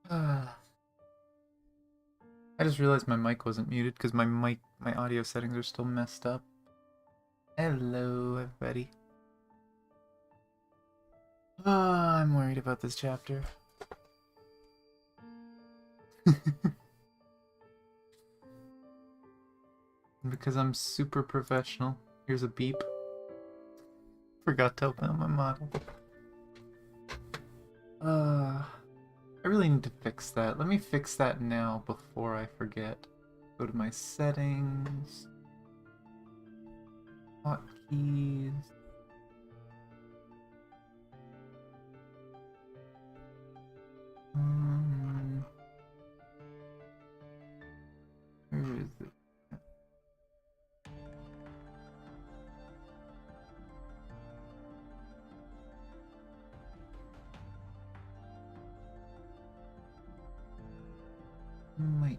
I just realized my mic wasn't muted because my audio settings are still messed up. Hello, everybody. I'm worried about this chapter. Because I'm super professional. Here's a beep. Forgot to open up my model. I really need to fix that. Let me fix that now before I forget. Go to my settings. Hotkeys. Where is it? Mic.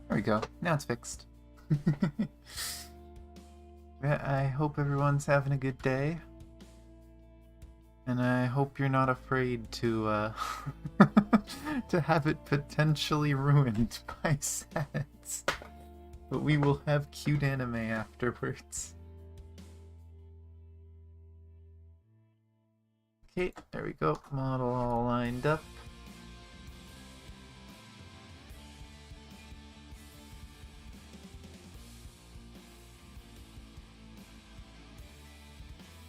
There we go. Now it's fixed. I hope everyone's having a good day. And I hope you're not afraid to to have it potentially ruined by sets. But we will have cute anime afterwards. Okay, there we go. Model all lined up.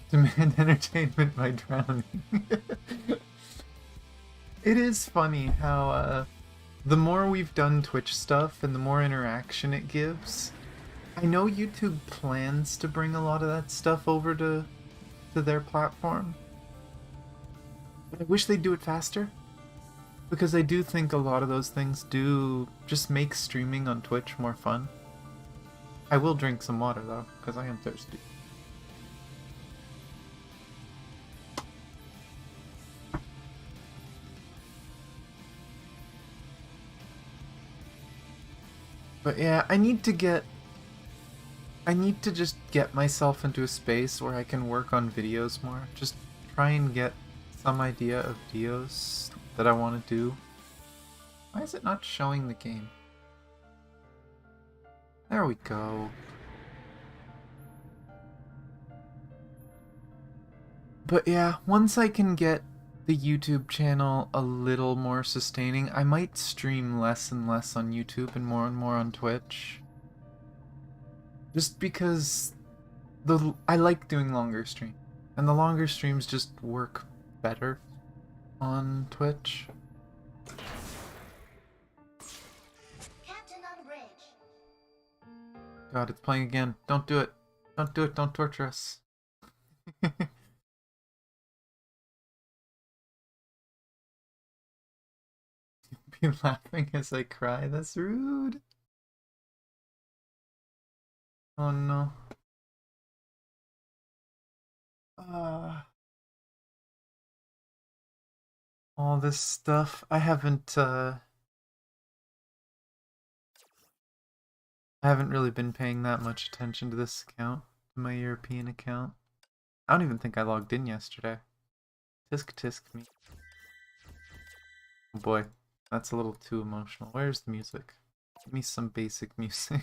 Demand entertainment by drowning. It is funny how the more we've done Twitch stuff and the more interaction it gives, I know YouTube plans to bring a lot of that stuff over to their platform. But I wish they'd do it faster. Because I do think a lot of those things do just make streaming on Twitch more fun. I will drink some water though, because I am thirsty. But yeah, I need to just get myself into a space where I can work on videos more. Just try and get some idea of videos that I want to do. Why is it not showing the game? There we go. But yeah, once I can get the YouTube channel a little more sustaining, I might stream less and less on YouTube and more on Twitch. Just because I like doing longer streams, and the longer streams just work better on Twitch. Captain on bridge. God, it's playing again. Don't do it. Don't do it. Don't torture us. Be laughing as I cry. That's rude. Oh no. All this stuff. I haven't really been paying that much attention to this account, to my European account. I don't even think I logged in yesterday. Tisk tisk me. Oh boy, that's a little too emotional. Where's the music? Give me some basic music.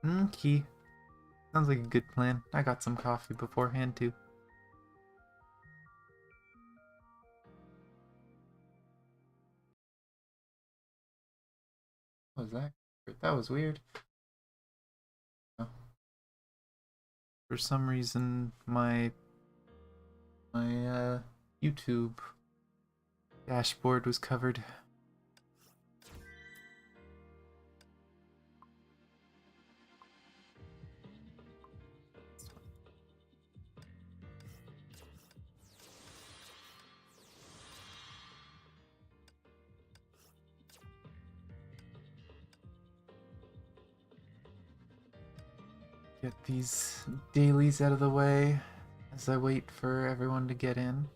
Okay. Sounds like a good plan. I got some coffee beforehand too. What was that? That was weird. Oh. For some reason, my YouTube dashboard was covered. Get these dailies out of the way as I wait for everyone to get in.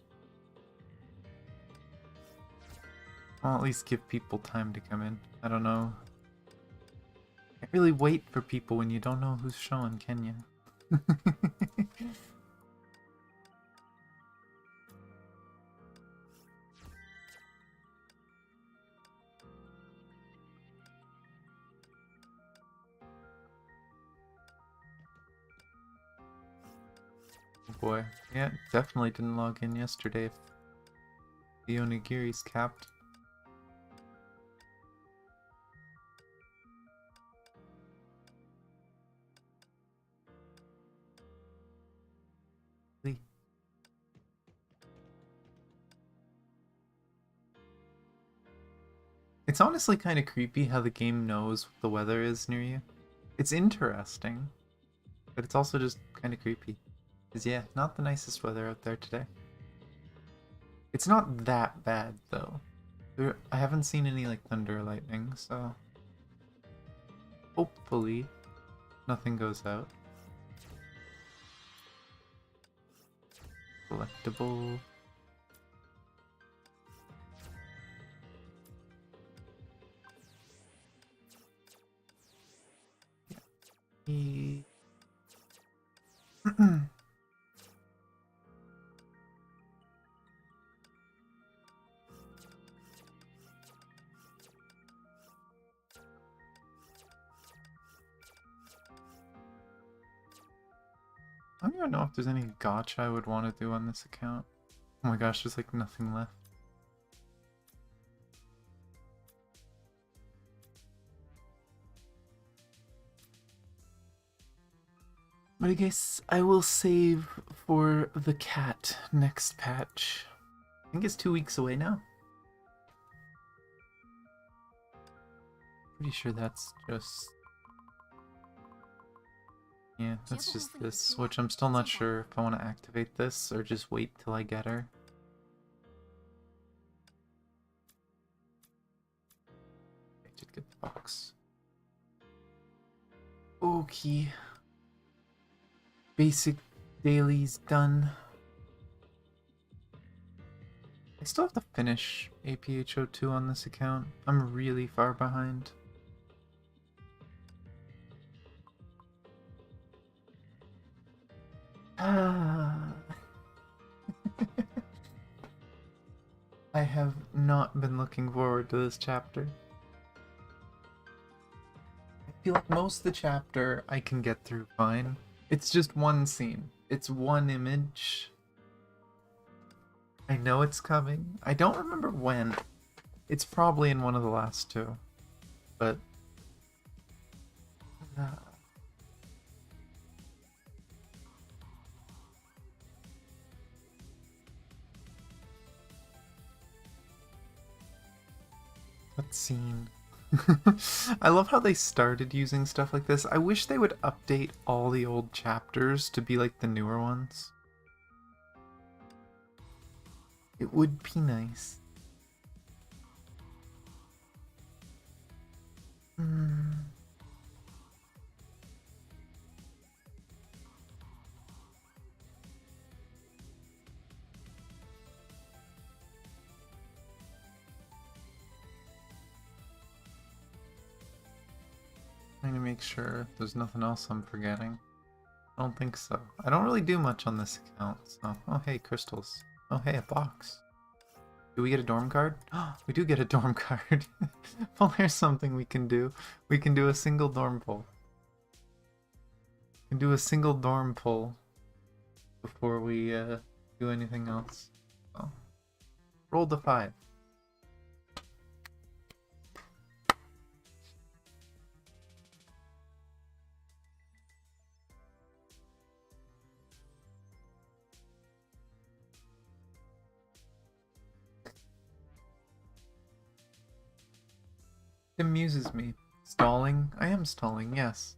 I'll at least give people time to come in. I don't know. Can't really wait for people when you don't know who's showing, can you? Oh boy. Yeah, definitely didn't log in yesterday if the onigiri's capped. It's honestly kind of creepy how the game knows what the weather is near you. It's interesting, but it's also just kind of creepy. Because yeah, not the nicest weather out there today. It's not that bad though. I haven't seen any like thunder or lightning, so hopefully nothing goes out. Collectible. Yeah. I don't even know if there's any gotcha I would want to do on this account. Oh my gosh, there's like nothing left. But I guess I will save for the cat next patch. I think it's 2 weeks away now. Pretty sure that's just... yeah, that's just this, which I'm still not sure if I want to activate this or just wait till I get her. I did get the box. Okay. Basic dailies done. I still have to finish APHO2 on this account. I'm really far behind. I have not been looking forward to this chapter. I feel like most of the chapter I can get through fine. It's just one scene. It's one image. I know it's coming. I don't remember when. It's probably in one of the last two. But... what scene? I love how they started using stuff like this. I wish they would update all the old chapters to be like the newer ones. It would be nice. Trying to make sure there's nothing else I'm forgetting. I don't think so. I don't really do much on this account, so... oh hey, crystals. Oh hey, a box. Do we get a dorm card? We do get a dorm card. Well, there's something we can do. We can do a single dorm pull. We can do a single dorm pull before we do anything else. So, roll the 5. It amuses me. Stalling? I am stalling, yes.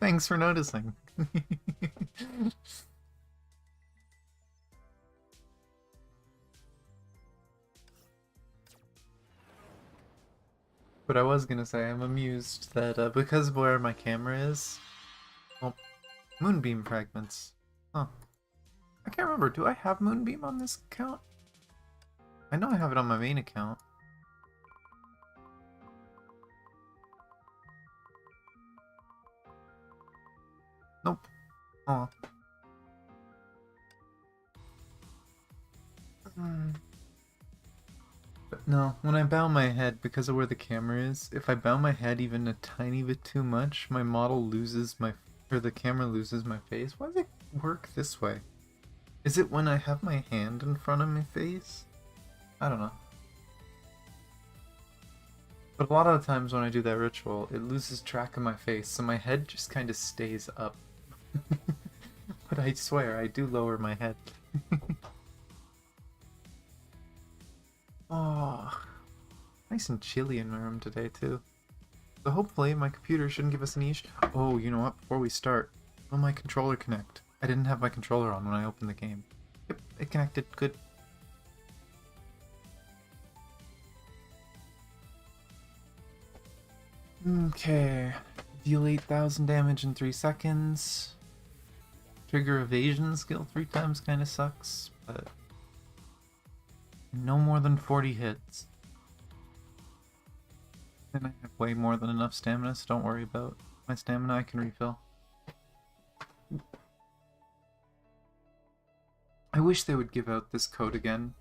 Thanks for noticing. But I was gonna say, I'm amused that because of where my camera is, Moonbeam fragments. Huh. I can't remember. Do I have Moonbeam on this account? I know I have it on my main account. Nope. Oh. But no, when I bow my head, because of where the camera is, if I bow my head even a tiny bit too much, my model loses my... or the camera loses my face. Why does it work this way? Is it when I have my hand in front of my face? I don't know. But a lot of the times when I do that ritual, it loses track of my face, so my head just kind of stays up. But I swear, I do lower my head. Oh, nice and chilly in my room today, too. So hopefully my computer shouldn't give us any issue. Oh, you know what? Before we start, will my controller connect? I didn't have my controller on when I opened the game. Yep, it connected. Good. Okay. Deal 8,000 damage in 3 seconds. Trigger evasion skill 3 times kind of sucks, but no more than 40 hits. And I have way more than enough stamina, so don't worry about my stamina. I can refill. I wish they would give out this code again.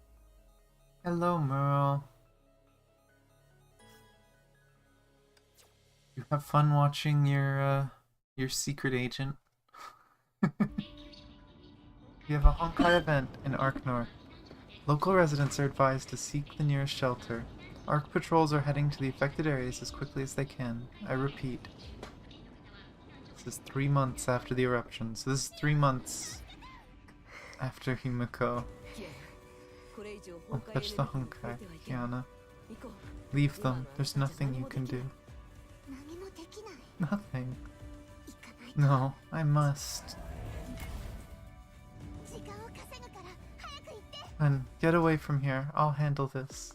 Hello, Merle. You have fun watching your secret agent? We have a Honkai event in Ark North. Local residents are advised to seek the nearest shelter. Ark patrols are heading to the affected areas as quickly as they can. I repeat. This is 3 months after the eruption, so this is 3 months after Himiko. Don't touch the Honkai, Kiana. Leave them. There's nothing you can do. Nothing. No, I must. And get away from here. I'll handle this.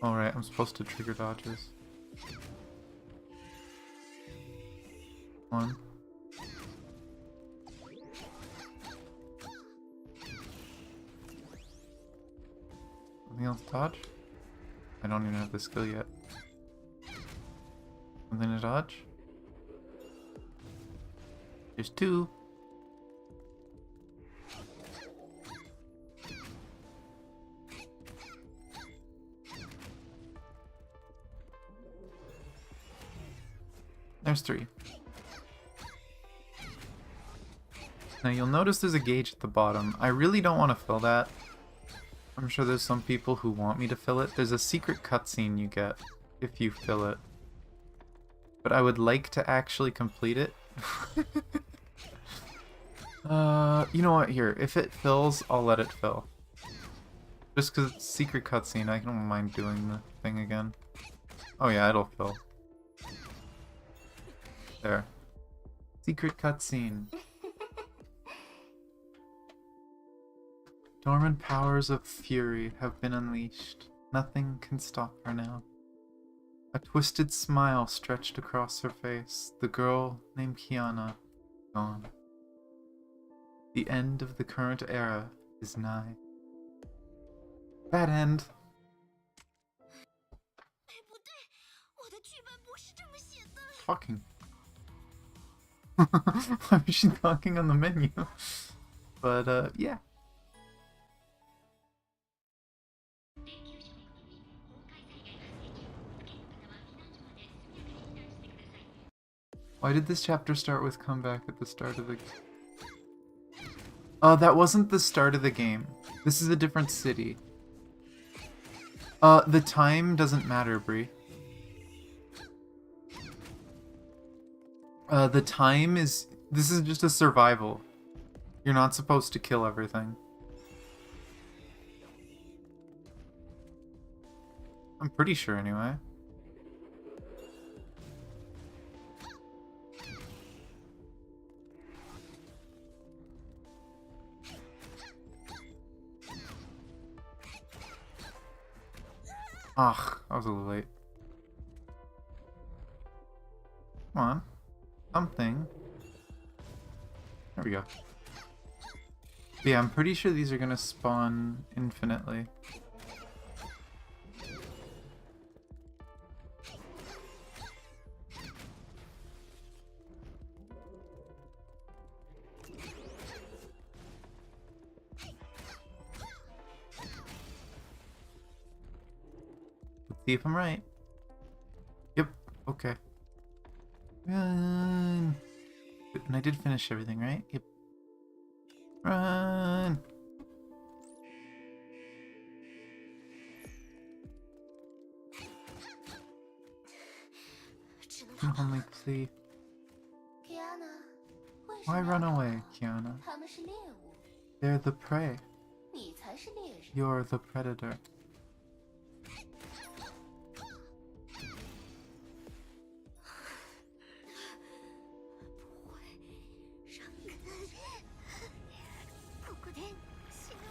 Alright, I'm supposed to trigger dodges. 1. Something else to dodge? I don't even have the skill yet. Something to dodge? There's 2. There's 3. Now you'll notice there's a gauge at the bottom. I really don't want to fill that. I'm sure there's some people who want me to fill it. There's a secret cutscene you get if you fill it. But I would like to actually complete it. You know what? Here, if it fills, I'll let it fill. Just because it's a secret cutscene, I don't mind doing the thing again. Oh yeah, it'll fill. There. Secret cutscene. Dormant powers of fury have been unleashed. Nothing can stop her now. A twisted smile stretched across her face. The girl named Kiana, gone. The end of the current era is nigh. Bad end. Talking. Why was she talking on the menu? But, yeah. Why did this chapter start with comeback at the start of the... that wasn't the start of the game. This is a different city. The time doesn't matter, Bree. The time is... This is just a survival. You're not supposed to kill everything. I'm pretty sure, anyway. Ugh, I was a little late. Come on. Something. There we go. But yeah, I'm pretty sure these are gonna spawn infinitely. Let's see if I'm right. Yep, okay. Run! And I did finish everything, right? Yep. Run! Can only plea. Kiana, Why run away, Kiana? 他们是猎物， They're the prey. 你才是猎人。 You're the predator.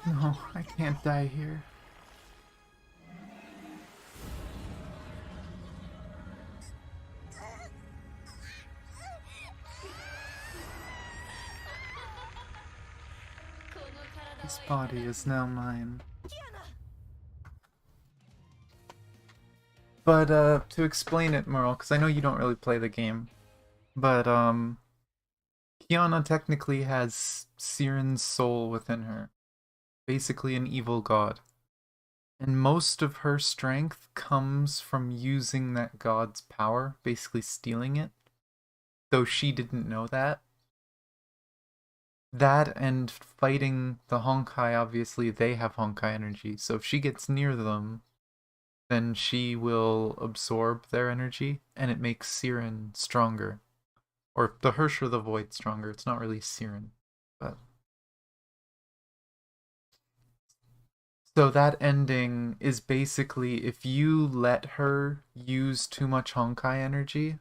No, I can't die here. This body is now mine. But, to explain it, Merle, because I know you don't really play the game, but, Kiana technically has Siren's soul within her. Basically an evil god. And most of her strength comes from using that god's power, basically stealing it. Though she didn't know that. That and fighting the Honkai, obviously they have Honkai energy, so if she gets near them, then she will absorb their energy, and it makes Siren stronger. Or the Hersher the Void stronger. It's not really Siren, but... So that ending is basically if you let her use too much Honkai energy,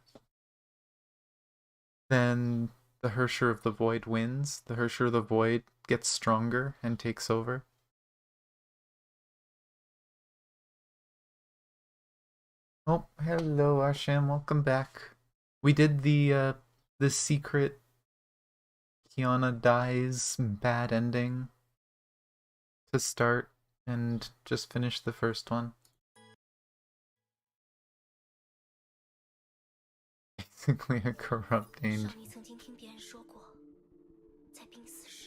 then the Hersher of the Void wins. The Hersher of the Void gets stronger and takes over. Oh, hello Asham, welcome back. We did the secret Kiana dies bad ending to start. And just finish the first one. Basically a corrupt angel.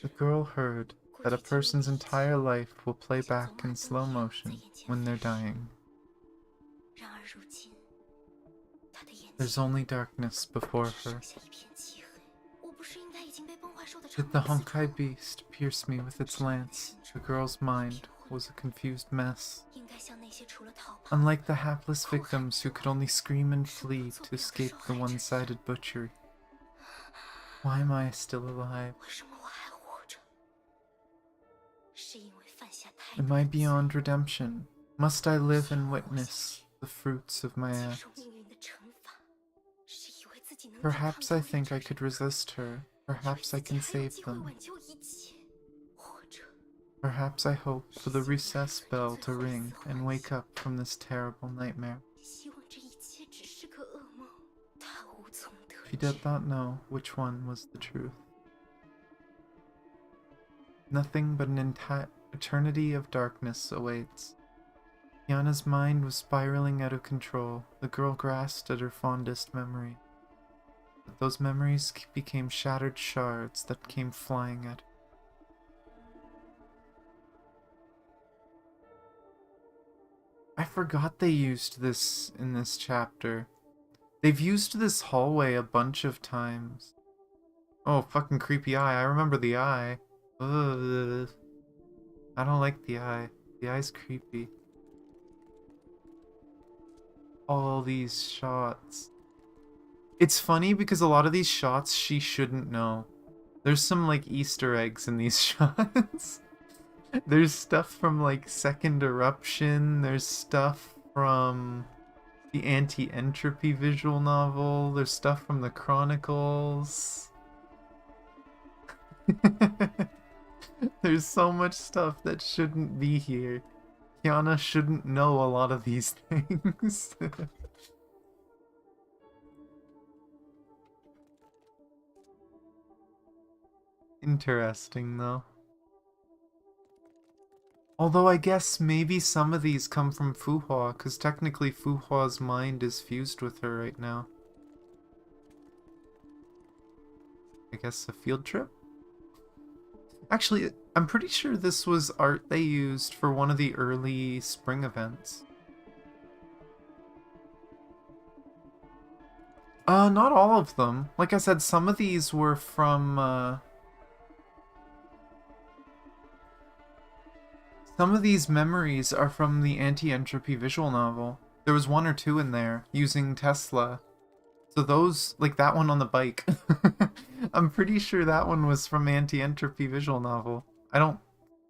The girl heard that a person's entire life will play back in slow motion when they're dying. There's only darkness before her. Did the Honkai beast pierce me with its lance? The girl's mind was a confused mess. Unlike the hapless victims who could only scream and flee to escape the one-sided butchery. Why am I still alive? Am I beyond redemption? Must I live and witness the fruits of my acts? Perhaps I think I could resist her. Perhaps I can save them. Perhaps I hope for the recess bell to ring and wake up from this terrible nightmare. She did not know which one was the truth. Nothing but an eternity of darkness awaits. Kiana's mind was spiraling out of control. The girl grasped at her fondest memory. But those memories became shattered shards that came flying at her. I forgot they used this in this chapter. They've used this hallway a bunch of times. Oh, fucking creepy eye. I remember the eye. Ugh. I don't like the eye. The eye's creepy. All these shots. It's funny because a lot of these shots she shouldn't know. There's some like Easter eggs in these shots. There's stuff from like Second Eruption, there's stuff from the Anti-Entropy visual novel, there's stuff from the Chronicles. There's so much stuff that shouldn't be here. Kiana shouldn't know a lot of these things. Interesting, though. Although I guess maybe some of these come from Fuhua, because technically Fuhua's mind is fused with her right now. I guess a field trip? Actually, I'm pretty sure this was art they used for one of the early spring events. Not all of them. Like I said, some of these were from, some of these memories are from the anti-entropy visual novel. There was one or two in there using Tesla. So those, like that one on the bike. I'm pretty sure that one was from anti-entropy visual novel. I don't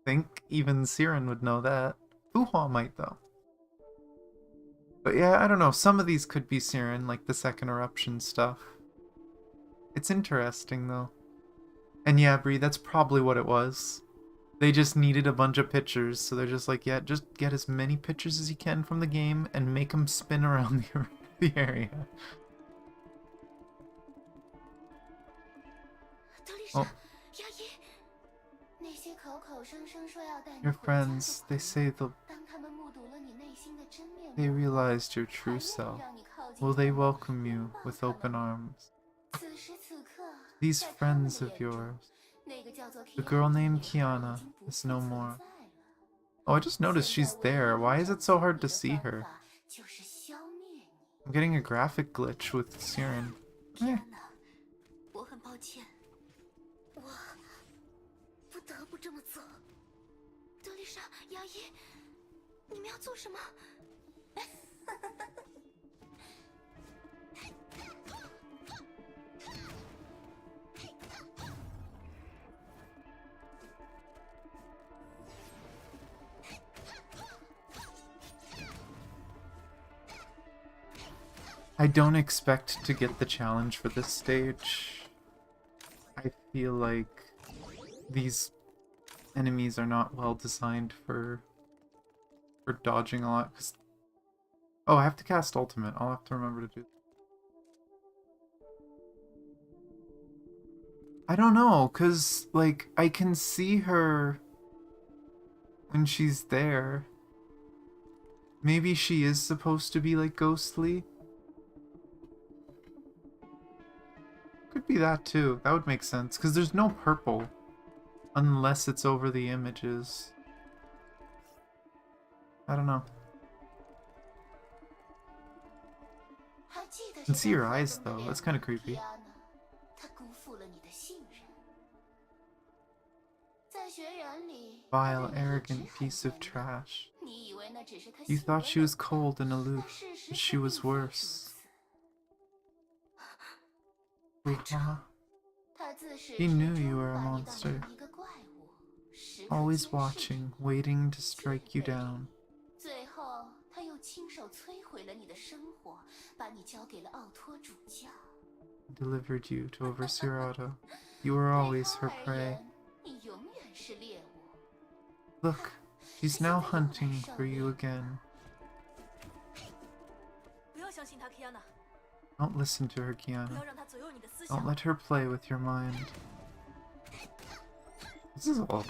think even Siren would know that. Fuhua might though. But yeah, I don't know. Some of these could be Siren, like the second eruption stuff. It's interesting though. And yeah, Bree, that's probably what it was. They just needed a bunch of pictures, so they're just like, yeah, just get as many pictures as you can from the game and make them spin around the area. Oh. Your friends, they say they realized your true self. Will they welcome you with open arms? These friends of yours, the girl named Kiana, is no more. Oh, I just noticed she's there. Why is it so hard to see her? I'm getting a graphic glitch with Siren. Eh. I don't expect to get the challenge for this stage. I feel like these enemies are not well designed for dodging a lot. Oh, I have to cast ultimate. I'll have to remember to do that. I don't know, because, like, I can see her when she's there. Maybe she is supposed to be, like, ghostly. Could be that, too. That would make sense, because there's no purple. Unless it's over the images. I don't know. I can see your eyes, though. That's kind of creepy. Vile, arrogant piece of trash. You thought she was cold and aloof, but she was worse. Fuha. He knew you were a monster. Always watching, waiting to strike you down. Delivered you to Overseer Otto. You were always her prey. Look, she's now hunting for you again. Don't listen to her, Kiana. Don't let her play with your mind. This is all...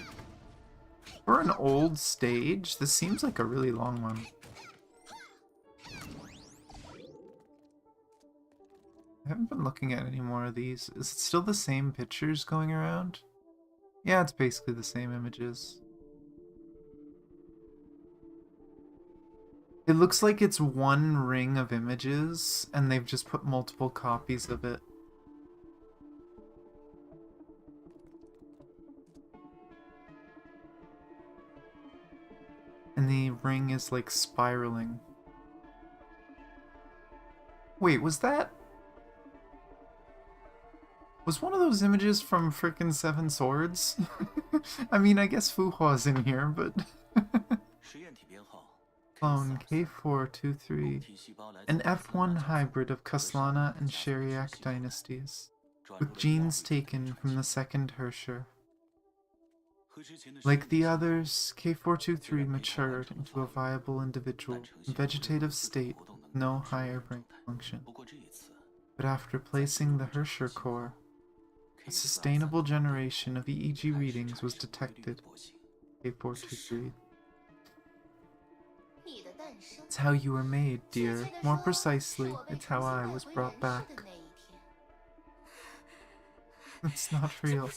For an old stage, this seems like a really long one. I haven't been looking at any more of these. Is it still the same pictures going around? Yeah, it's basically the same images. It looks like it's one ring of images, and they've just put multiple copies of it. And the ring is like spiraling. Wait, was that... Was one of those images from frickin' Seven Swords? I mean, I guess Fuhua's in here, but... Clone K423, an F1 hybrid of Kaslana and Sheriak dynasties, with genes taken from the second Hersher. Like the others, K423 matured into a viable individual in vegetative state with no higher brain function. But after placing the Hersher core, A sustainable generation of EEG readings was detected. K423. It's how you were made, dear. More precisely, it's how I was brought back. It's not real.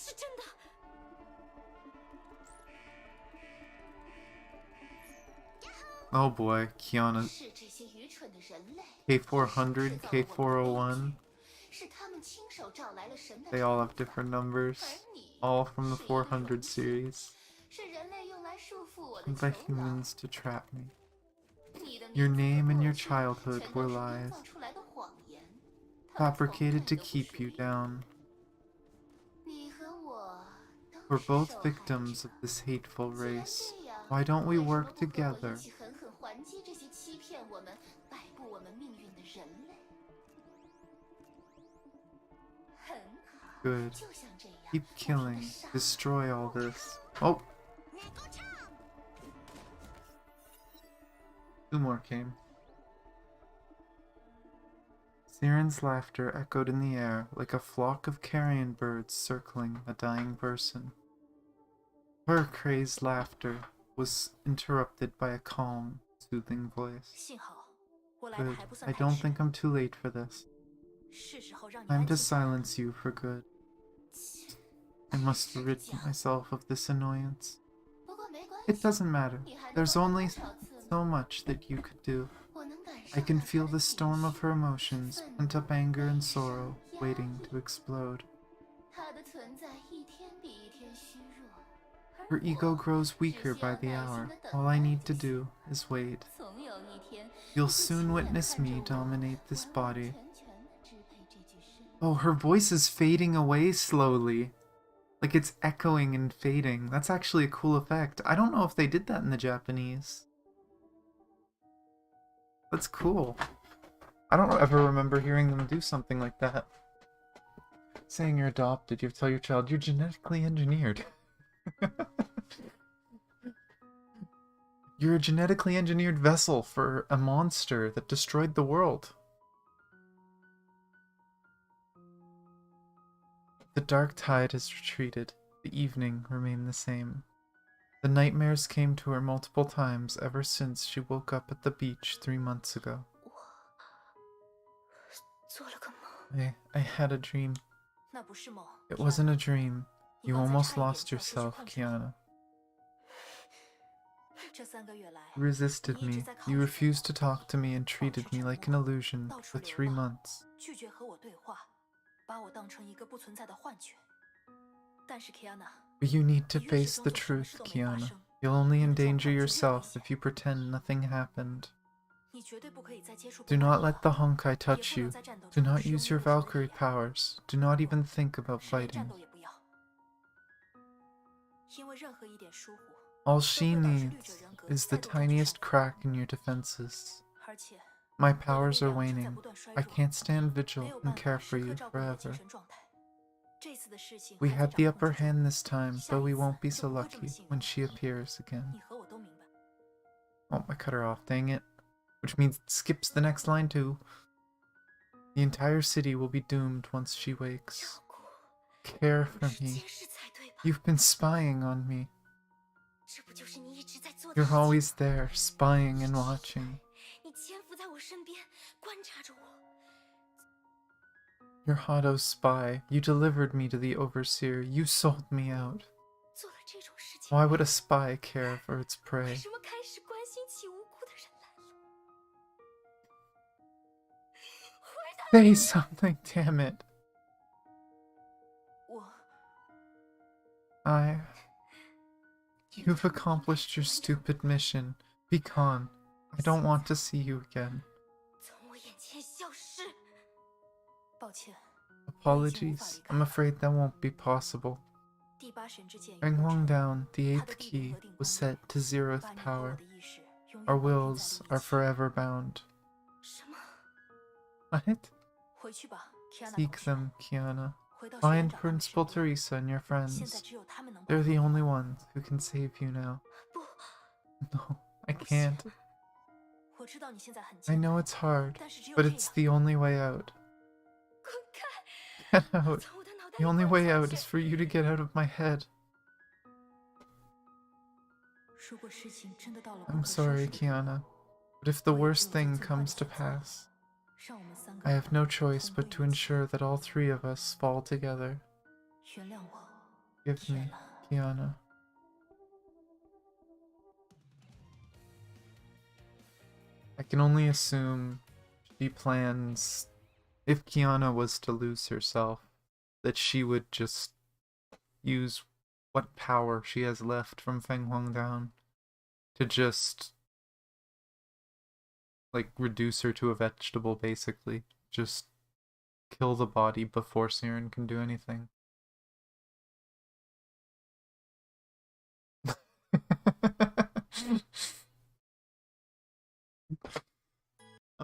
Oh boy, Kiana. K400, K401. They all have different numbers. All from the 400 series. And by humans to trap me. Your name and your childhood were lies. Fabricated to keep you down. We're both victims of this hateful race. Why don't we work together? Good. Keep killing. Destroy all this. Oh! 2 more came. Siren's laughter echoed in the air like a flock of carrion birds circling a dying person. Her crazed laughter was interrupted by a calm, soothing voice. Good. I don't think I'm too late for this. Time to silence you for good. I must rid myself of this annoyance. It doesn't matter. There's only so much that you could do. I can feel the storm of her emotions, pent-up anger and sorrow, waiting to explode. Her ego grows weaker by the hour. All I need to do is wait. You'll soon witness me dominate this body. Oh, her voice is fading away slowly. Like it's echoing and fading. That's actually a cool effect. I don't know if they did that in the Japanese. That's cool. I don't ever remember hearing them do something like that. Saying you're adopted, you have to tell your child you're genetically engineered. You're a genetically engineered vessel for a monster that destroyed the world. The dark tide has retreated. The evening remained the same. The nightmares came to her multiple times ever since she woke up at the beach 3 months ago. I had a dream. It wasn't a dream. You almost lost yourself, Kiana. You resisted me. You refused to talk to me and treated me like an illusion for 3 months. But you need to face the truth, Kiana. You'll only endanger yourself if you pretend nothing happened. Do not let the Honkai touch you. Do not use your Valkyrie powers. Do not even think about fighting. All she needs is the tiniest crack in your defenses. My powers are waning. I can't stand vigil and care for you forever. We had the upper hand this time, but we won't be so lucky when she appears again. Oh, I cut her off, dang it. Which means it skips the next line too. The entire city will be doomed once she wakes. Care for me. You've been spying on me. You're always there, spying and watching. You're Hado's spy. You delivered me to the Overseer. You sold me out. Why would a spy care for its prey? Say something, damn it. You've accomplished your stupid mission. Be gone. I don't want to see you again. Apologies. I'm afraid that won't be possible. During Long Down, the 8th key was set to 0th power. Our wills are forever bound. What? Seek them, Kiana. Find Principal Teresa and your friends. They're the only ones who can save you now. No, I can't. I know it's hard, but it's the only way out. Get out. The only way out is for you to get out of my head. I'm sorry, Kiana, but if the worst thing comes to pass, I have no choice but to ensure that all three of us fall together. Give me, Kiana. I can only assume she plans, if Kiana was to lose herself, that she would just use what power she has left from Feng Huangdown to just, like, reduce her to a vegetable, basically. Just kill the body before Siren can do anything.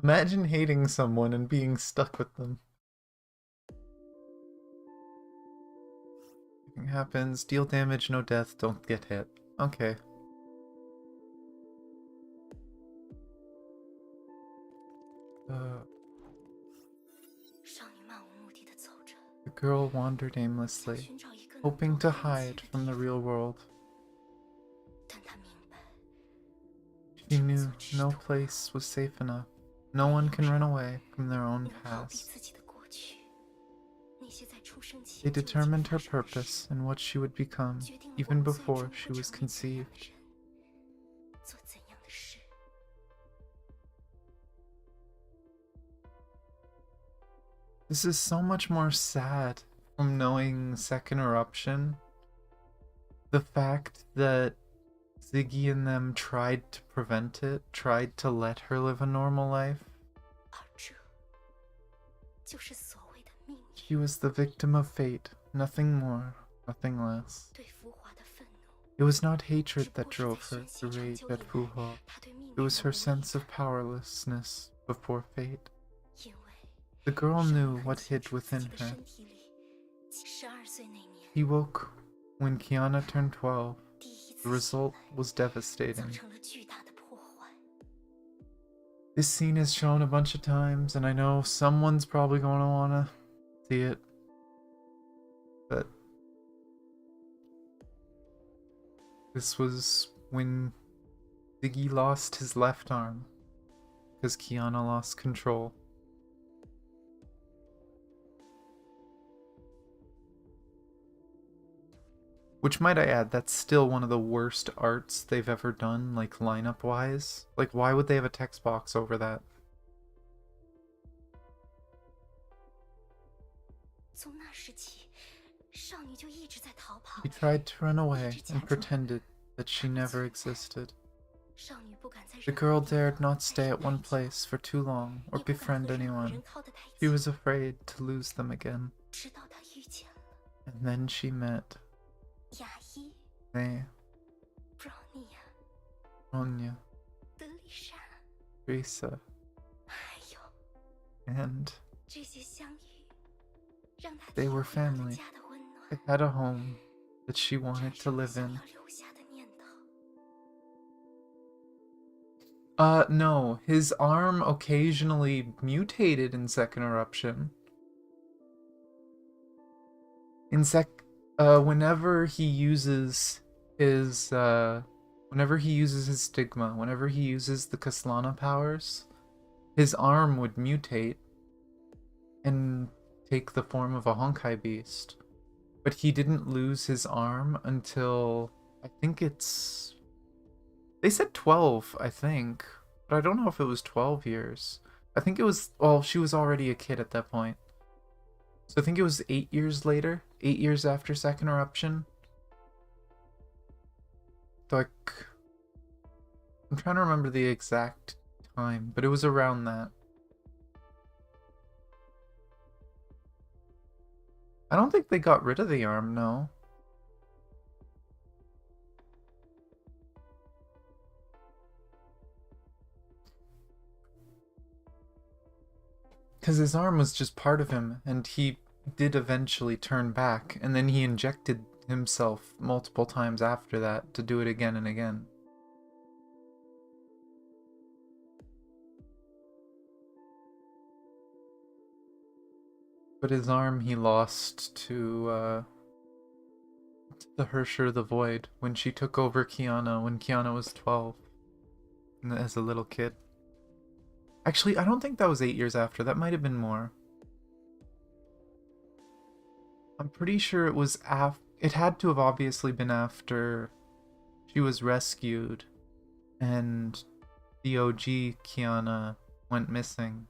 Imagine hating someone and being stuck with them. Nothing happens. Deal damage, no death, don't get hit. Okay. The girl wandered aimlessly, hoping to hide from the real world. She knew no place was safe enough. No one can run away from their own past. They determined her purpose and what she would become, even before she was conceived. This is so much more sad from knowing Second Eruption. The fact that Ziggy and them tried to prevent it, tried to let her live a normal life. She was the victim of fate, nothing more, nothing less. It was not hatred that drove her to rage at Fuhua. It was her sense of powerlessness before fate. The girl knew what hid within her. He woke when Kiana turned 12. The result was devastating. This scene is shown a bunch of times, and I know someone's probably going to want to see it. But this was when Ziggy lost his left arm, because Kiana lost control. Which, might I add, that's still one of the worst arts they've ever done, like, lineup-wise. Like, why would they have a text box over that? She tried to run away and pretended that she never existed. The girl dared not stay at one place for too long or befriend anyone. She was afraid to lose them again. And then she met Ronya, Teresa, and they were family. They had a home that she wanted to live in. No, his arm occasionally mutated in Second Eruption. Whenever he uses his stigma, whenever he uses the Kaslana powers, his arm would mutate and take the form of a Honkai beast. But he didn't lose his arm until, I think it's... They said 12, I think. But I don't know if it was 12 years. I think it was... Well, she was already a kid at that point. So I think it was 8 years later. 8 years after Second Eruption. Like... I'm trying to remember the exact time, but it was around that. I don't think they got rid of the arm, no. Because his arm was just part of him, and he did eventually turn back, and then he injected himself multiple times after that to do it again and again. But his arm he lost to the Hersher the Void when she took over Kiana when Kiana was 12 as a little kid. Actually, I don't think that was 8 years after. That might have been more. I'm pretty sure it was it had to have obviously been after she was rescued and the OG Kiana went missing.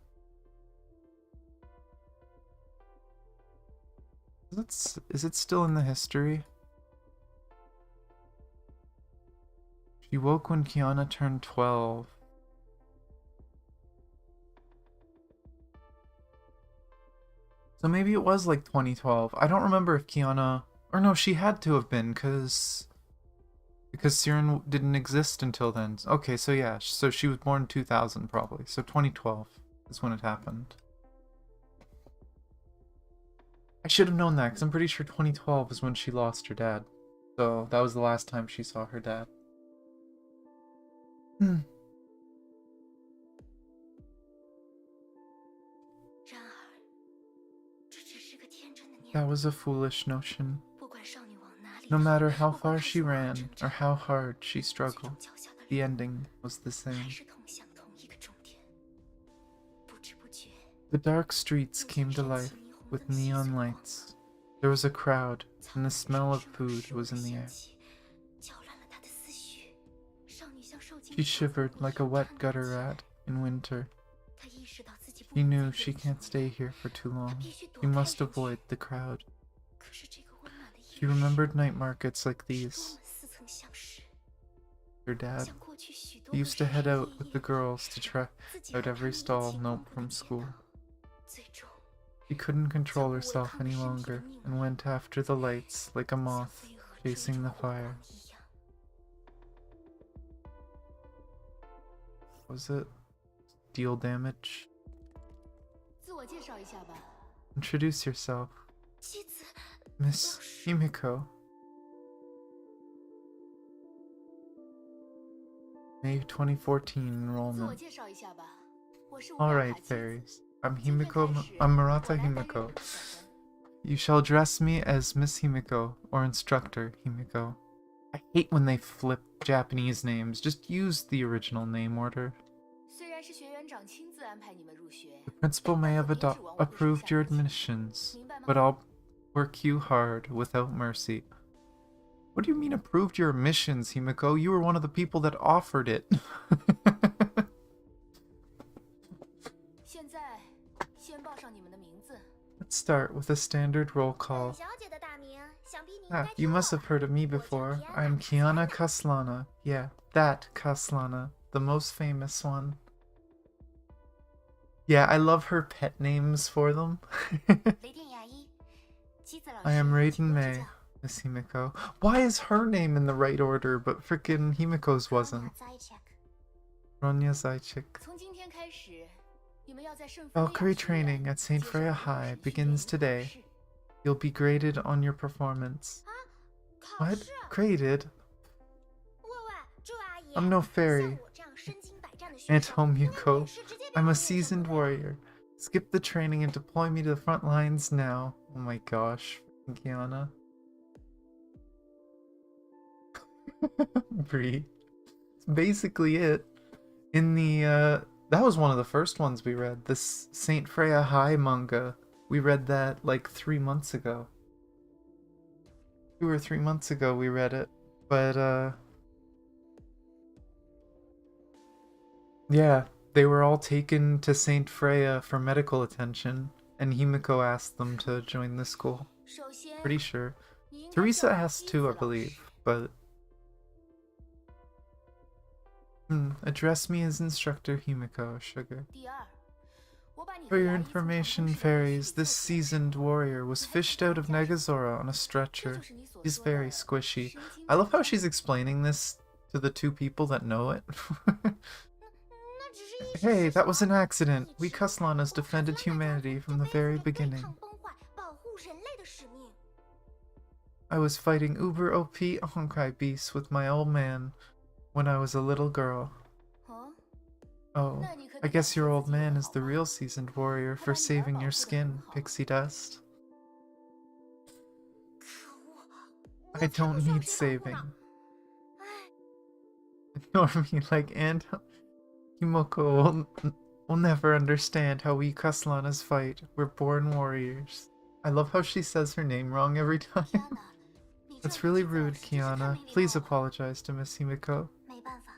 Is it still in the history? She woke when Kiana turned 12. So maybe it was like 2012. I don't remember if Kiana... Or no, she had to have been, because Siren didn't exist until then. Okay, so yeah, so she was born in 2000 probably. So 2012 is when it happened. I should have known that, because I'm pretty sure 2012 is when she lost her dad. So that was the last time she saw her dad. That was a foolish notion. No matter how far she ran, or how hard she struggled, the ending was the same. The dark streets came to life with neon lights. There was a crowd, and the smell of food was in the air. She shivered like a wet gutter rat in winter. She knew she can't stay here for too long. She must avoid the crowd. She remembered night markets like these. Her dad. He used to head out with the girls to try out every stall note from school. She couldn't control herself any longer and went after the lights like a moth chasing the fire. Was it? Deal damage? Introduce yourself. Miss Himiko. May 2014 enrollment. Alright, fairies. I'm Murata Himiko. You shall address me as Miss Himiko or Instructor Himiko. I hate when they flip Japanese names. Just use the original name order. The principal may have approved your admissions, but I'll work you hard without mercy. What do you mean approved your admissions, Himiko? You were one of the people that offered it. Let's start with a standard roll call. You must have heard of me before. I'm Kiana Kaslana. Yeah, that Kaslana. The most famous one. Yeah, I love her pet names for them. I am Raiden May, Miss Himiko. Why is her name in the right order, but frickin' Himiko's wasn't? Ronya Zajcik. Valkyrie training at St. Freya High begins today. You'll be graded on your performance. What? Graded? I'm no fairy. Aunt Himiko. I'm a seasoned warrior. Skip the training and deploy me to the front lines now. Oh my gosh. Kiana. Bree. That's basically it. In the, that was one of the first ones we read. This St. Freya High manga. We read that like 3 months ago. 2 or 3 months ago we read it. But, yeah, they were all taken to St. Freya for medical attention, and Himiko asked them to join the school. Pretty sure. Teresa asked too, I believe, but... address me as Instructor Himiko, sugar. For your information, fairies, this seasoned warrior was fished out of Negazora on a stretcher. He's very squishy. I love how she's explaining this to the 2 people that know it. Hey, that was an accident. We Kaslanas defended humanity from the very beginning. I was fighting uber OP Honkai beasts with my old man when I was a little girl. Oh, I guess your old man is the real seasoned warrior for saving your skin, pixie dust. 可恶，I 我才不 don't 需要 need 谁保护呢！ saving. 哎， Normie, like Aunt Himoko will never understand how we Kaslanas fight. We're born warriors. I love how she says her name wrong every time. Kiana，你这 That's 儿 really 一直走 rude, 真是太 Kiana. 没礼貌 Please 了。 apologize to Miss Himiko. 没办法，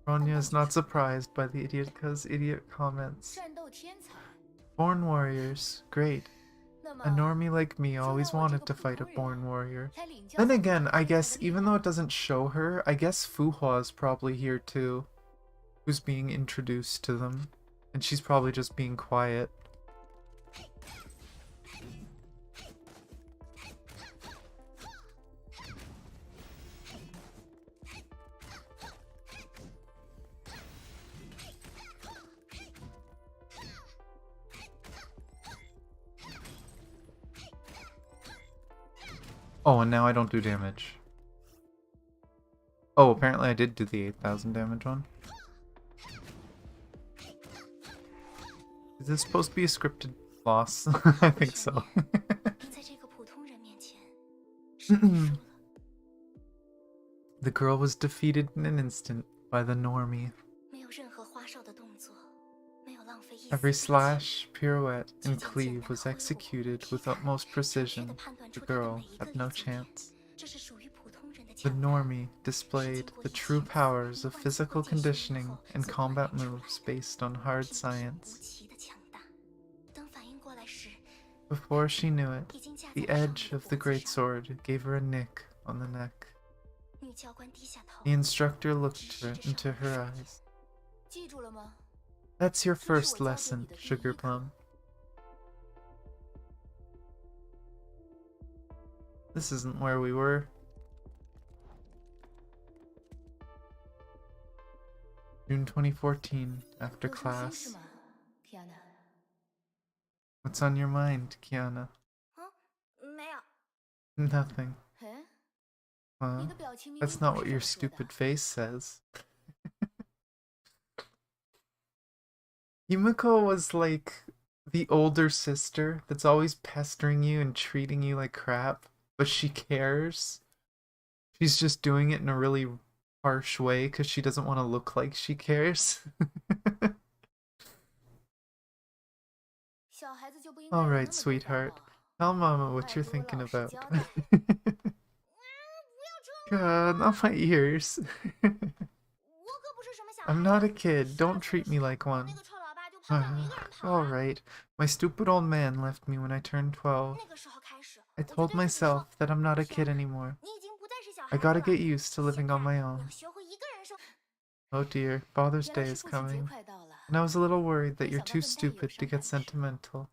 Ronya is not surprised by the idiotka's idiot comments. 战斗天才。 Born warriors. Great. 那么 A normie like me 就 always 让我这 wanted 个 to 普 fight a 通 born 人 warrior. 来领教 Then 下 again, I 天才 guess 的厉 even 害 though it doesn't show her, I guess Fuhua is probably here too, who's being introduced to them. And she's probably just being quiet. Oh, and now I don't do damage. Oh, apparently I did do the 8,000 damage one. Is this supposed to be a scripted loss? I think so. 并在这个普通人面前胜利输了。 The girl was defeated in an instant by the normie. 没有任何花哨的动作，没有浪费一丝 Every 力气。 slash, pirouette, and cleave was executed with utmost 准确 precision. 地判断 The 出他的 girl 每一个 had 力 no 字点， chance. 这是属于普通人的 The 强大。 normie displayed the true powers of physical conditioning and combat moves based on hard 平平无 science. 奇的强大。等反应过来时， Before she knew it, 已经架在 the 了上 edge 帝的 of the 脖子 great 上。 sword gave her a nick on the neck. 女教官低下头， The instructor looked into her eyes. 记住了吗？ That's your first lesson, Sugar Plum. This isn't where we were. June 2014, after 有什么心事 class. 吗 ，Kiana？ What's on your mind, Kiana? 没有。 Nothing. 哎， Huh? 你的表情明 That's 明 not 不 what 是这 your 么说的 stupid face says. Yumiko was like the older sister that's always pestering you and treating you like crap, but she cares. She's just doing it in a really harsh way because she doesn't want to look like she cares. 小孩子就不应该有 All 那 right, 么多烦 sweetheart. 恼 Tell Mama what 拜 you're 托 thinking 老实 about. 交代 God, not my ears. 我可不是什么小孩 I'm 子 not a kid. 18 Don't 岁 treat 的 me 时候 like 我 one. 那个臭老爸就跑两个一个人跑 All 啊。 right. My stupid old man left me when I turned 12. 那个时候开始， I 我就 told 对自己说 myself that I'm not a 天 kid 哪 anymore. 你已经不再是小孩 I 子 gotta 了。 get used to 现 living 在 on my 你 own. 要学会一个人生。 Oh dear, Father's 原 Day 来是 is 父亲节 coming. 快到了， And I was a little worried that 没 you're 想到 too 笨蛋也有 stupid to 伤 get 感时。 sentimental.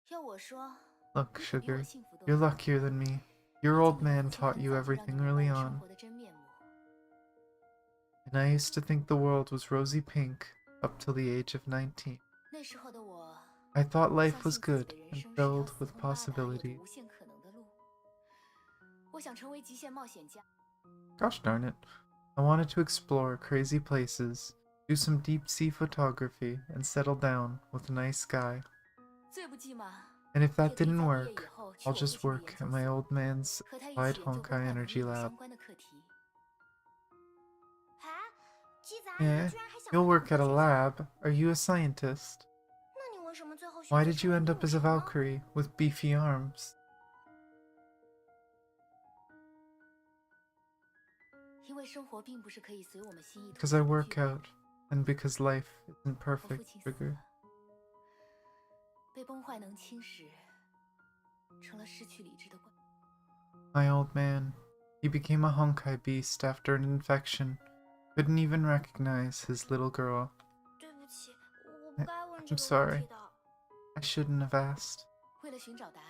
要我说， Look, 你可比 Sugar, 我幸福多 you're 了。 luckier than me. 毕 Your 竟 old 你的 man 父亲 taught 很 you 早就让 everything 你明 early 白生 on. 活的真面目。 And I used to think the world was rosy pink up till the age of 19. 那时候的我， I thought 相 life was 信自己 good 的人 and 生是条 filled 四 with 通八达、有着 possibility. 无限可能的路。我想成为极限冒险家。 Gosh darn it. I wanted to explore crazy places, do some deep sea photography, and settle down with a nice guy. 最不济嘛， And if 也 that 可以 didn't 在毕业以 work, 后去 I'll 我父 just 亲的 work 研 at 究 my 所， old man's 和他一 applied 起研究 Honkai 跟外 energy 婆 lab. 相关的课题。哎，鸡子阿姨 Eh, 居然还想 you'll 来 work 这 at 么 a 多学校。 lab. Are you a scientist? 那你为什么最后选 Why 择 did 成 you 为 end up 牧 as a 人呢？ Valkyrie with beefy arms? 因为生活并不是可以随我们心意推 Because 进 I 的 work 剧本。 out, and because life isn't 我父 perfect, 亲死 Sugar. 了，被崩坏能侵蚀，成了失去理智的怪。 My old man. He became a Honkai beast after an infection. Couldn't even recognize his little girl. 对不起，我不该问这 I'm 个问 sorry. 题的。 I shouldn't have asked. 为了寻找答案，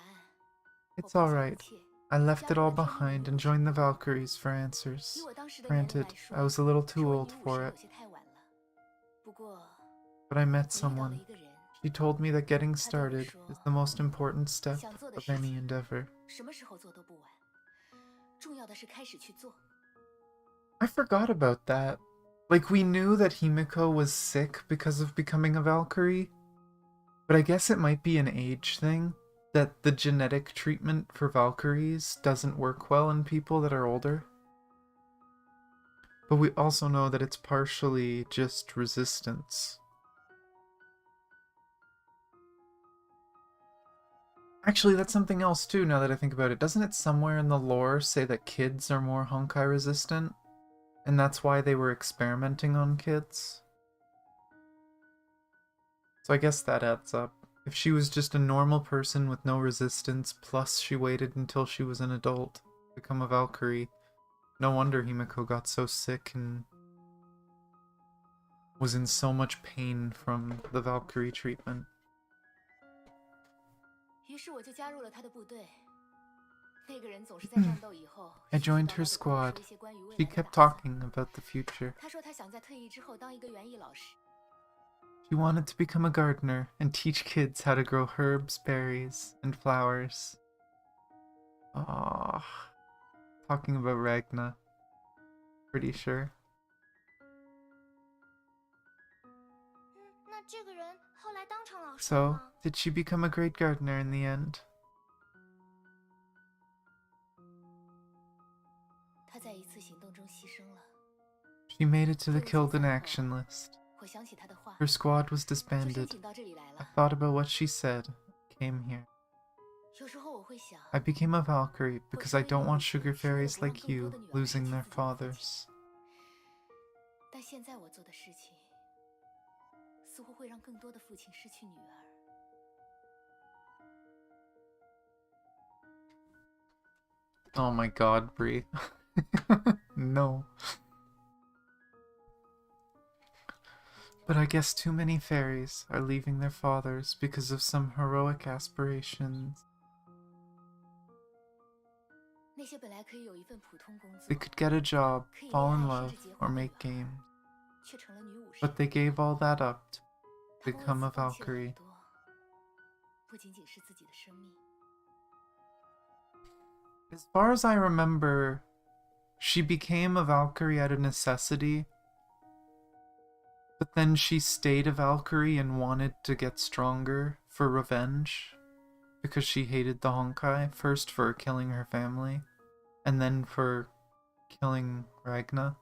我 It's 抛下一 alright. 切。 I left it all behind and joined the Valkyries for 以 answers. 我当时的年龄 Granted, 来说， I was a little too 成为 old 女武 for 神 it, 有些太晚了。不过， but I met 我遇到了 someone. 一个人， She told me that getting 他对我 started 说 is the most important step 想做的 of 事 any 情 endeavor. 什么时候做都不晚，重要的是开始去做。 I forgot about that. Like, we knew that Himiko was sick because of becoming a Valkyrie, but I guess it might be an age thing, that the genetic treatment for Valkyries doesn't work well in people that are older. But we also know that it's partially just resistance. Actually, that's something else too, now that I think about it. Doesn't it somewhere in the lore say that kids are more Honkai resistant? And that's why they were experimenting on kids? So I guess that adds up. If she was just a normal person with no resistance, plus she waited until she was an adult to become a Valkyrie, no wonder Himiko got so sick and was in so much pain from the Valkyrie treatment. 于是我就加入了他的部队。那个人总是在战斗以后， I joined her squad. She kept talking about the future. 他说他想在退役之后当一个园艺老师。 She wanted to become a gardener and teach kids how to grow herbs, berries, and flowers. Ah, talking about Ragna. Pretty sure. 那这个人后来当成老师 So, 吗？ did she become a great gardener in the end? 他在一次行动中牺牲了。 She made it to the killed in action list. 我想起他的话， Her squad was 就申 disbanded. 请到这里来 I 了。 thought about what she said, came here. 有时候我会想， I became a Valkyrie because I don't want sugar fairies like you losing their fathers. 但现在我做的事情，似乎会让更多的父亲失去女儿。 Oh my god, Brie. No. But I guess too many fairies are leaving their fathers because of some heroic aspirations. 那些本来可以有一份普通工作， They could get a job, fall in love, or make games, 却成了女武士。 but they gave all that up to 他们为 become a 此放弃了很 Valkyrie. 多，不仅仅是自己的生命。 As far as I remember, she became a Valkyrie out of necessity, but then she stayed a Valkyrie and wanted to get stronger for revenge, because she hated the Honkai, first for killing her family, and then for killing Ragna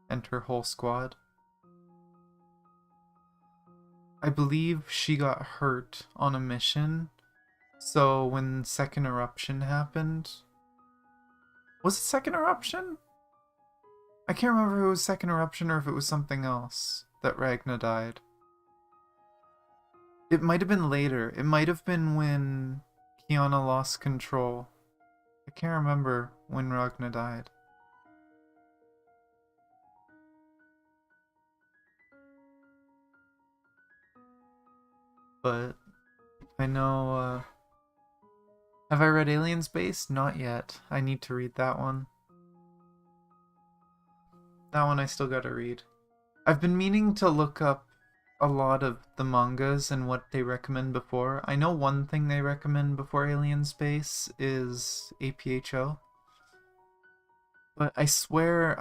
and her whole squad. I believe she got hurt on a mission, so when Second Eruption happened... Was it Second Eruption? I can't remember if it was Second Eruption or if it was something else that Ragna died. It might have been later. It might have been when Kiana lost control. I can't remember when Ragna died. But I know, have I read Alien Space? Not yet. I need to read that one. That one I still gotta read. I've been meaning to look up a lot of the mangas and what they recommend before. I know one thing they recommend before Alien Space is APHO. But I swear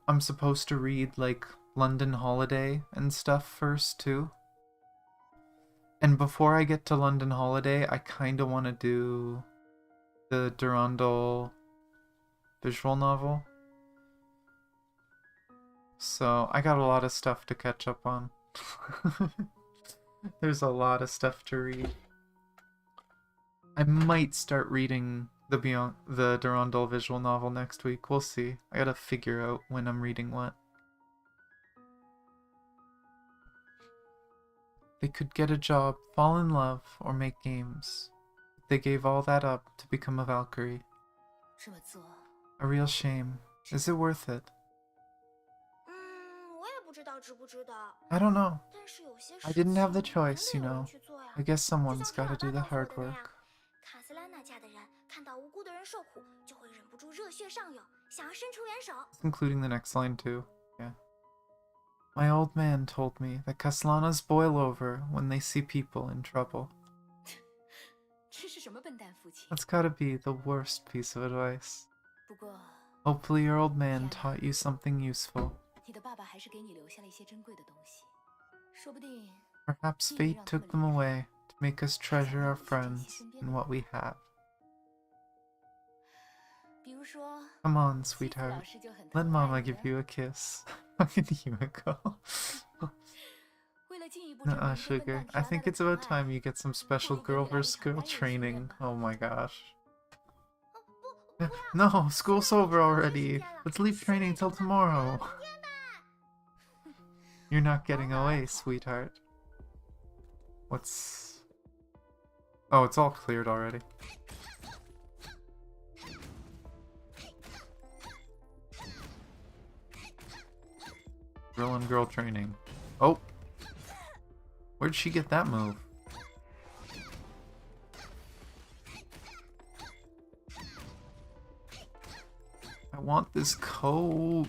I'm supposed to read like London Holiday and stuff first too. And before I get to London Holiday, I kinda wanna do the Durandal visual novel. So I got a lot of stuff to catch up on. There's a lot of stuff to read. I might start reading the Durandal visual novel next week. We'll see. I gotta figure out when I'm reading what. They could get a job, fall in love, or make games. They gave all that up to become a Valkyrie. 这么做， A real shame. Is it worth it? 我也不知道值不值得。 I don't know. 但是有些 I 事 didn't have the 情 choice, 真 you 的有人 know. 去做呀。 I guess 就 someone's 像 gotta 平 do 尔 the 爸爸 hard 说的那 work. 样，卡斯拉那家的人看到无辜的人受苦，就会忍不住热血上涌，想要伸出援手。 Including the next line too. Yeah. My old man told me that Kaslanas boil over when they see people in trouble. 这是什么笨蛋父亲？ That's gotta be the worst piece of advice. 不过， Hopefully your old man taught you something useful. 你的爸爸还是给你留下了一些珍贵的东西，说不定 Perhaps fate took them away to make us treasure our friends and what we have. 比如说 Come on, 西子 sweetheart. 老师就很 Let 疼爱 Mama 你 give 的。 you a kiss. Fucking Himiko. 为了进一步证明 Nuh-uh, 你对笨 sugar. 蛋 I 提 think 的 it's 疼 about 爱， time you get some special 不如给你 girl 来一 versus 场 girl 单人训练 training. 吧。 Oh my gosh. 不要！ No, school's 现在 over 就要学 already. 时间了 Let's leave 现在 training 就 till 看 tomorrow. 天哪！ You're not getting away, sweetheart. What's... Oh, it's all cleared already. Girl and girl training. Oh! Where'd she get that move? I want this coat.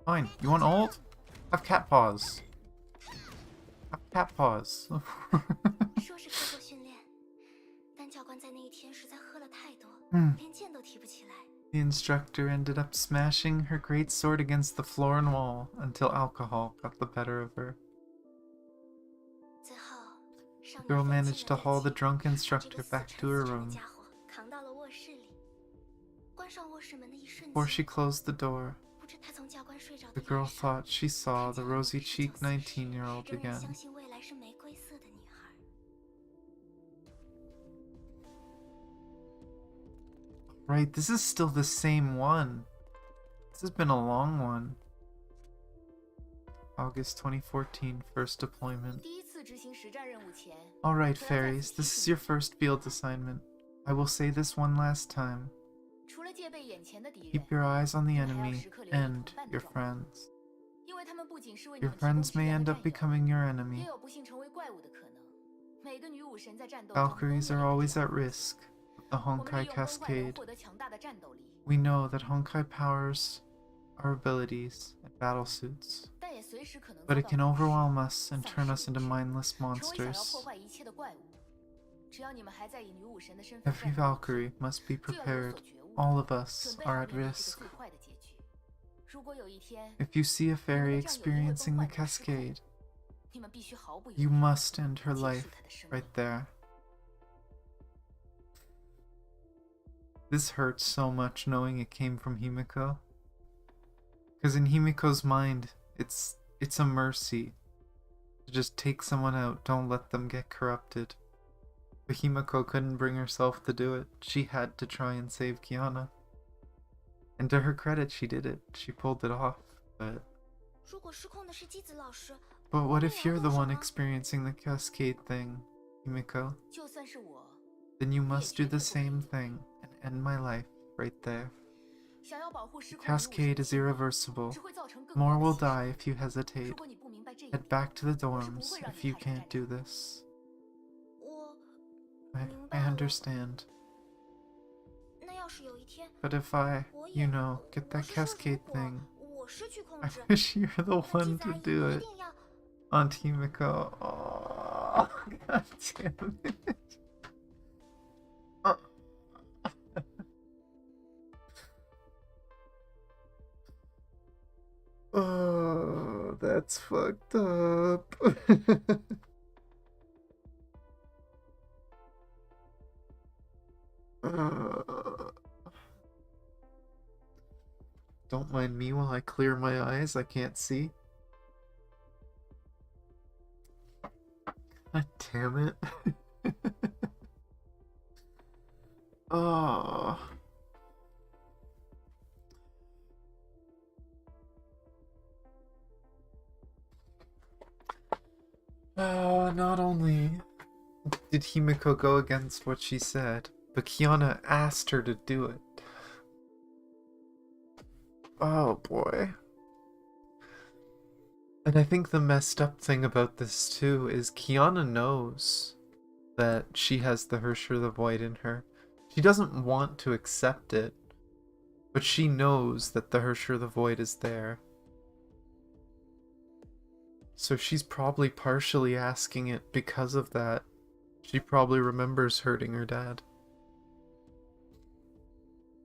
Fine. You want ult? Have cat paws. Have cat paws. 说是课后训练，但教官在那一天实在喝了太多，嗯连剑都提不起来。 The instructor ended up smashing her great sword against the floor and wall until alcohol got the better of her. 最后，少 The 女 girl 费尽 managed to 了力 haul the 气 drunk 把这 instructor 个死 back 沉 to her 死沉的 room. 家伙扛到了卧室里。关上卧室门的一瞬 Before 间， she closed the door, 不知她从教官睡着 the 的 girl 脸上 thought she saw 看 the 见了那个 rosy-cheeked 19岁时 19-year-old 仍然 again. 相信未来是玫瑰色的女孩。 Right, this is still the same one. This has been a long one. August 2014, first deployment. 第一次执行实战任务前， Alright, fairies, this is your first field assignment. I will say this one last time. 除了戒备眼前的敌人， Keep your eyes on the 你们还要 enemy 时刻留意 and 同伴的 your 状态， friends. 因为他们不仅是为你 Your 们提供 friends 支 may 援 end 的 up 战友， becoming your 也 enemy. 有不幸成为怪物的可能。每个女武神在战斗中都 Valkyries 面 are 临 always 着 at 这样的 risk with the 我们利 Honkai 用崩坏能 Cascade. 获得强大的战斗力， We know that Honkai powers our abilities and battle suits, 但也随时可能 but 遭 it 到 can 忽视 overwhelm us and 丧 turn 失 us 理 into 智 mindless 成为想要破 monsters. 坏一切的怪物。只要你们还在以女武神的身份 Every 战斗， Valkyrie must be 就要有 prepared. 所觉悟， All of us 准备 are 好 at 面对这个 risk. 最坏的结局。如果有一天 If you see a 你们 fairy 的战友因为 experiencing 崩 the 坏而失控， cascade, 你们必须毫不犹 you 豫 must end her 结束 life 她的生命。 right there. This hurts so much knowing it came from Himiko. Because in Himiko's mind, it's a mercy to just take someone out, don't let them get corrupted. But Himiko couldn't bring herself to do it. She had to try and save Kiana. And to her credit, she did it. She pulled it off. But 如果失控的是姬子老师， what if 我 you're 要 the 动手 one 吗？ experiencing the cascade thing, Himiko? 就算是我， Then you 你也 must do 绝 the 对不可以 same thing and end my life right there. 想要保护失控的女武神 Cascade is 计划 irreversible. 只会造成更 More 多 will 的牺牲。 die if you hesitate. 如果你不明白这一 Head 点， back to the 我是不 dorms 会让 if 你 you 踏上 can't 战 do 场。 this. 我 I 明白了。 understand. 那要是有一天， But if I, 我也 you know, get 我 that 是说，如 cascade 果 thing, 我失去控 I 制， wish you were the 那 one 姬子 to 阿姨 do 一 it. 定要。 On Himiko. Oh, God damn it. Oh, that's fucked up. Don't mind me while I clear my eyes. I can't see. God damn it. Oh. Not only did Himiko go against what she said, but Kiana asked her to do it. Oh boy. And I think the messed up thing about this too is Kiana knows that she has the Hersher the Void in her. She doesn't want to accept it, but she knows that the Hersher the Void is there. So she's probably partially asking it because of that. She probably remembers hurting her dad.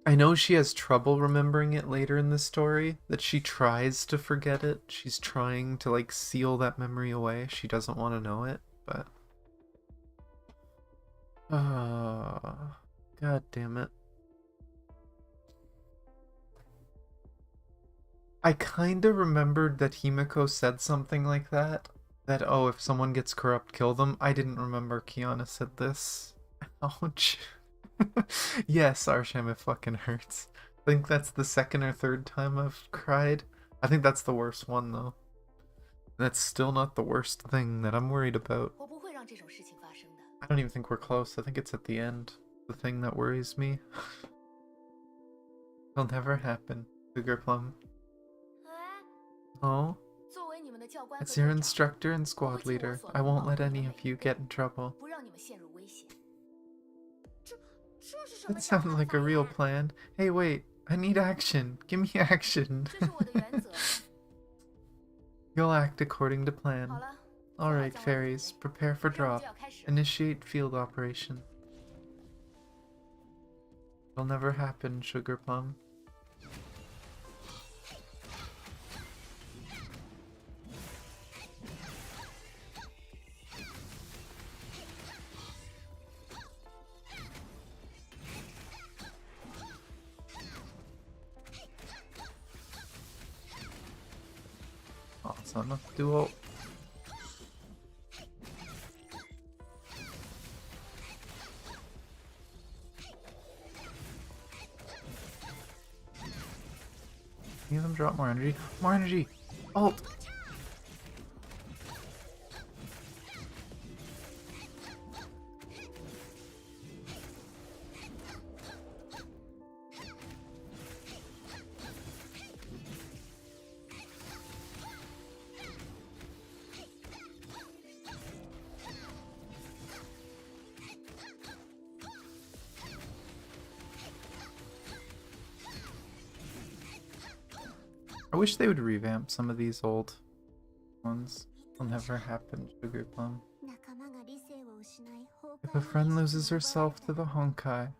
I know she has trouble remembering it later in the story, that she tries to forget it. She's trying to, like, seal that memory away. She doesn't want to know it, but... God damn it. I kinda remembered that Himiko said something like that. That, oh, if someone gets corrupt, kill them. I didn't remember Kiana said this. Ouch. Yes, Arsham, it fucking hurts. I think that's the second or third time I've cried. I think that's the worst one, though. That's still not the worst thing that I'm worried about. I don't even think we're close. I think it's at the end. The thing that worries me. It'll never happen. Sugar Plum. Oh? It's your instructor and squad leader. I won't let any of you get in trouble. That sounds like a real plan. Hey, wait. I need action. Give me action. You'll act according to plan. Alright, fairies. Prepare for drop. Initiate field operation. It'll never happen, Sugar Plum. Awesome. Duo. Can you them drop more energy? More energy! Ult! I wish they would revamp some of these old ones. It'll never happen, Sugar Plum. If a friend loses herself to the Honkai,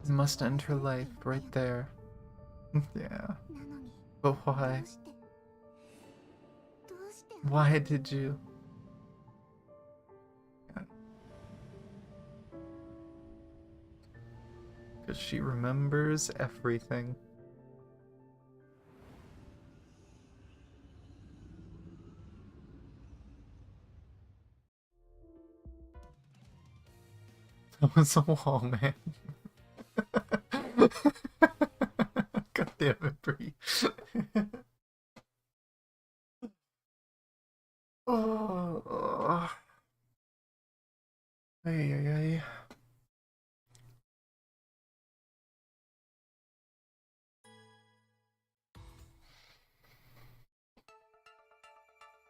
it must end her life right there. Yeah. But why? Why did you? Because she remembers everything. That was a wall, man. God damn it, Bree. Oh. Ay, ay, ay.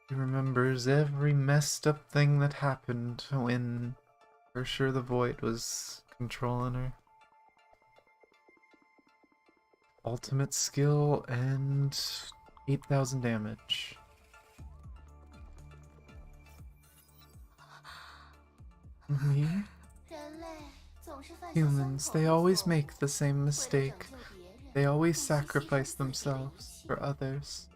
He remembers every messed up thing that happened when, for sure, the Void was controlling her. Ultimate skill and 8,000 damage. Me? Humans, they always make the same mistake. They always sacrifice themselves for others.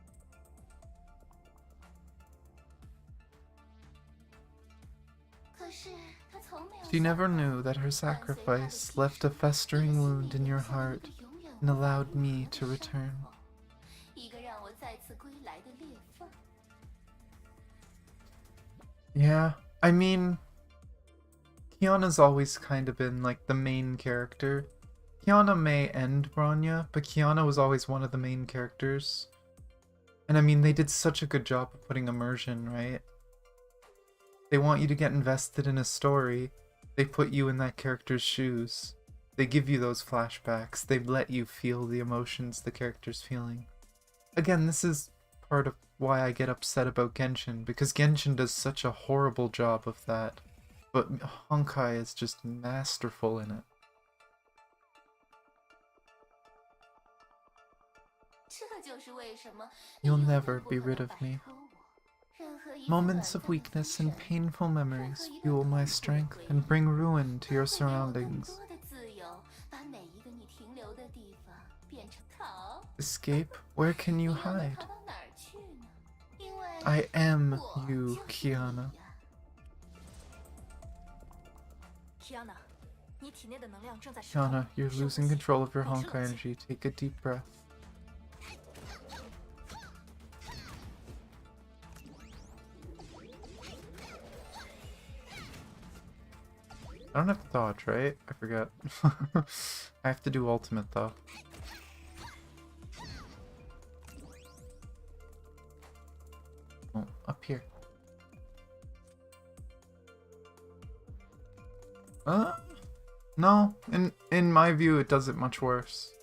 She never knew that her sacrifice left a festering wound in your heart and allowed me to return. Yeah, I mean, Kiana's always kind of been like the main character. Kiana may end Bronya, but Kiana was always one of the main characters. And I mean, they did such a good job of putting immersion, right? They want you to get invested in a story. They put you in that character's shoes. They give you those flashbacks. They let you feel the emotions the character's feeling. Again, this is part of why I get upset about Genshin, because Genshin does such a horrible job of that. But Honkai is just masterful in it. You'll never be rid of me. Moments of weakness and painful memories fuel my strength and bring ruin to your surroundings. Escape? Where can you 你又能 hide? 逃到哪儿去呢？因为 I am 我 you, 就是 Kiana. 你呀。Kiana，你体内的能量正在失控。 Kiana, you're 深呼 losing 吸 control of your 保持 Honkai 冷静。 energy. Take a deep breath. I don't have to dodge, right? I forgot. I have to do ultimate, though. Oh, up here. No. In my view, it does it much worse.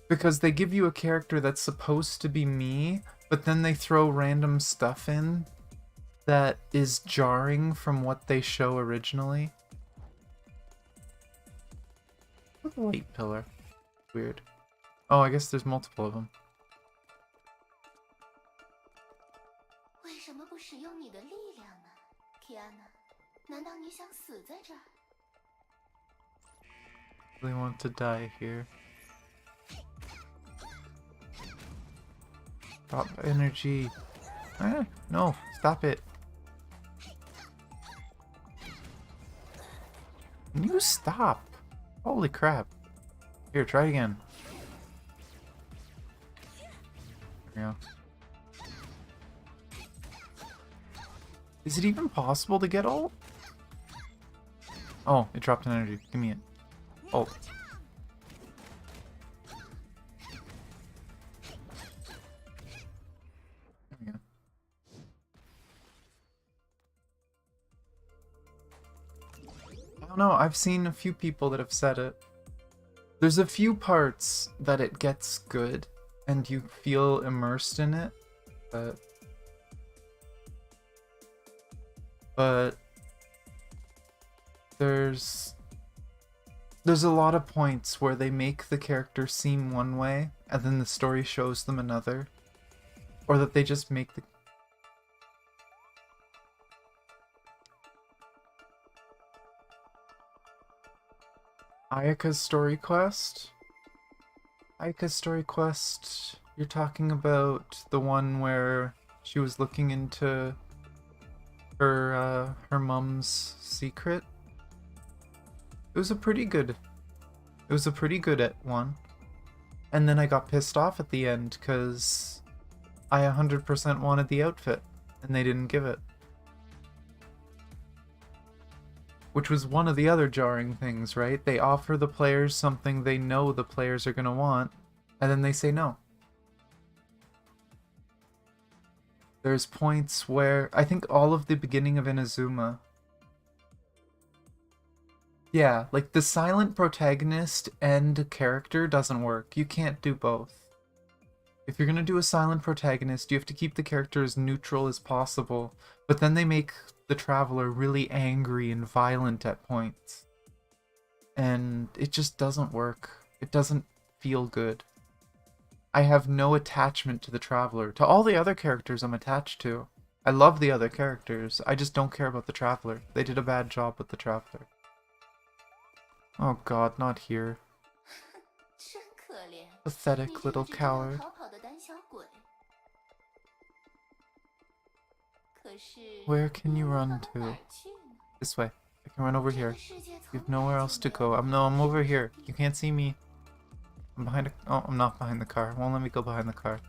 Because they give you a character that's supposed to be me, but then they throw random stuff in that is jarring from what they show originally. What's a light pillar? Weird. Oh, I guess there's multiple of them. 为什么不使用你的力量呢 ，Kiana？难道你想死在这儿？ Really want to die here. Stop energy. No, stop it. Can you stop? Holy crap. Here, try it again. There we go. Is it even possible to get ult? Oh, it dropped an energy. Give me it. Ult. There we go. I don't know, I've seen a few people that have said it. There's a few parts that it gets good and you feel immersed in it, but there's a lot of points where they make the character seem one way and then the story shows them another, or that they just make the Ayaka's story quest? Ayaka's story quest, you're talking about the one where she was looking into her mom's secret? It was a pretty good one. And then I got pissed off at the end because I 100% wanted the outfit and they didn't give it. Which was one of the other jarring things, right? They offer the players something they know the players are going to want, and then they say no. There's points where, I think all of the beginning of Inazuma, yeah, like the silent protagonist and character doesn't work. You can't do both. If you're going to do a silent protagonist, you have to keep the character as neutral as possible, but then they make the traveler really angry and violent at points. And it just doesn't work. It doesn't feel good. I have no attachment to the traveler. To all the other characters I'm attached to. I love the other characters. I just don't care about the traveler. They did a bad job with the traveler. Oh god, not here. 真可怜， Pathetic 你这个 little 只知道 coward. 逃跑的胆小鬼。可是 Where can 你 you 又能 run 逃到哪 to? 儿去呢？ This way. I can run over 这 here. 个世界 You 从 have nowhere 来 else 就 to 没有 go. No, I'm over here. You can't see me. I'm behind a... Oh, I'm not behind the car. Won't let me go behind the car.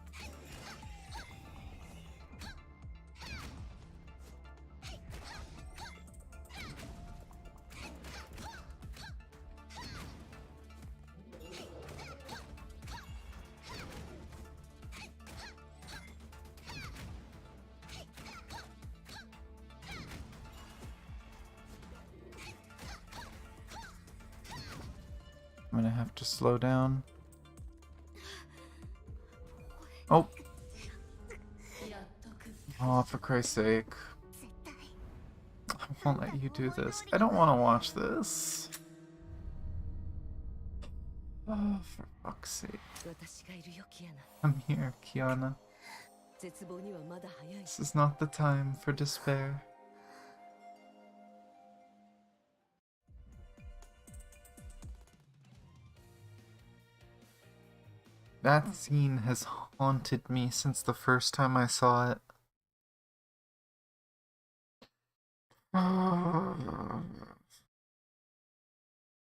I'm gonna have to slow down. Oh! Oh, for Christ's sake. I won't let you do this. I don't want to watch this. Oh, for fuck's sake. I'm here, Kiana. This is not the time for despair. That scene has haunted me since the first time I saw it.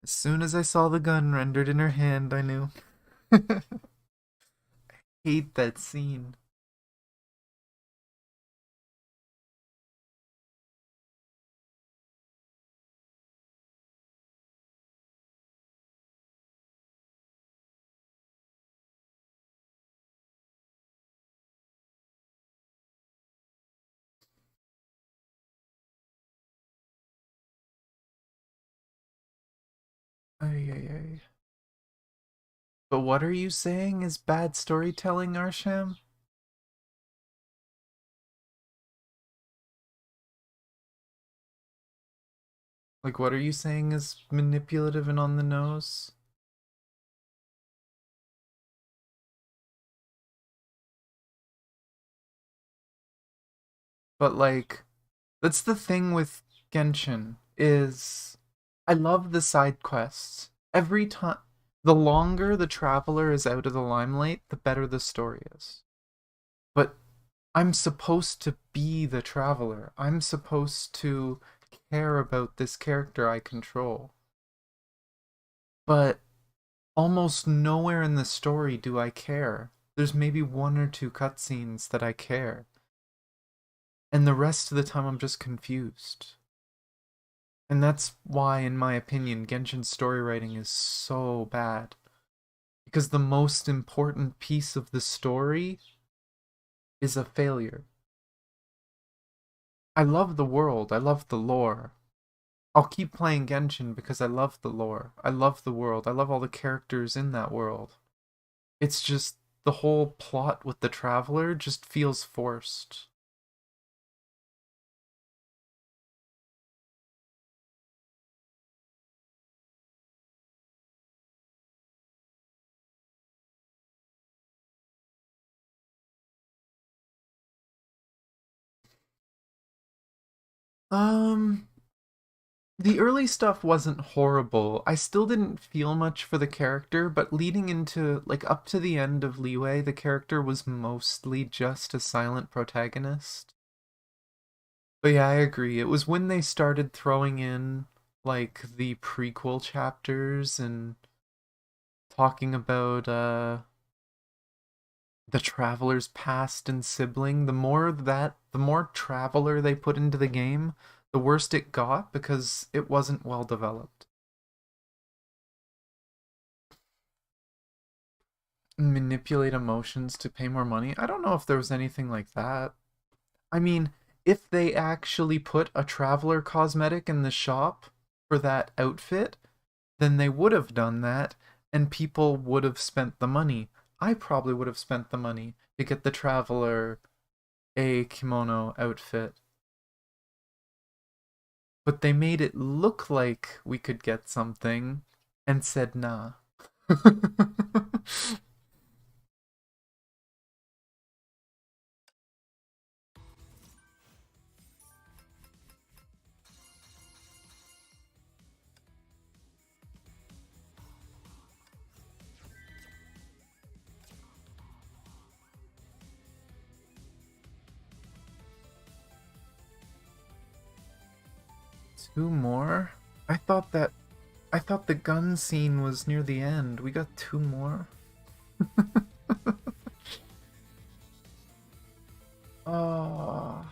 As soon as I saw the gun rendered in her hand, I knew. Hate that scene. Ay, ay, ay. But what are you saying is bad storytelling, Arsham? Like, what are you saying is manipulative and on the nose? But, like, that's the thing with Genshin, is I love the side quests. Every time, the longer the traveler is out of the limelight, the better the story is. But I'm supposed to be the traveler. I'm supposed to care about this character I control. But almost nowhere in the story do I care. There's maybe one or two cutscenes that I care. And the rest of the time I'm just confused. And that's why, in my opinion, Genshin's story writing is so bad. Because the most important piece of the story is a failure. I love the world, I love the lore. I'll keep playing Genshin because I love the lore. I love the world. I love all the characters in that world. It's just the whole plot with the traveler just feels forced. Um, the early stuff wasn't horrible. I still didn't feel much for the character, but leading into, like, up to the end of Leeway, the character was mostly just a silent protagonist. But yeah, I agree. It was when they started throwing in, like, the prequel chapters and talking about, the traveler's past and sibling, the more traveler they put into the game, the worst it got because it wasn't well developed. Manipulate emotions to pay more money. I don't know if there was anything like that. I mean, if they actually put a traveler cosmetic in the shop for that outfit, then they would have done that and people would have spent the money. I probably would have spent the money to get the traveler a kimono outfit. But they made it look like we could get something and said nah. Two more? I thought the gun scene was near the end. We got two more? Oh,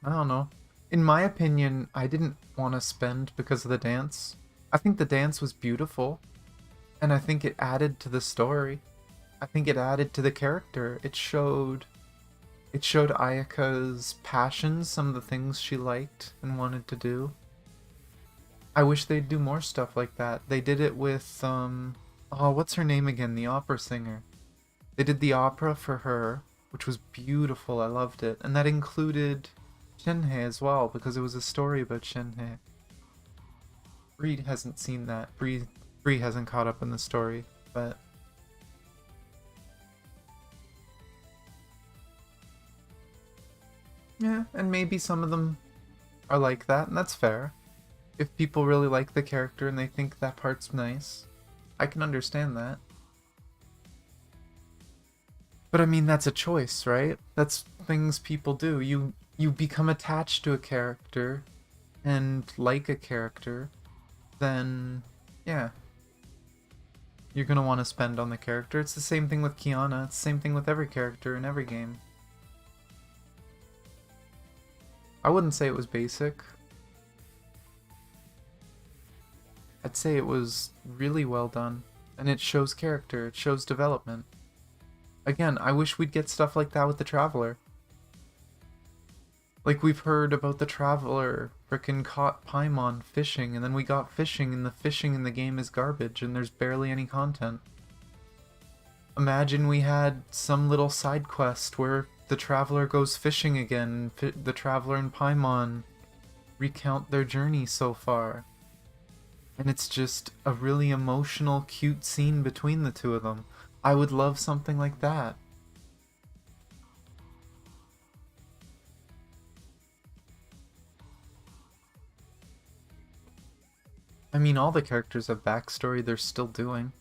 I don't know. In my opinion, I didn't want to spend because of the dance. I think the dance was beautiful, and I think it added to the story. I think it added to the character. It showed Ayaka's passions, some of the things she liked and wanted to do. I wish they'd do more stuff like that. They did it with oh, what's her name again? The opera singer. They did the opera for her, which was beautiful. I loved it. And that included Shenhei as well, because it was a story about Shenhei. Bree hasn't seen that. Bree hasn't caught up in the story, but yeah, and maybe some of them are like that, and that's fair. If people really like the character and they think that part's nice, I can understand that. But I mean, that's a choice, right? That's things people do. You become attached to a character and like a character, then yeah, you're gonna want to spend on the character. It's the same thing with Kiana. It's the same thing with every character in every game. I wouldn't say it was basic. I'd say it was really well done. And it shows character, it shows development. Again, I wish we'd get stuff like that with the Traveler. Like, we've heard about the Traveler frickin' caught Paimon fishing, and then we got fishing, and the fishing in the game is garbage, and there's barely any content. Imagine we had some little side quest where the Traveler goes fishing again, the Traveler and Paimon recount their journey so far. And it's just a really emotional, cute scene between the two of them. I would love something like that. I mean, all the characters have backstory they're still doing.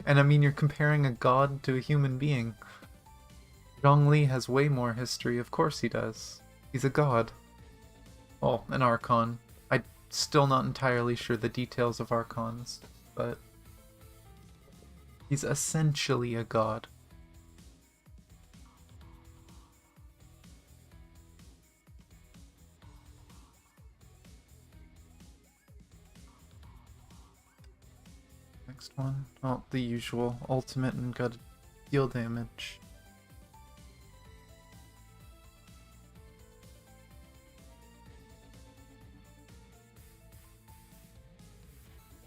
And I mean, you're comparing a god to a human being. Zhongli has way more history, of course he does. He's a god. Oh, an Archon. I'm still not entirely sure the details of Archons, but he's essentially a god. Next one. Oh, the usual. Ultimate and got deal damage.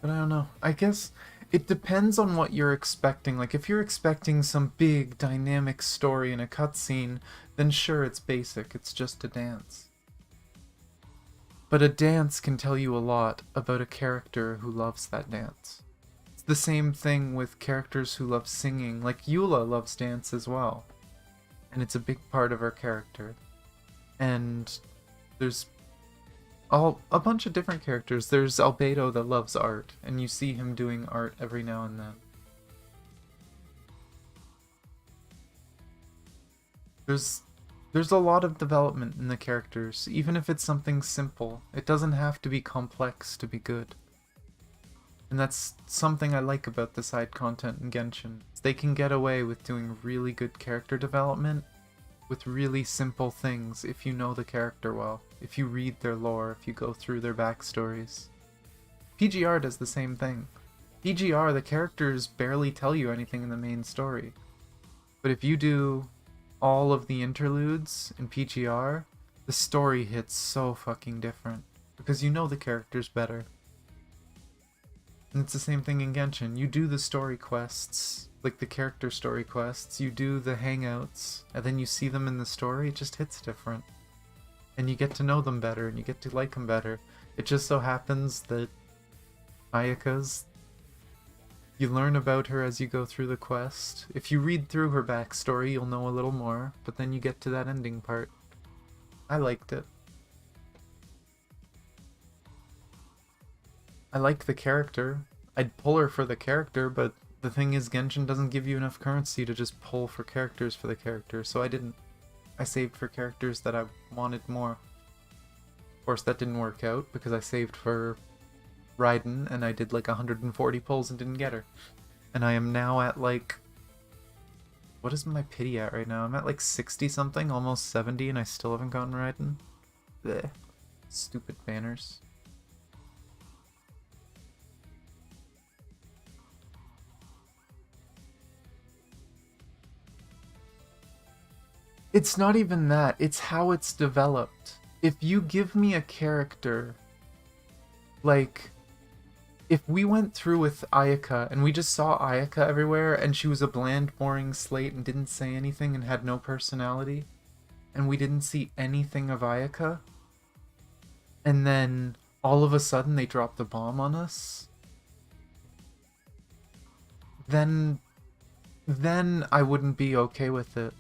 But I don't know. I guess it depends on what you're expecting. Like, if you're expecting some big, dynamic story in a cutscene, then sure, it's basic. It's just a dance. But a dance can tell you a lot about a character who loves that dance. It's the same thing with characters who love singing. Like, Eula loves dance as well. And it's a big part of her character. And there's a bunch of different characters. There's Albedo that loves art, and you see him doing art every now and then. There's a lot of development in the characters, even if it's something simple. It doesn't have to be complex to be good. And that's something I like about the side content in Genshin. They can get away with doing really good character development with really simple things if you know the character well, if you read their lore, if you go through their backstories. PGR does the same thing. PGR, the characters barely tell you anything in the main story. But if you do all of the interludes in PGR, the story hits so fucking different, because you know the characters better. And it's the same thing in Genshin. You do the story quests, like the character story quests, you do the hangouts, and then you see them in the story, it just hits different. And you get to know them better, and you get to like them better. It just so happens that Ayaka's, you learn about her as you go through the quest. If you read through her backstory, you'll know a little more, but then you get to that ending part. I liked it. I like the character. I'd pull her for the character, but the thing is, Genshin doesn't give you enough currency to just pull for characters for the character, so I didn't. I saved for characters that I wanted more. Of course, that didn't work out, because I saved for Raiden, and I did like 140 pulls and didn't get her. And I am now at like... What is my pity at right now? I'm at like 60 something, almost 70, and I still haven't gotten Raiden. Blech. Stupid banners. It's not even that, it's how it's developed. If you give me a character, like, if we went through with Ayaka and we just saw Ayaka everywhere and she was a bland, boring slate and didn't say anything and had no personality, and we didn't see anything of Ayaka, and then all of a sudden they dropped a bomb on us, then I wouldn't be okay with it.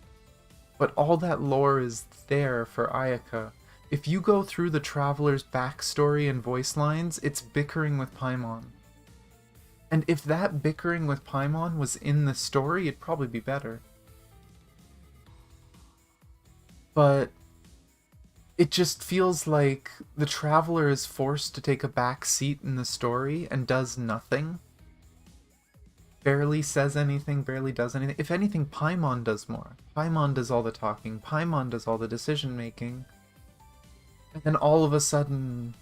But all that lore is there for Ayaka. If you go through the Traveler's backstory and voice lines, it's bickering with Paimon. And if that bickering with Paimon was in the story, it'd probably be better. But it just feels like the Traveler is forced to take a back seat in the story and does nothing. Barely says anything, barely does anything. If anything, Paimon does more. Paimon does all the talking. Paimon does all the decision making. And then all of a sudden,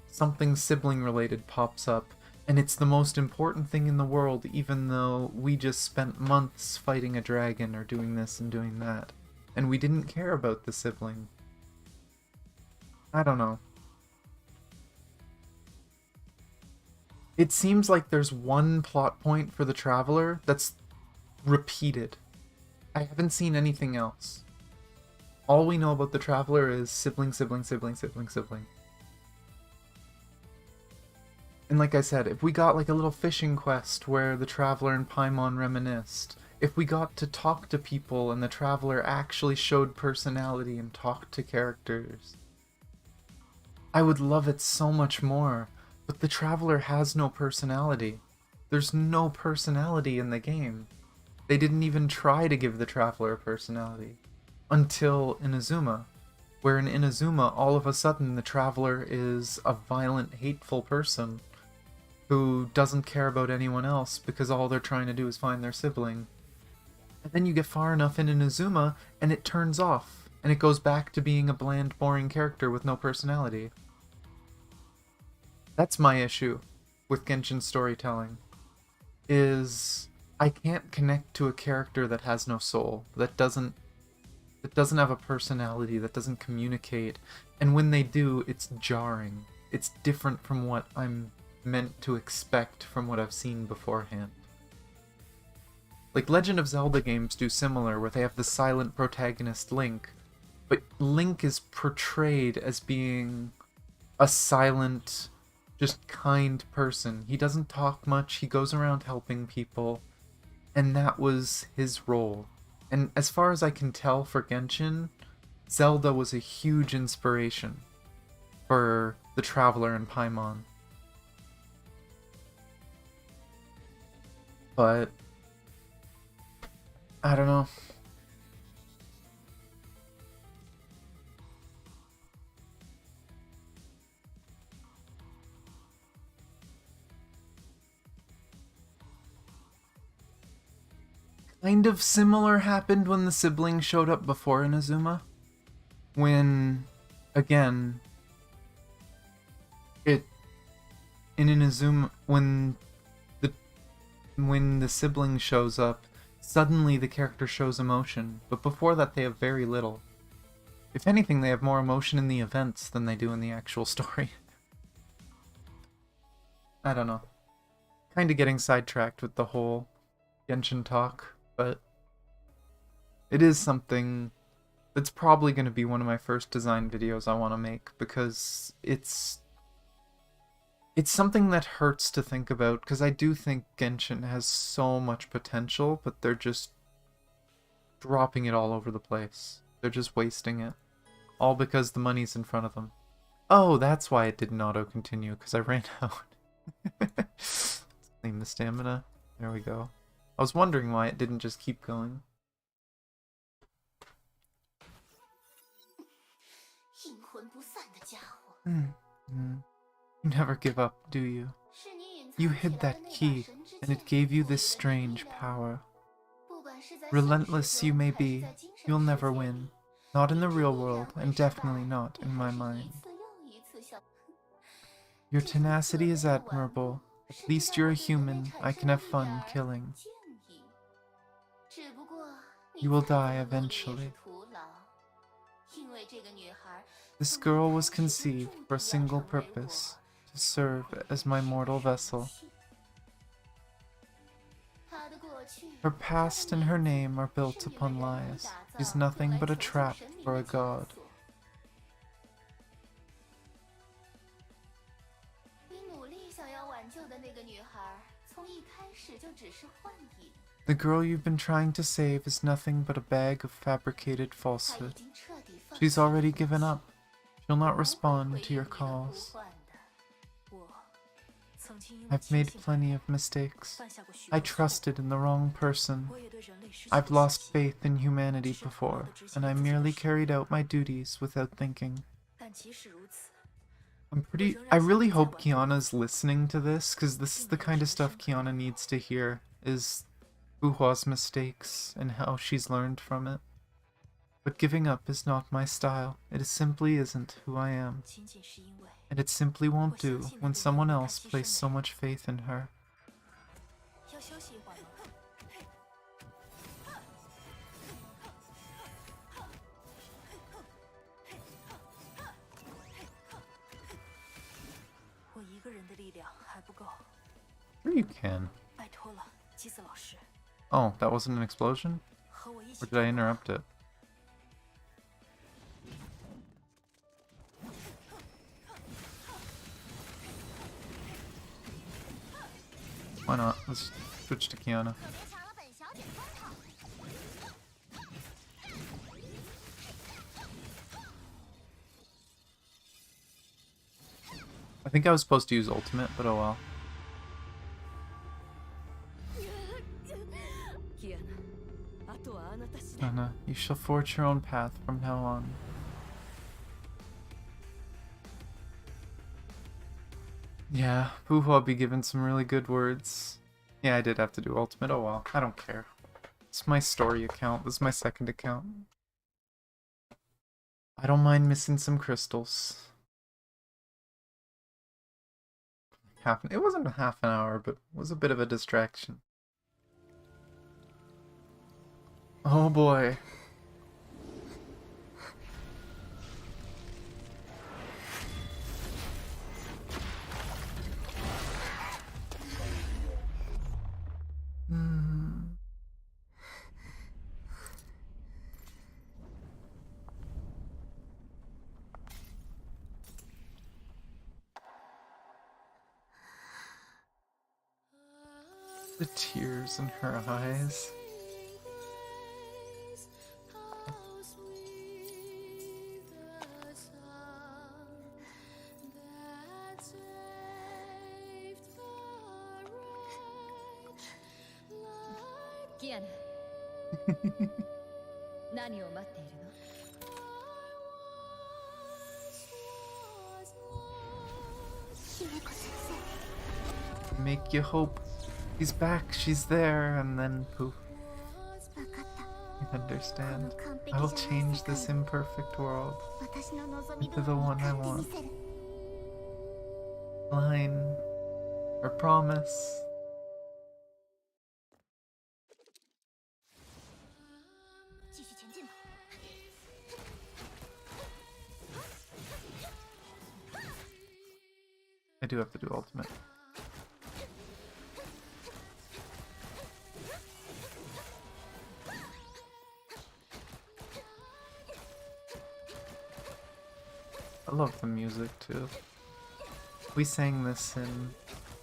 something sibling related pops up, and it's the most important thing in the world, even though we just spent months fighting a dragon or doing this and doing that. And we didn't care about the sibling. I don't know. It seems like there's one plot point for the Traveler that's repeated. I haven't seen anything else. All we know about the Traveler is sibling, sibling, sibling, sibling, sibling. And like I said, if we got like a little fishing quest where the Traveler and Paimon reminisced, if we got to talk to people and the Traveler actually showed personality and talked to characters, I would love it so much more. But the Traveler has no personality. There's no personality in the game. They didn't even try to give the Traveler a personality. Until Inazuma. Where in Inazuma, all of a sudden, the Traveler is a violent, hateful person who doesn't care about anyone else because all they're trying to do is find their sibling. And then you get far enough in Inazuma, and it turns off. And it goes back to being a bland, boring character with no personality. That's my issue with Genshin storytelling, is I can't connect to a character that has no soul, that doesn't have a personality, that doesn't communicate, and when they do, it's jarring. It's different from what I'm meant to expect from what I've seen beforehand. Like Legend of Zelda games do similar, where they have the silent protagonist Link, but Link is portrayed as being a silent, just kind person. He doesn't talk much, he goes around helping people, and that was his role. And as far as I can tell for Genshin, Zelda was a huge inspiration for the Traveler and Paimon. But I don't know. Kind of similar happened when the siblings showed up before Inazuma. When, again, in Inazuma, when the sibling shows up, suddenly the character shows emotion, but before that they have very little. If anything, they have more emotion in the events than they do in the actual story. I don't know. Kinda getting sidetracked with the whole Genshin talk. But it is something that's probably going to be one of my first design videos I want to make, because it's something that hurts to think about, because I do think Genshin has so much potential, but they're just dropping it all over the place. They're just wasting it. All because the money's in front of them. Oh, that's why it didn't auto-continue, because I ran out. Let's clean the stamina. There we go. I was wondering why it didn't just keep going. You never give up, do you? You hid that key, and it gave you this strange power. Relentless you may be, you'll never win. Not in the real world, and definitely not in my mind. Your tenacity is admirable. At least you're a human. I can have fun killing. You will die eventually. This girl was conceived for a single purpose, to serve as my mortal vessel. Her past and her name are built upon lies. She's nothing but a trap for a god. The girl you've been trying to save is nothing but a bag of fabricated falsehood. She's already given up. She'll not respond to your calls. I've made plenty of mistakes. I trusted in the wrong person. I've lost faith in humanity before, and I merely carried out my duties without thinking. I really hope Kiana's listening to this, because this is the kind of stuff Kiana needs to hear, is Buhwa's mistakes and how she's learned from it. But giving up is not my style. It simply isn't who I am. And it simply won't do when someone else placed so much faith in her. Sure you can. Oh, that wasn't an explosion? Or did I interrupt it? Why not? Let's switch to Kiana. I think I was supposed to use ultimate, but oh well. Kiana, you shall forge your own path from now on. Yeah, Buhwa be given some really good words. Yeah, I did have to do ultimate. Oh well, I don't care. It's my story account. This is my second account. I don't mind missing some crystals. It wasn't half an hour, but it was a bit of a distraction. Oh boy. The tears in her eyes. Kiana. 何を待っているの? Make you hope. He's back, she's there, and then poof. I understand. I will change this imperfect world into the one I want. Line. Or promise. I do have to do ultimate. I love the music too. We sang this in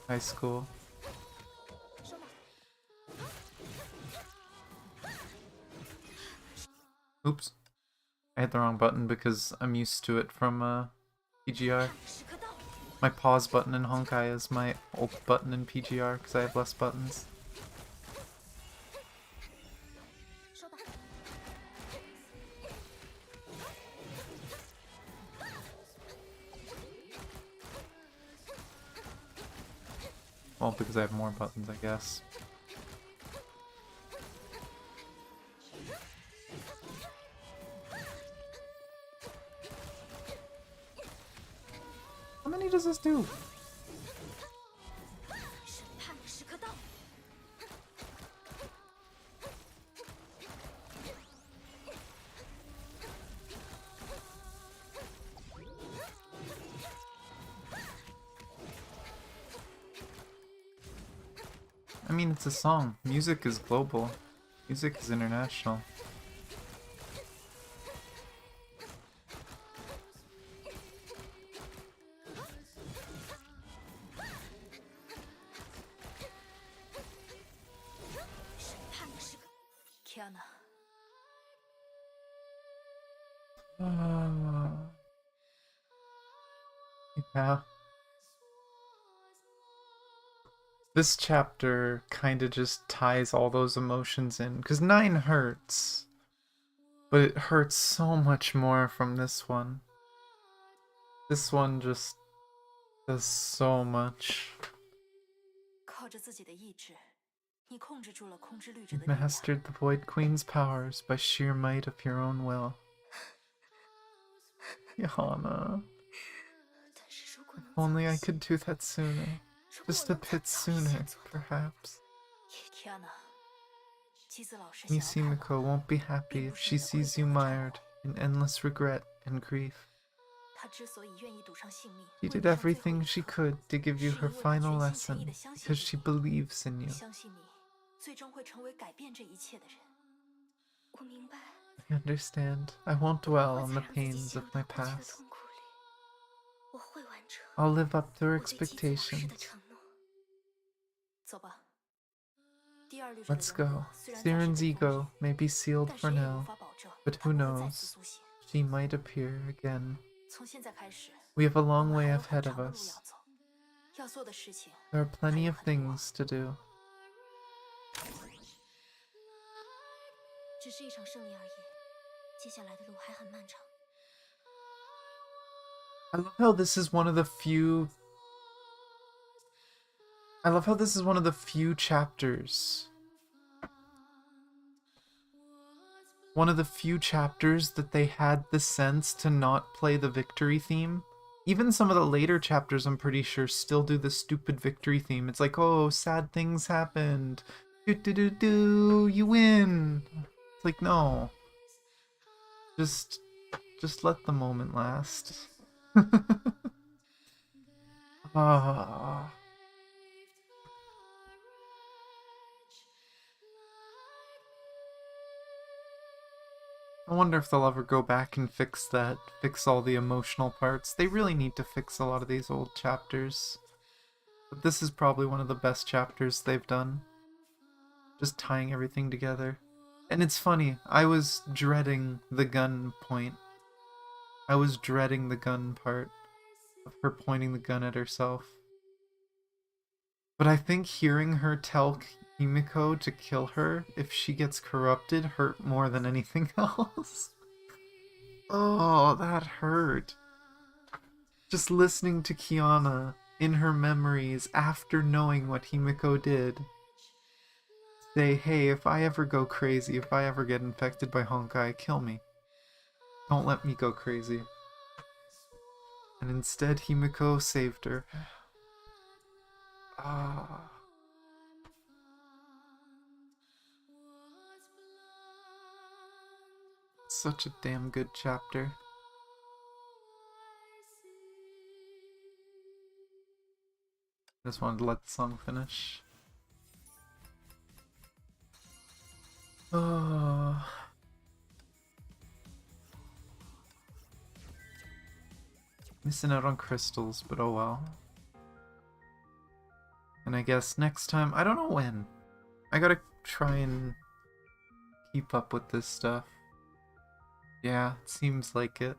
high school. Oops. I hit the wrong button because I'm used to it from PGR. My pause button in Honkai is my ult button in PGR because I have less buttons. Well, because I have more buttons, I guess. How many does this do? I mean, it's a song. Music is global. Music is international. Yeah. This chapter kind of just ties all those emotions in, because 9 hurts, but it hurts so much more from this one. This one just does so much. 靠着自己的意志，你控制住了控制绿者 You 的力量。 mastered the Void Queen's powers by sheer might of your own will. Kiana. 但是如果能 Only I 早些 could do that sooner. 如果 Just 我 a 能再 bit 早一些 sooner, 做到 perhaps. Kiana，姬子老师想要 Miss 看 Himiko 到 won't be happy if she sees you mired in endless regret and grief. 他之所以愿意赌上性命， She 为 did 你上最后 everything 一 she 课， could to give you 是 her 因为他 final 全心全意 lesson 地相信 because 你 she believes in you. 相信你最终会成为改变这一切的人。 我明白， I understand. I won't dwell 我 on 才 the 让自己 pains 陷 of 入到 my 过去的 past. 痛苦里。我会完成 I'll live up to her 我对姬子老师的 expectations. 承诺。 走吧。第二律者的 Let's 人格 go. 虽然暂时 Siren's 被封 ego 印， may be sealed 但 for 谁也无 now, 法保证 but 他 who 不会再次 knows? 苏醒。 She might appear again. 从现在开始， We have a 我 long 们还 way 有很 ahead 长 of 的路 us. 要走，要做的事情 There are 还 plenty 有 of 很多。 things to do. 只是一场胜利而已，接下来的路还很漫长。 I love how this is one of the few... I love how this is one of the few chapters. One of the few chapters that they had the sense to not play the victory theme. Even some of the later chapters, I'm pretty sure, still do the stupid victory theme. It's like, oh, sad things happened. Do, you win. It's like, no. Just let the moment last. Ah. I wonder if they'll ever go back and fix that, fix all the emotional parts. They really need to fix a lot of these old chapters. But this is probably one of the best chapters they've done. Just tying everything together. And it's funny, I was dreading the gun point. I was dreading the gun part of her pointing the gun at herself. But I think hearing her tell Himiko to kill her if she gets corrupted hurt more than anything else. Oh, that hurt. Just listening to Kiana in her memories after knowing what Himiko did say, hey, if I ever go crazy, if I ever get infected by Honkai, kill me. Don't let me go crazy. And instead, Himiko saved her. Ah. Such a damn good chapter. Just wanted to let the song finish. Oh. Missing out on crystals, but oh well. And I guess next time, I don't know when. I gotta try and keep up with this stuff. Yeah, it seems like it.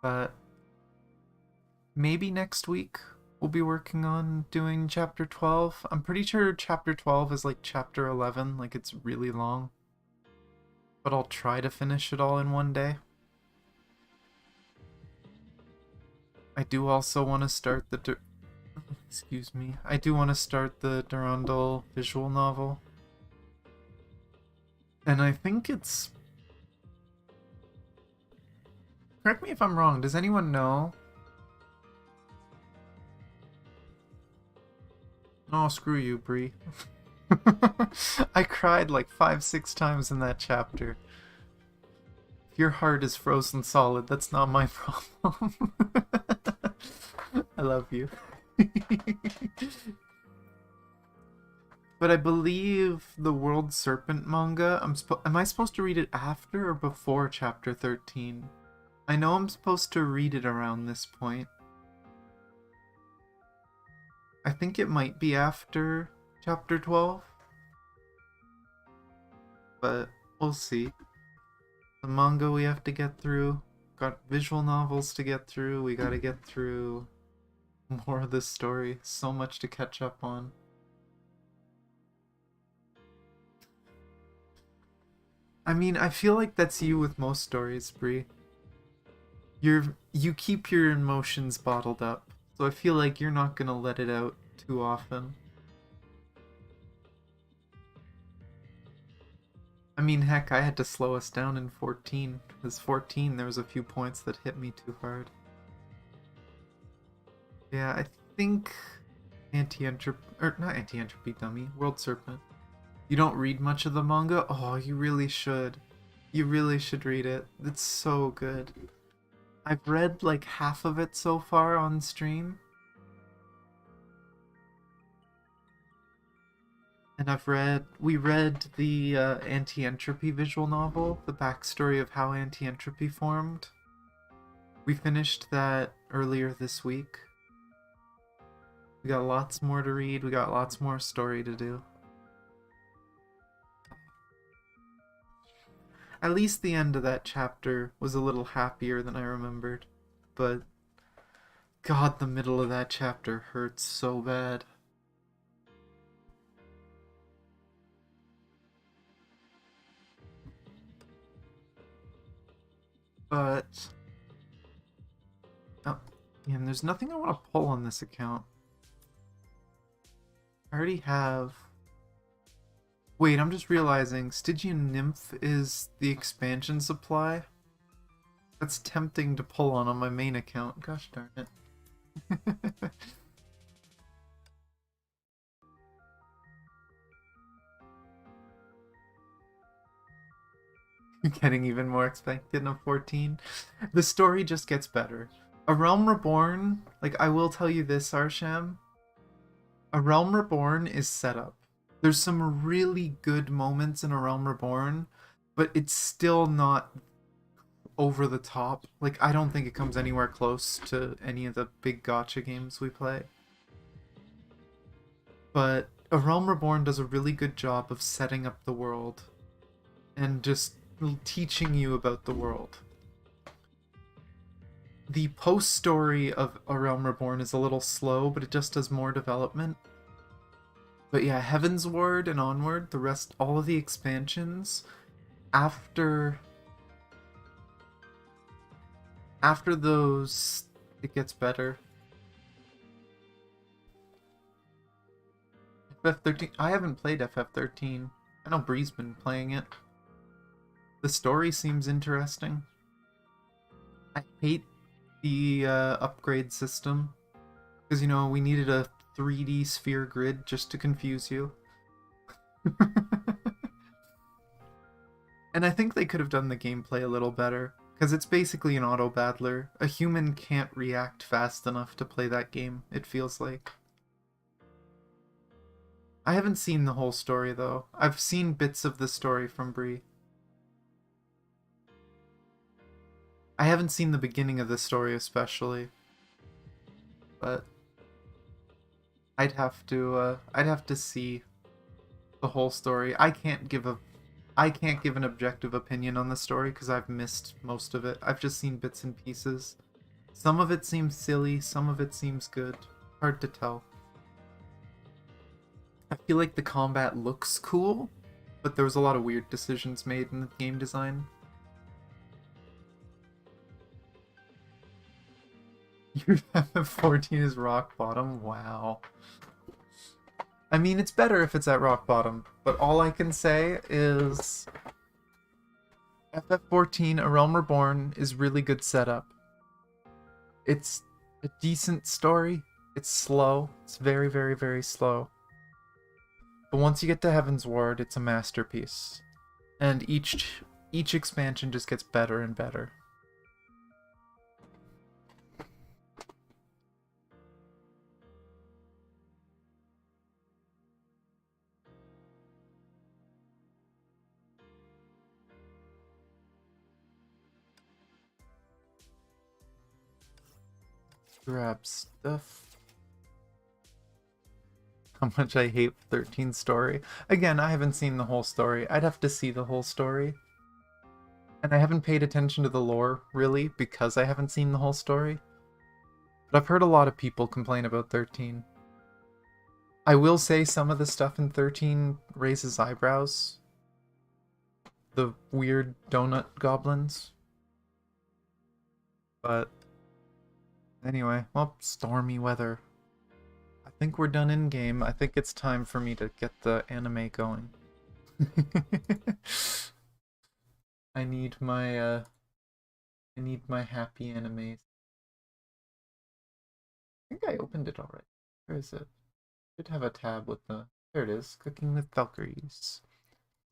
But maybe next week we'll be working on doing chapter 12. I'm pretty sure chapter 12 is like chapter 11, like it's really long. But I'll try to finish it all in one day. I do also want to start the... Excuse me. I do want to start the Durandal visual novel. And I think it's... Correct me if I'm wrong. Does anyone know? Oh, screw you, Bree. I cried like 5-6 times in that chapter. If your heart is frozen solid, that's not my problem. I love you. But I believe the World Serpent manga, am I supposed to read it after or before chapter 13? I know I'm supposed to read it around this point. I think it might be after chapter 12. But we'll see. The manga we have to get through, got visual novels to get through. We gotta get through more of this story. So much to catch up on. I mean, I feel like that's you with most stories, Bree. You keep your emotions bottled up, so I feel like you're not gonna let it out too often. I mean, heck, I had to slow us down in 14, because 14 there was a few points that hit me too hard. Yeah, I think Anti-Entropy, or not Anti-Entropy, dummy, World Serpent. You don't read much of the manga? Oh, you really should. You really should read it. It's so good. I've read like half of it so far on stream. And we read the Anti-Entropy visual novel, the backstory of how Anti-Entropy formed. We finished that earlier this week. We got lots more to read, we got lots more story to do. At least the end of that chapter was a little happier than I remembered, but God, the middle of that chapter hurts so bad. But oh, and there's nothing I want to pull on this account. I already have. Wait, I'm just realizing Stygian Nymph is the expansion supply. That's tempting to pull on my main account. Gosh darn it. Getting even more expected of 14. The story just gets better. A Realm Reborn, like I will tell you this, Arsham. A Realm Reborn is set up. There's some really good moments in A Realm Reborn, but it's still not over the top. Like, I don't think it comes anywhere close to any of the big gacha games we play. But A Realm Reborn does a really good job of setting up the world and just teaching you about the world. The post-story of A Realm Reborn is a little slow, but it just does more development. But yeah, Heaven's Ward and onward, the rest, all of the expansions, after those, it gets better. FF13, I haven't played FF13. I know Bree's been playing it. The story seems interesting. I hate the upgrade system, because, you know, we needed a 3D sphere grid just to confuse you. And I think they could have done the gameplay a little better, because it's basically an auto-battler. A human can't react fast enough to play that game, it feels like. I haven't seen the whole story, though. I've seen bits of the story from Bree. I haven't seen the beginning of the story especially, but I'd have to see the whole story. I can't give an objective opinion on the story because I've missed most of it. I've just seen bits and pieces. Some of it seems silly, some of it seems good. Hard to tell. I feel like the combat looks cool, but there was a lot of weird decisions made in the game design. Your FF14 is rock bottom? Wow. I mean, it's better if it's at rock bottom, but all I can say is FF14, A Realm Reborn is really good setup. It's a decent story. It's slow. It's very, very, very slow. But once you get to Heaven's Ward, it's a masterpiece. And each expansion just gets better and better. Grab stuff. How much I hate 13's story. Again, I haven't seen the whole story. I'd have to see the whole story. And I haven't paid attention to the lore, really, because I haven't seen the whole story. But I've heard a lot of people complain about 13. I will say some of the stuff in 13 raises eyebrows. The weird donut goblins. But anyway, well, stormy weather. I think we're done in game. I think it's time for me to get the anime going. I need my happy animes. I think I opened it already. Where is it? Should have a tab with the... There it is. Cooking with Valkyries.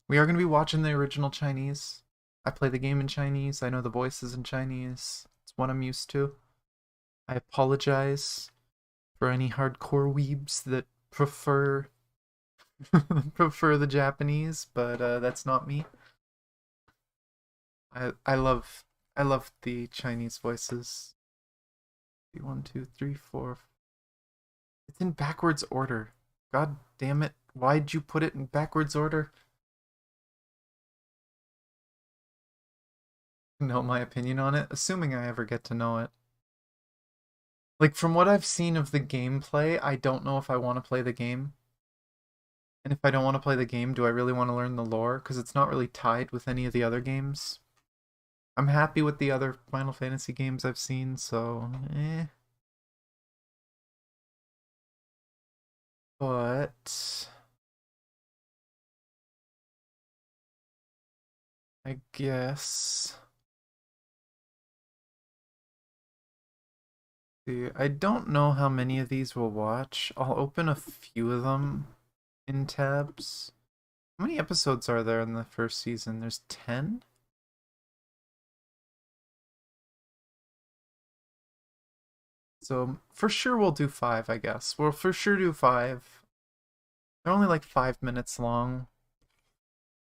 We are going to be watching the original Chinese. I play the game in Chinese. I know the voices in Chinese. It's what I'm used to. I apologize for any hardcore weebs that prefer prefer the Japanese, but that's not me. I love the Chinese voices. 1, 2, 3, 4. It's in backwards order. God damn it. Why'd you put it in backwards order? Know my opinion on it, assuming I ever get to know it. Like, from what I've seen of the gameplay, I don't know if I want to play the game. And if I don't want to play the game, do I really want to learn the lore? Because it's not really tied with any of the other games. I'm happy with the other Final Fantasy games I've seen, so But I guess... See, I don't know how many of these we'll watch. I'll open a few of them in tabs. How many episodes are there in the first season? There's 10? So for sure we'll do 5, I guess. We'll for sure do 5. They're only like 5 minutes long.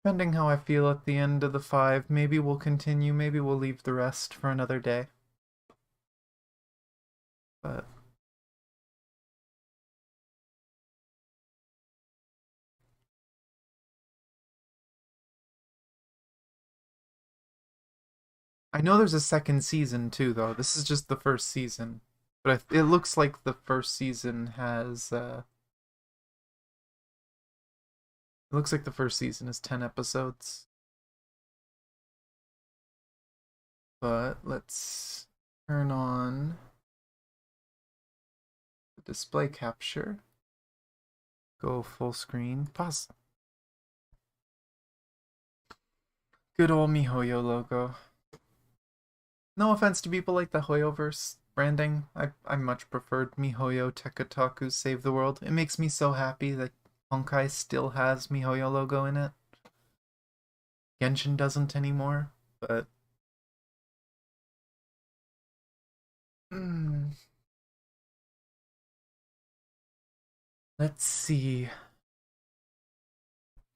Depending how I feel at the end of the 5, maybe we'll continue, maybe we'll leave the rest for another day. But I know there's a second season too, though. This is just the first season. But it looks like the first season has... It looks like the first season is 10 episodes. But let's turn on the display capture. Go full screen. Pause. Good old MiHoYo logo. No offense to people like the Hoyoverse branding. I much preferred MiHoYo Tekataku's Save the World. It makes me so happy that Honkai still has MiHoYo logo in it. Genshin doesn't anymore, but... Let's see.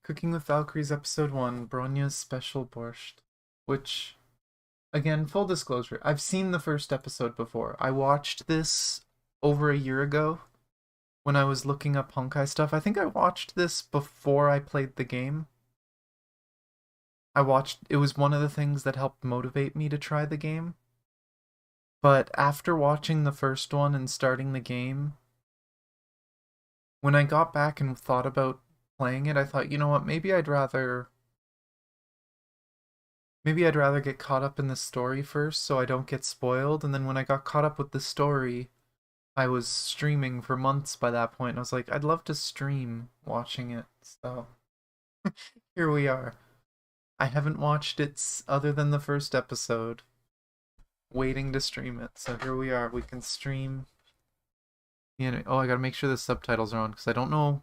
Cooking with Valkyries episode 1, Bronya's special borscht. Which, again, full disclosure, I've seen the first episode before. I watched this over a year ago when I was looking up Honkai stuff. I think I watched this before I played the game. It was one of the things that helped motivate me to try the game. But after watching the first one and starting the game, when I got back and thought about playing it, I thought, you know what, maybe I'd rather get caught up in the story first so I don't get spoiled. And then when I got caught up with the story, I was streaming for months by that point. And I was like, I'd love to stream watching it. So here we are. I haven't watched it other than the first episode, waiting to stream it. So here we are. We can stream. Oh, I gotta make sure the subtitles are on because I don't know.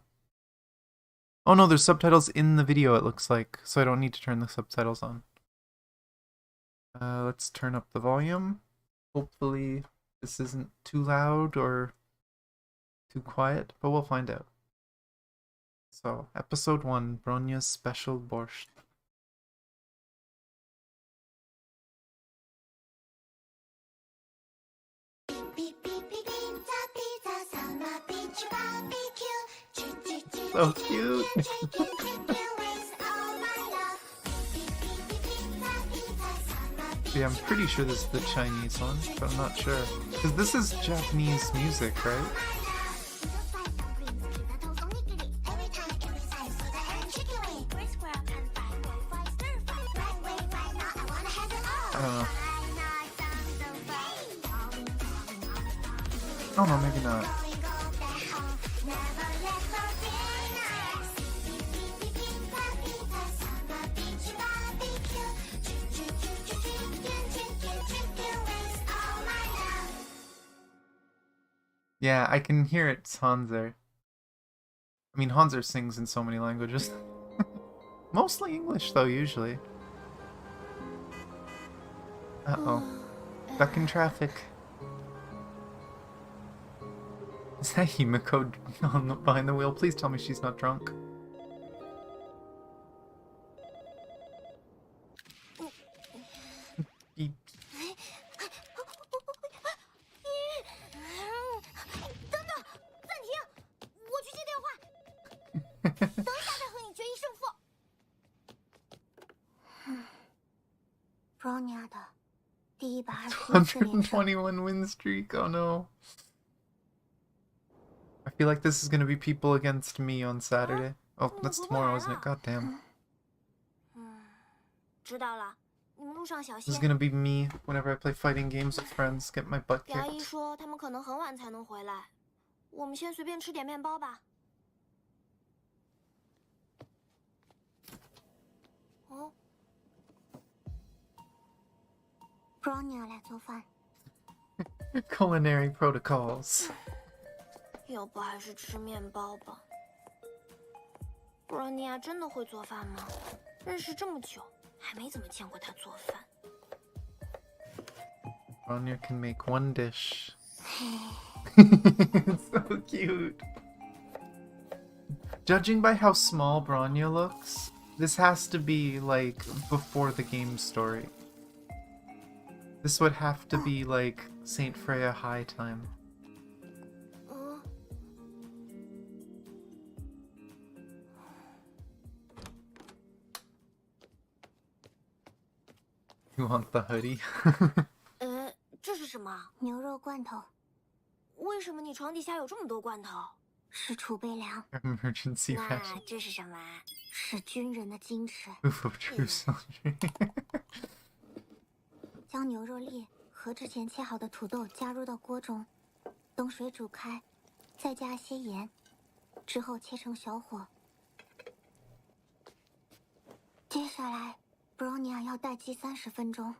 Oh no, there's subtitles in the video, it looks like, so I don't need to turn the subtitles on. Let's turn up the volume. Hopefully this isn't too loud or too quiet, but we'll find out. So, episode 1, Bronya's special borscht. So cute. Yeah, I'm pretty sure this is the Chinese one, but I'm not sure. Because this is Japanese music, right? I don't know. Oh no, maybe not. Yeah, I can hear it's Hanzer. I mean, Hanzer sings in so many languages. Mostly English, though, usually. Uh-oh. Stuck in traffic. Is that Himiko behind the wheel? Please tell me she's not drunk. Beep. 等等，暂停，我去接电话。等一下再和你决一胜负。Bronya 的第124次连胜。121 win streak. Oh no. I feel like this is gonna be people against me on Saturday. Oh, that's tomorrow, isn't it? God damn. 知道了，你们路上小 This is 心。 gonna be me whenever I play fighting games with friends. Get my butt 表姨 kicked. 说他们可能很晚才能回来，我们先随便吃点面包吧。哦 ，Bronya 来做饭， Culinary protocols. 要不还是吃面包吧。Bronya 真的会做饭吗？认识这么久，还没怎么见过她做饭。 Bronya can make one dish. It's so cute. Judging by how small Bronya looks, this has to be, like, before the game story. This would have to be, like, Saint Freya High time. You want the hoodie? 这是什么？牛肉罐头。为什么你床底下有这么多罐头？是储备粮。Emergency 那 ration. 这是什么？是军人的矜持。 Proof of true soldier. 将牛肉粒和之前切好的土豆加入到锅中，等水煮开，再加些盐，之后切成小火。接下来 ，Bronya 要待机30分钟。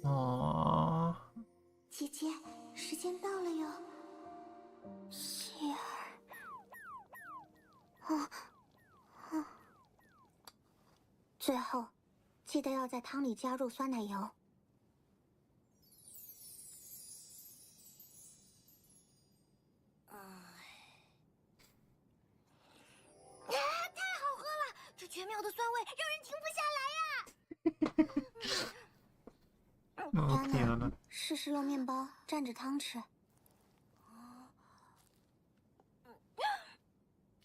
Aww. 姐姐，时间到了哟。希儿。最后，记得要在汤里加入酸奶油。太好喝了！这绝妙的酸味让人停不下来呀！ Oh, Kiana. 试试用面包蘸着汤吃。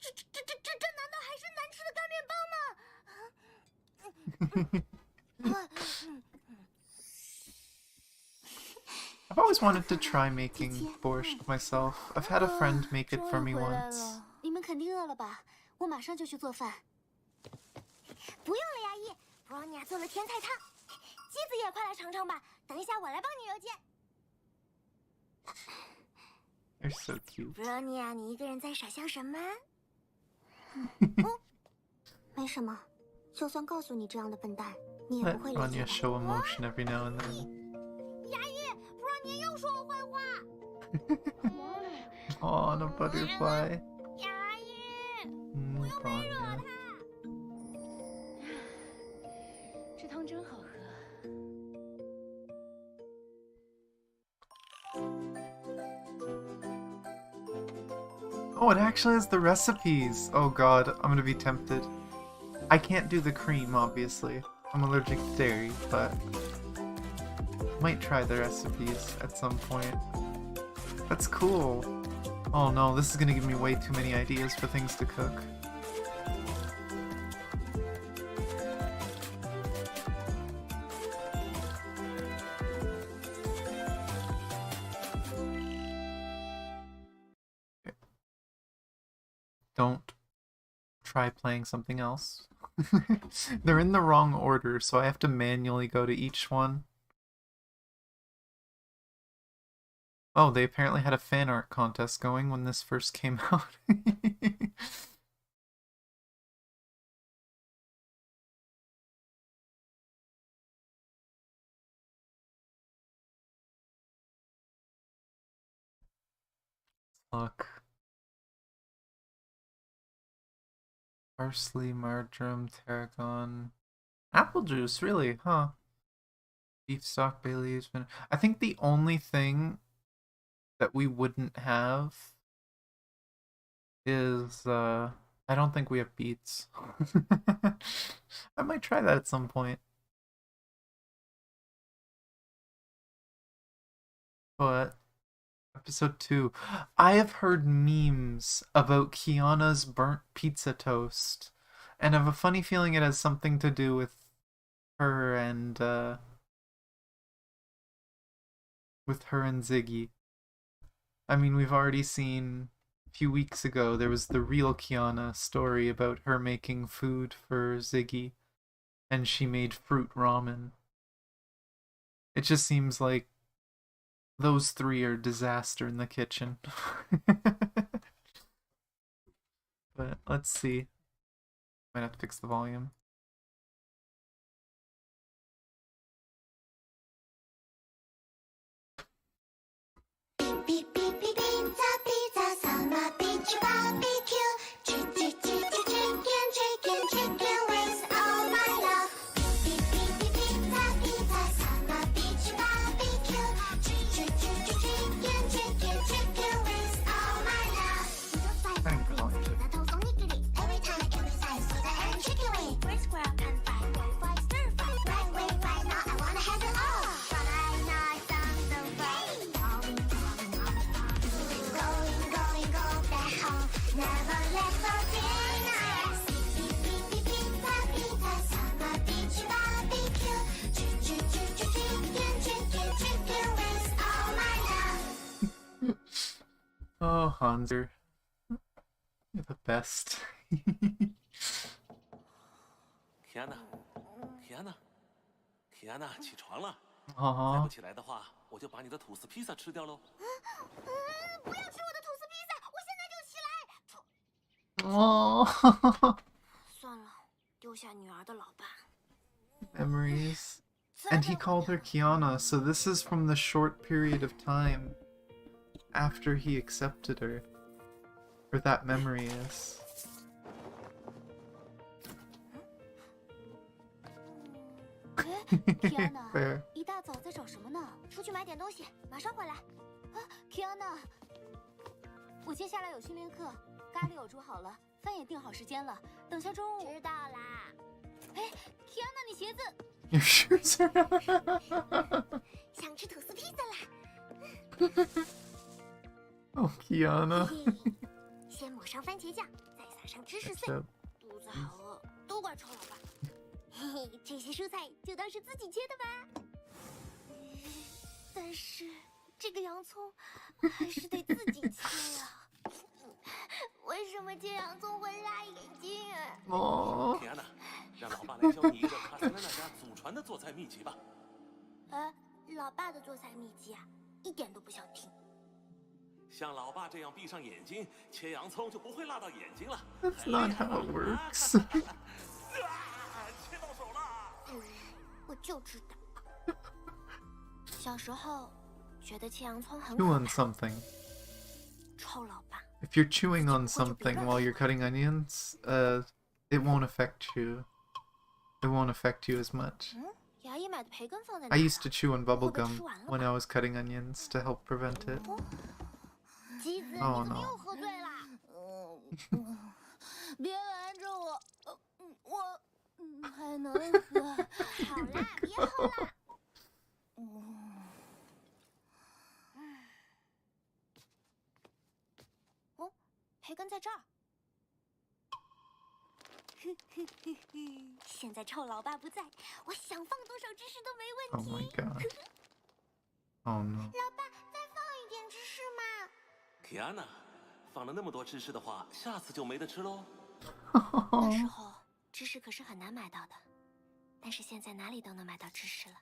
这难道还是难吃的干面包吗？ I've always wanted to try making borscht myself. I've had a friend make it for me once. 你们肯定饿了吧？我马上就去做饭。不用了，牙医。Bronya 做了甜菜汤，鸡子也快来尝尝吧。等一下，我来帮你揉煎。 They're so cute. Bronya， 你一个人在傻笑什么？没什么，就算告诉你这样的笨蛋，你也 Let 不会理 Bronya 解 show emotion every now and then. 牙医，Bronya 又说我坏话。 Oh, no butterfly. 牙医， Bronya. 这汤真好喝。 Oh, it actually has the recipes. Oh god, I'm gonna be tempted. I can't do the cream, obviously. I'm allergic to dairy, but might try the recipes at some point. That's cool. Oh no, this is gonna give me way too many ideas for things to cook. Don't try playing something else. They're in the wrong order, so I have to manually go to each one. Oh, they apparently had a fan art contest going when this first came out. Look. Parsley, marjoram, tarragon. Apple juice, really? Huh. Beef stock, bay leaves. I think the only thing that we wouldn't have is, I don't think we have beets. I might try that at some point. But episode 2. I have heard memes about Kiana's burnt pizza toast. And I have a funny feeling it has something to do with her and Ziggy. I mean, we've already seen a few weeks ago there was the real Kiana story about her making food for Ziggy, and she made fruit ramen. It just seems like those three are disaster in the kitchen. But let's see. Might have to fix the volume. Beep, beep, beep, pizza, pizza, summer beach barbecue. Chicken, chicken wings, all my love. Beep, beep, beep, pizza, pizza, summer beach barbecue. Chicken, chicken wings, all my love. Thank God. Every time, every size, pizza and chicken wing. Red square, pan fry, white fry, stir fry. Right way, right now, I wanna have it all. Friday night, something great. Going, go back home. Never let for dinner. Pizza, pizza, summer beach barbecue. Chicken wings, all my love. Oh, Hanser. You're the best. Kiana， 起床了。再不 Aww. 起来的话，我就把你的吐司披萨吃掉喽。不要吃我的吐司披萨，我现在就起来。 Aww. 算了，丢下女儿的老爸。 Memories. And he called her Kiana, so this is from the short period of time after he accepted her. Or that memory is. Kiana， Fair. 一大早在找什么呢？出去买点东西，马上回来。啊 ，Kiana， 我接下来有训练课，咖喱我煮好了，饭也定好时间了，等下中午。知道啦。哎 ，Kiana， 你鞋子。 Your shoes are 想吃吐司披萨啦。 Oh, Kiana. 先抹上番茄酱，再撒上芝士碎。 Except 肚子好饿，都怪臭老爸。嘿嘿，这些蔬菜就当是自己切的吧。但是这个洋葱还是得自己切呀。为什么切洋葱会辣眼睛啊？ Aww. Kiana， 让老爸来教你一个卡塞莱那家祖传的做菜秘籍吧。哎，老爸的做菜秘籍啊，一点都不想听。 像老爸这样闭上眼睛切洋葱，就不会辣到眼睛了。 That's not how it works. 切到手了。我就知道。小时候觉得切洋葱很 Chew 可 on 怕， something. 臭老爸。 If you're chewing on something while you're cutting onions, it won't affect you. It won't affect you as much. 牙医买的培根放在哪 I 儿啊 used to chew on bubblegum when I was cutting onions to help prevent it. 鸡子，你 Oh 怎么 no. 又喝醉啦？别拦着我，我还能喝。好啦，别喝啦。根在这儿。现在臭老爸不在，我想放多少芝士都没问 Oh 题。 my god. Oh no. 老爸，再放一点芝士嘛。Kiana，放了那么多芝士的话，下次就没得吃喽。那时候芝士可是很难买到的，但是现在哪里都能买到芝士了。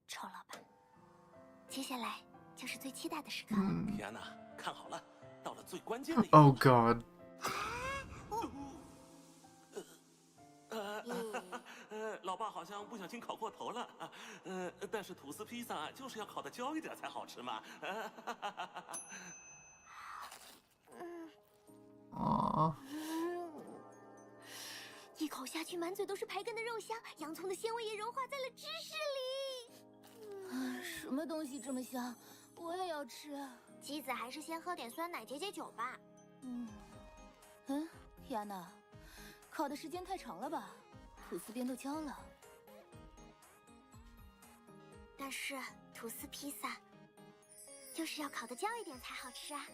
臭老爸，接下来就是最期待的时刻了。Kiana，看好了，到了最关键的一步。 Oh god. 老爸好像不小心烤过头了。但是吐司披萨就是要烤得焦一点才好吃嘛。Aww. 一口下去，满嘴都是培根的肉香，洋葱的鲜味也融化在了芝士里。什么东西这么香？我也要吃。妻子还是先喝点酸奶解解酒吧。Kiana，烤的时间太长了吧？吐司边都焦了。但是吐司披萨就是要烤得焦一点才好吃啊。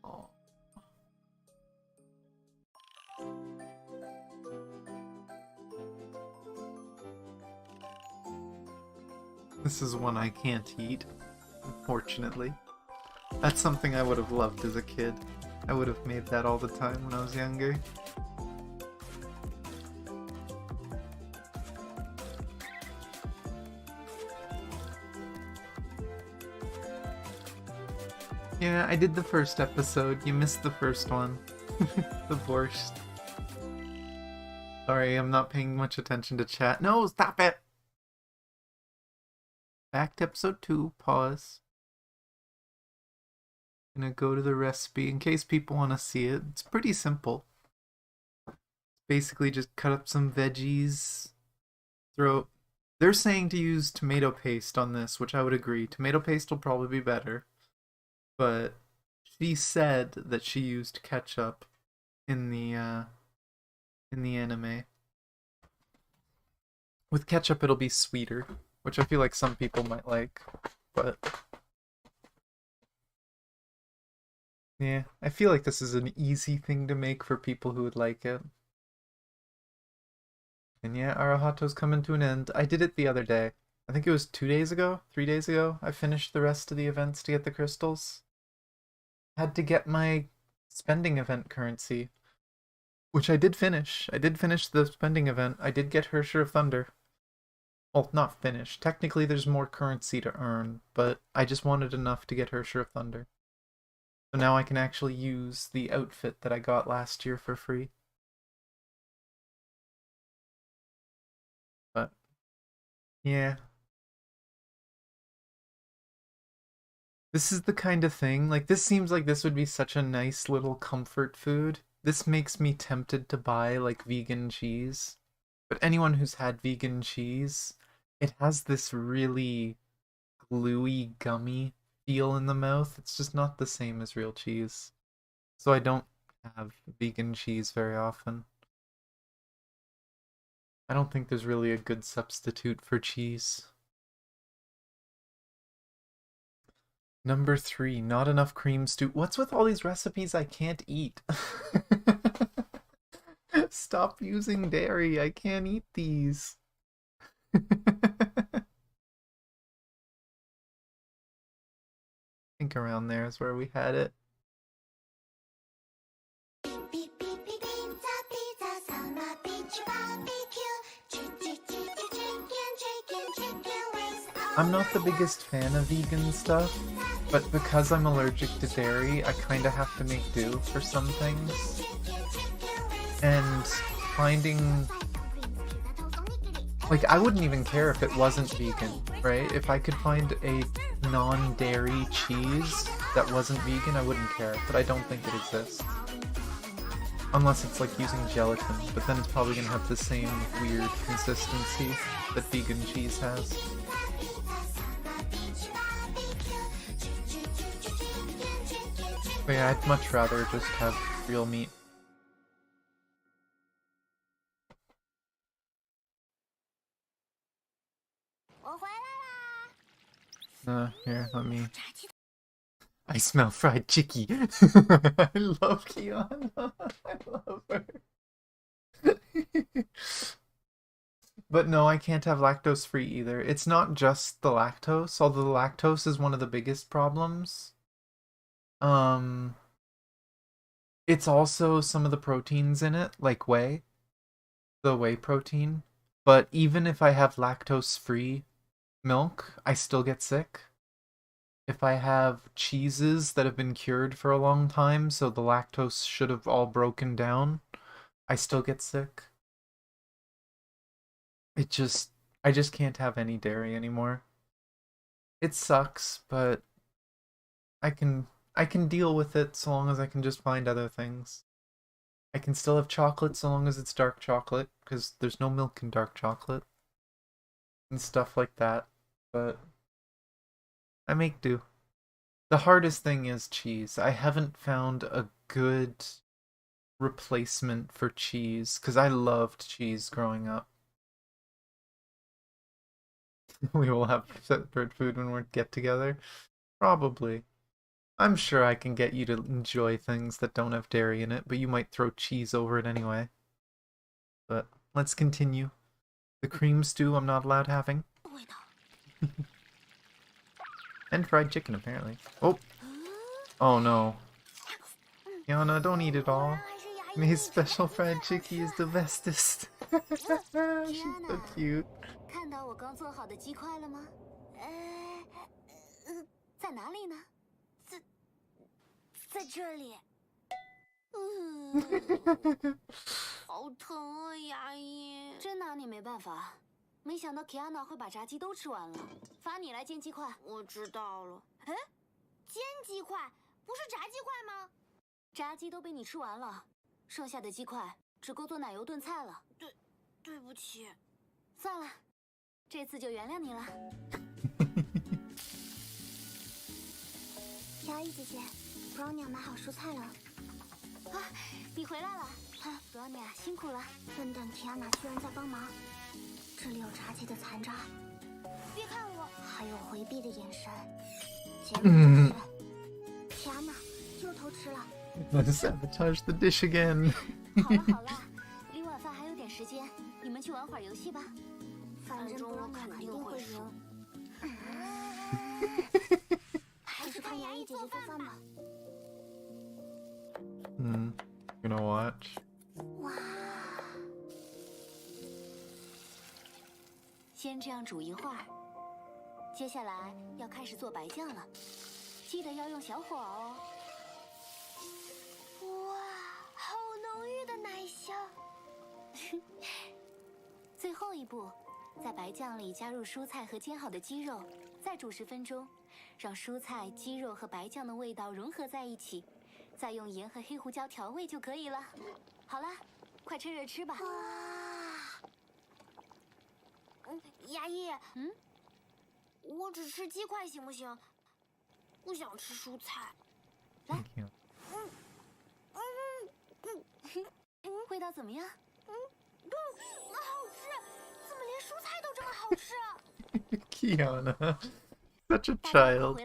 Oh. This is one I can't eat, unfortunately. That's something I would have loved as a kid. I would have made that all the time when I was younger. Yeah, I did the first episode. You missed the first one. The borscht. Sorry, I'm not paying much attention to chat. No, stop it! Back to episode 2. Pause. Gonna go to the recipe in case people want to see it. It's pretty simple. Basically just cut up some veggies. They're saying to use tomato paste on this, which I would agree. Tomato paste will probably be better. But she said that she used ketchup in the anime. With ketchup it'll be sweeter, which I feel like some people might like, but yeah, I feel like this is an easy thing to make for people who would like it. And yeah, Arahato's coming to an end. I did it the other day. I think it was 2 days ago, 3 days ago. I finished the rest of the events to get the crystals. Had to get my spending event currency, which I did finish. I did finish the spending event. I did get Hersher of Thunder. Well, not finished. Technically there's more currency to earn, but I just wanted enough to get Hersher of Thunder. So now I can actually use the outfit that I got last year for free. But yeah. This is the kind of thing, like, this seems like this would be such a nice little comfort food. This makes me tempted to buy, like, vegan cheese. But anyone who's had vegan cheese, it has this really gluey, gummy feel in the mouth. It's just not the same as real cheese. So I don't have vegan cheese very often. I don't think there's really a good substitute for cheese. Number 3, not enough cream stew. What's with all these recipes I can't eat? Stop using dairy. I can't eat these. I think around there is where we had it. I'm not the biggest fan of vegan stuff, but because I'm allergic to dairy, I kinda have to make do for some things. And finding... like, I wouldn't even care if it wasn't vegan, right? If I could find a non-dairy cheese that wasn't vegan, I wouldn't care, but I don't think it exists. Unless it's like using gelatin, but then it's probably gonna have the same weird consistency that vegan cheese has. But yeah, I'd much rather just have real meat. Here, let me... I smell fried chicky. I love Kiana. I love her. But no, I can't have lactose free either. It's not just the lactose, although the lactose is one of the biggest problems. It's also some of the proteins in it, like whey. The whey protein. But even if I have lactose free milk, I still get sick. If I have cheeses that have been cured for a long time, so the lactose should have all broken down, I still get sick. I just can't have any dairy anymore. It sucks, but I can deal with it so long as I can just find other things. I can still have chocolate so long as it's dark chocolate, because there's no milk in dark chocolate. And stuff like that, but I make do. The hardest thing is cheese. I haven't found a good replacement for cheese, because I loved cheese growing up. We will have separate food when we get together. Probably. I'm sure I can get you to enjoy things that don't have dairy in it, but you might throw cheese over it anyway. But let's continue. The cream stew I'm not allowed having. And fried chicken, apparently. Oh! Oh no. Kiana, don't eat it all. May's special fried chicky is the bestest. She's so cute. 看到我刚做好的鸡块了吗？在哪里呢？在这里。好疼啊，牙医！真拿你没办法。没想到 Kiana 会把炸鸡都吃完了，罚你来煎鸡块。我知道了。哎，煎鸡块不是炸鸡块吗？炸鸡都被你吃完了，剩下的鸡块只够做奶油炖菜了。对不起。算了。 这次就原谅你了。小雨姐姐 ，Brownie 买好蔬菜了。啊，你回来了。Brownie 辛苦了。笨蛋 Kiana 居然在帮忙。这里有炸鸡的残渣。别看我，还有回避的眼神。结果就是，Kiana 又偷吃了。Let's sabotage the dish again. 好了好了，离晚饭还有点时间，你们去玩会儿游戏吧。 反正我肯定会输。还是看牙医姐姐做饭吧。Gonna watch. 哇！先这样煮一会儿，接下来要开始做白酱了，记得要用小火哦。哇，好浓郁的奶香！最后一步。 在白酱里加入蔬菜和煎好的鸡肉，再煮10分钟，让蔬菜、鸡肉和白酱的味道融合在一起，再用盐和黑胡椒调味就可以了。好了，快趁热吃吧。牙医，我只吃鸡块行不行？不想吃蔬菜。来，味道怎么样？好吃。 连蔬菜都这么好吃。Kiana, such a child.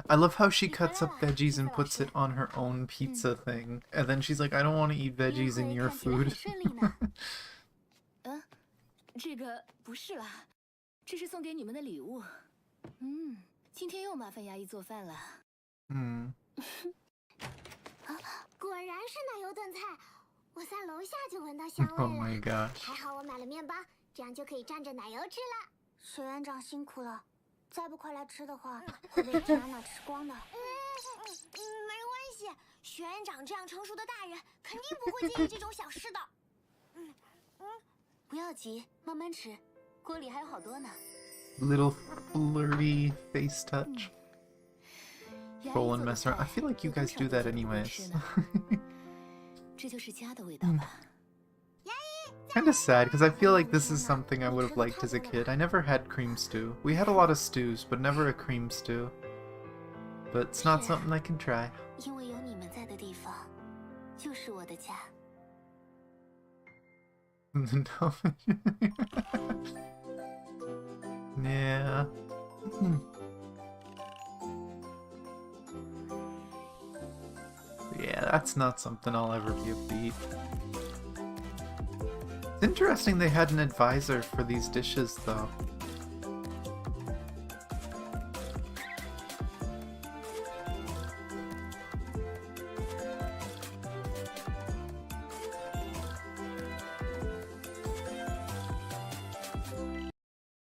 I love how she cuts up veggies and puts it on her own pizza thing, and then she's like, "I don't want to eat veggies in your food." 这个不是啦，这是送给你们的礼物。今天又麻烦牙医做饭了。果然是奶油炖菜。 我在楼下就闻到香味了。Oh my gosh！ 还好我买了面包，这样就可以蘸着奶油吃了。水园长辛苦了，再不快来吃的话，会被 Kiana 吃光的。没关系，学园长这样成熟的大人，肯定不会介意这种小事的。不要急，慢慢吃，锅里还有好多呢。Little flirty face touch. Roll and mess around. I feel like you guys do that anyways. 这就是家的味道吧。Kinda sad, because I feel like this is something I would have liked as a kid. I never had cream stew. We had a lot of stews, but never a cream stew. But it's not something I can try. 因为有你们在的地方，就是我的家。Yeah. Yeah, that's not something I'll ever be able to eat. It's interesting they had an advisor for these dishes, though.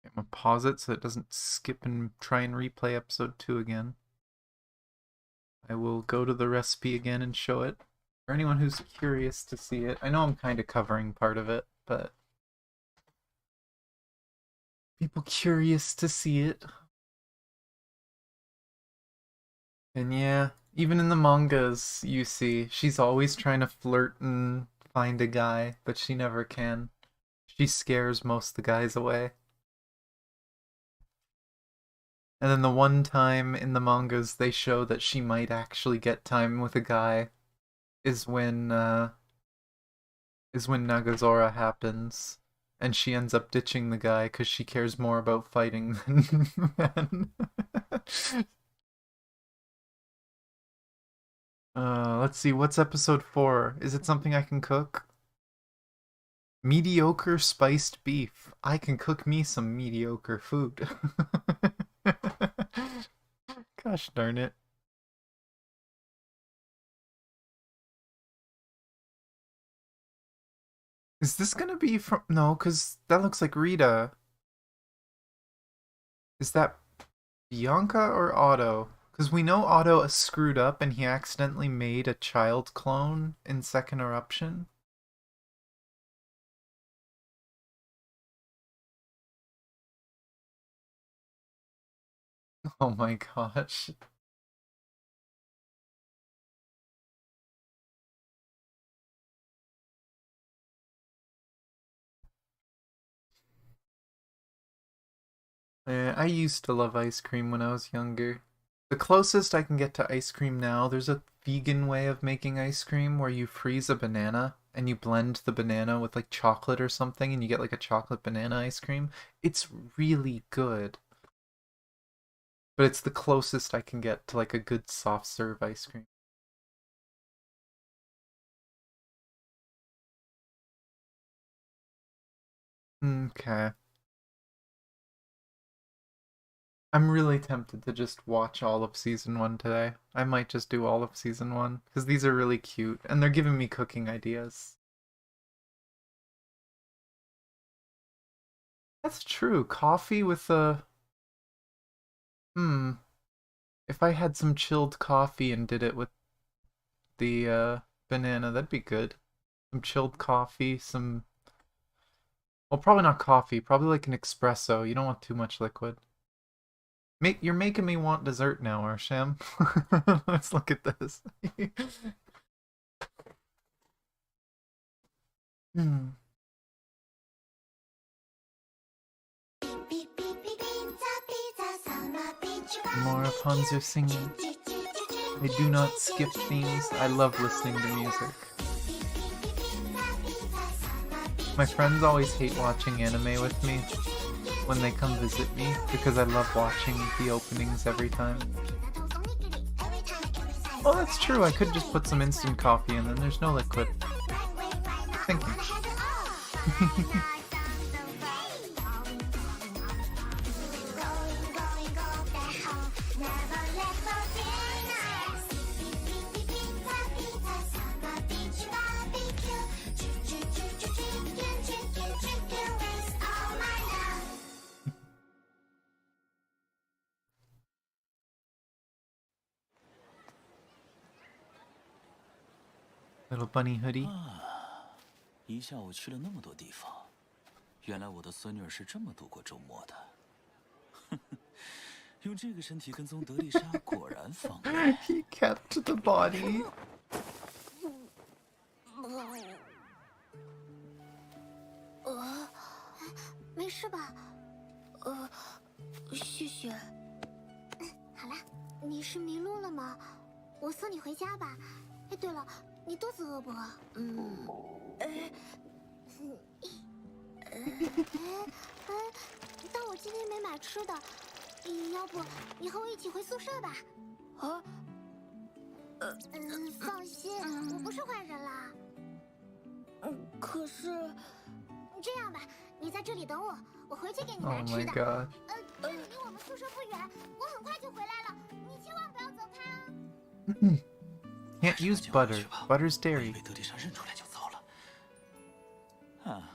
I'm gonna pause it so it doesn't skip and try and replay episode 2 again. I will go to the recipe again and show it. For anyone who's curious to see it, I know I'm kind of covering part of it, but people curious to see it. And yeah, even in the mangas, you see, she's always trying to flirt and find a guy, but she never can. She scares most of the guys away. And then the one time in the mangas they show that she might actually get time with a guy is when Nagazora happens, and she ends up ditching the guy because she cares more about fighting than men. Let's see, what's episode 4? Is it something I can cook? Mediocre spiced beef. I can cook me some mediocre food. Gosh darn it. Is this gonna be from... No, because that looks like Rita. Is that Bianca or Otto? Because we know Otto screwed up and he accidentally made a child clone in Second Eruption. Oh my gosh. I used to love ice cream when I was younger. The closest I can get to ice cream now, there's a vegan way of making ice cream where you freeze a banana and you blend the banana with like chocolate or something and you get like a chocolate banana ice cream. It's really good. But it's the closest I can get to like a good soft serve ice cream. Okay. I'm really tempted to just watch all of season 1 today. I might just do all of season 1 because these are really cute and they're giving me cooking ideas. That's true. Coffee with a... If I had some chilled coffee and did it with the banana, that'd be good. Some chilled coffee, some... Well, probably not coffee. Probably like an espresso. You don't want too much liquid. You're making me want dessert now, Arsham. Let's look at this. More of Hanzo singing. I do not skip themes. I love listening to music. My friends always hate watching anime with me when they come visit me because I love watching the openings every time. Oh, that's true. I could just put some instant coffee and then there's no liquid. Thank you. Little bunny hoodie. 一下午去了那么多地方，原来我的孙女儿是这么度过周末的。用这个身体跟踪德丽莎果然方便。He kept the body. 没事吧？谢谢。好啦，你是迷路了吗？我送你回家吧。哎，对了，你肚子饿不饿？但我今天没买吃的，要不你和我一起回宿舍吧？啊，放心，我不是坏人啦。可是这样吧，你在这里等我，我回去给你 Oh 拿吃 my 的。 god. 这里离我们宿舍不远，我很快就回来了，你千万不要走开啊。Can't use butter. Butter's 我以 dairy. 为德丽莎认出来就糟了。啊，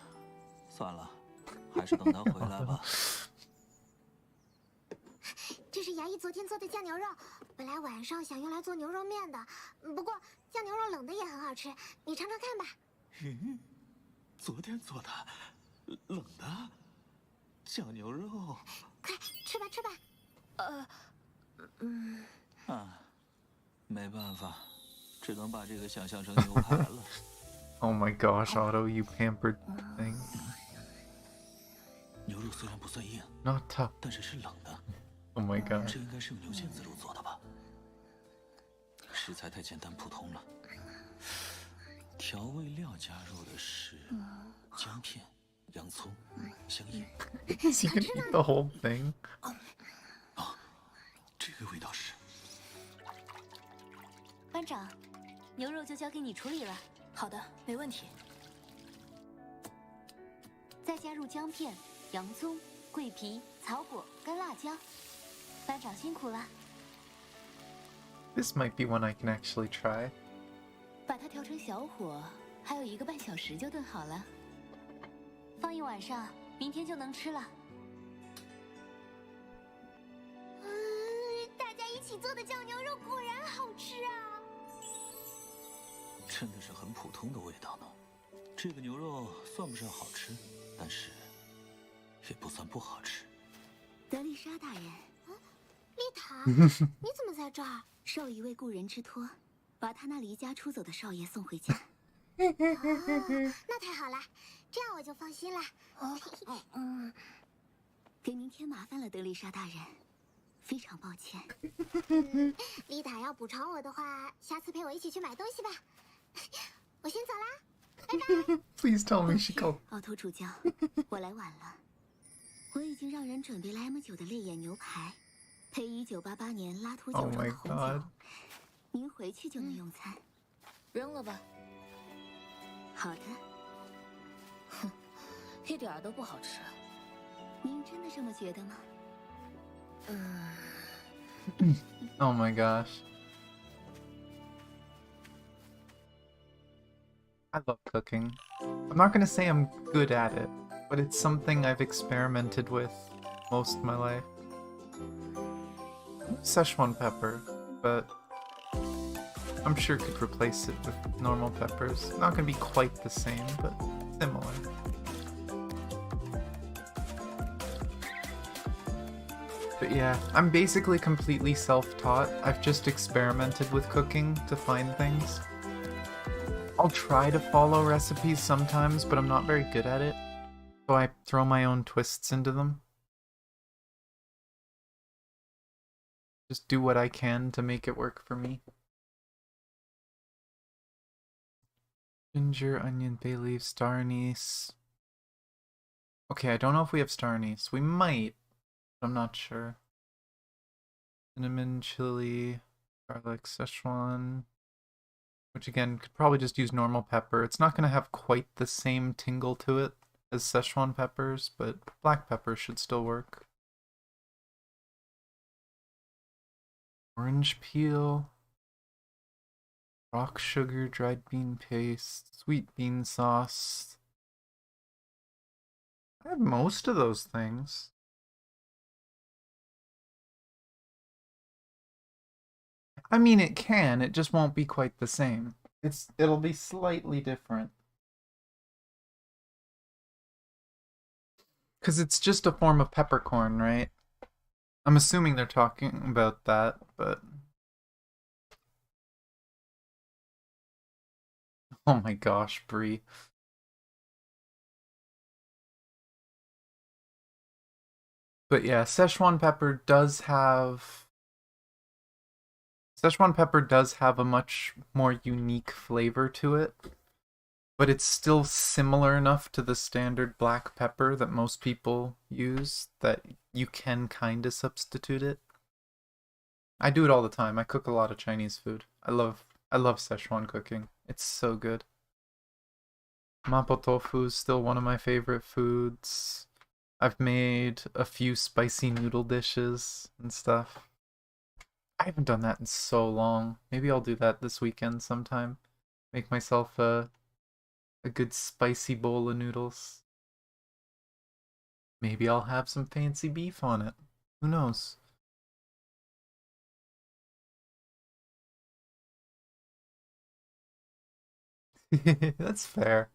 算了，还是等她回来吧。这是牙医昨天做的酱牛肉，本来晚上想用来做牛肉面的，不过酱牛肉冷的也很好吃，你尝尝看吧。嗯，昨天做的，冷的酱牛肉。快吃吧吃吧。啊，没办法，只能把这个想象成牛排了。Oh my gosh, Otto, you pampered thing. 牛肉虽然不算硬， Not tough. 但是是冷的。 Oh my god. 这应该是用牛腱子肉做的吧？食材太简单普通了。调味料加入的是姜片、洋葱、香叶。 Is he gonna eat the whole thing? 这个味道是。班长，牛肉就交给你处理了。好的，没问题。再加入姜片、洋葱、桂皮、草果、干辣椒。班长辛苦了。 This might be one I can actually try. 把它调成小火，还有1个半小时就炖好了。放一晚上，明天就能吃了。大家一起做的酱牛肉果然好吃啊！真的是很普通的味道呢。这个牛肉算不上好吃，但是也不算不好吃。德丽莎大人，丽塔，你怎么在这儿？受一位故人之托，把他那离家出走的少爷送回家。那太好了，这样我就放心了。给您添麻烦了，德丽莎大人，非常抱歉。丽塔要补偿我的话，下次陪我一起去买东西吧。我先走啦，拜拜。Please tell me she called. 奥托主教，我来晚了。我已经让人准备了 M9的烈焰牛排，配1988年拉图酒 Oh 庄 my 的红酒。 god. 您回去就能用餐。扔了吧，好的，一点儿都不好吃。您真的这么觉得吗？ Oh my gosh. I love cooking. I'm not gonna say I'm good at it, but it's something I've experimented with most of my life. Szechuan pepper, but I'm sure could replace it with normal peppers. Not gonna be quite the same, but similar. But yeah, I'm basically completely self-taught. I've just experimented with cooking to find things. I'll try to follow recipes sometimes, but I'm not very good at it. So I throw my own twists into them. Just do what I can to make it work for me. Ginger, onion, bay leaf, star anise. Okay, I don't know if we have star anise. We might, but I'm not sure. Cinnamon, chili, garlic, Szechuan. Which again, could probably just use normal pepper. It's not going to have quite the same tingle to it as Szechuan peppers, but black pepper should still work. Orange peel. Rock sugar, dried bean paste, sweet bean sauce. I have most of those things. I mean, it can, it just won't be quite the same. It'll be slightly different. Because it's just a form of peppercorn, right? I'm assuming they're talking about that, but... Oh my gosh, Brie. But yeah, Szechuan pepper does have a much more unique flavor to it, but it's still similar enough to the standard black pepper that most people use that you can kind of substitute it. I do it all the time. I cook a lot of Chinese food. I love Szechuan cooking. It's so good. Mapo tofu is still one of my favorite foods. I've made a few spicy noodle dishes and stuff. I haven't done that in so long. Maybe I'll do that this weekend sometime. Make myself a good spicy bowl of noodles. Maybe I'll have some fancy beef on it. Who knows? That's fair.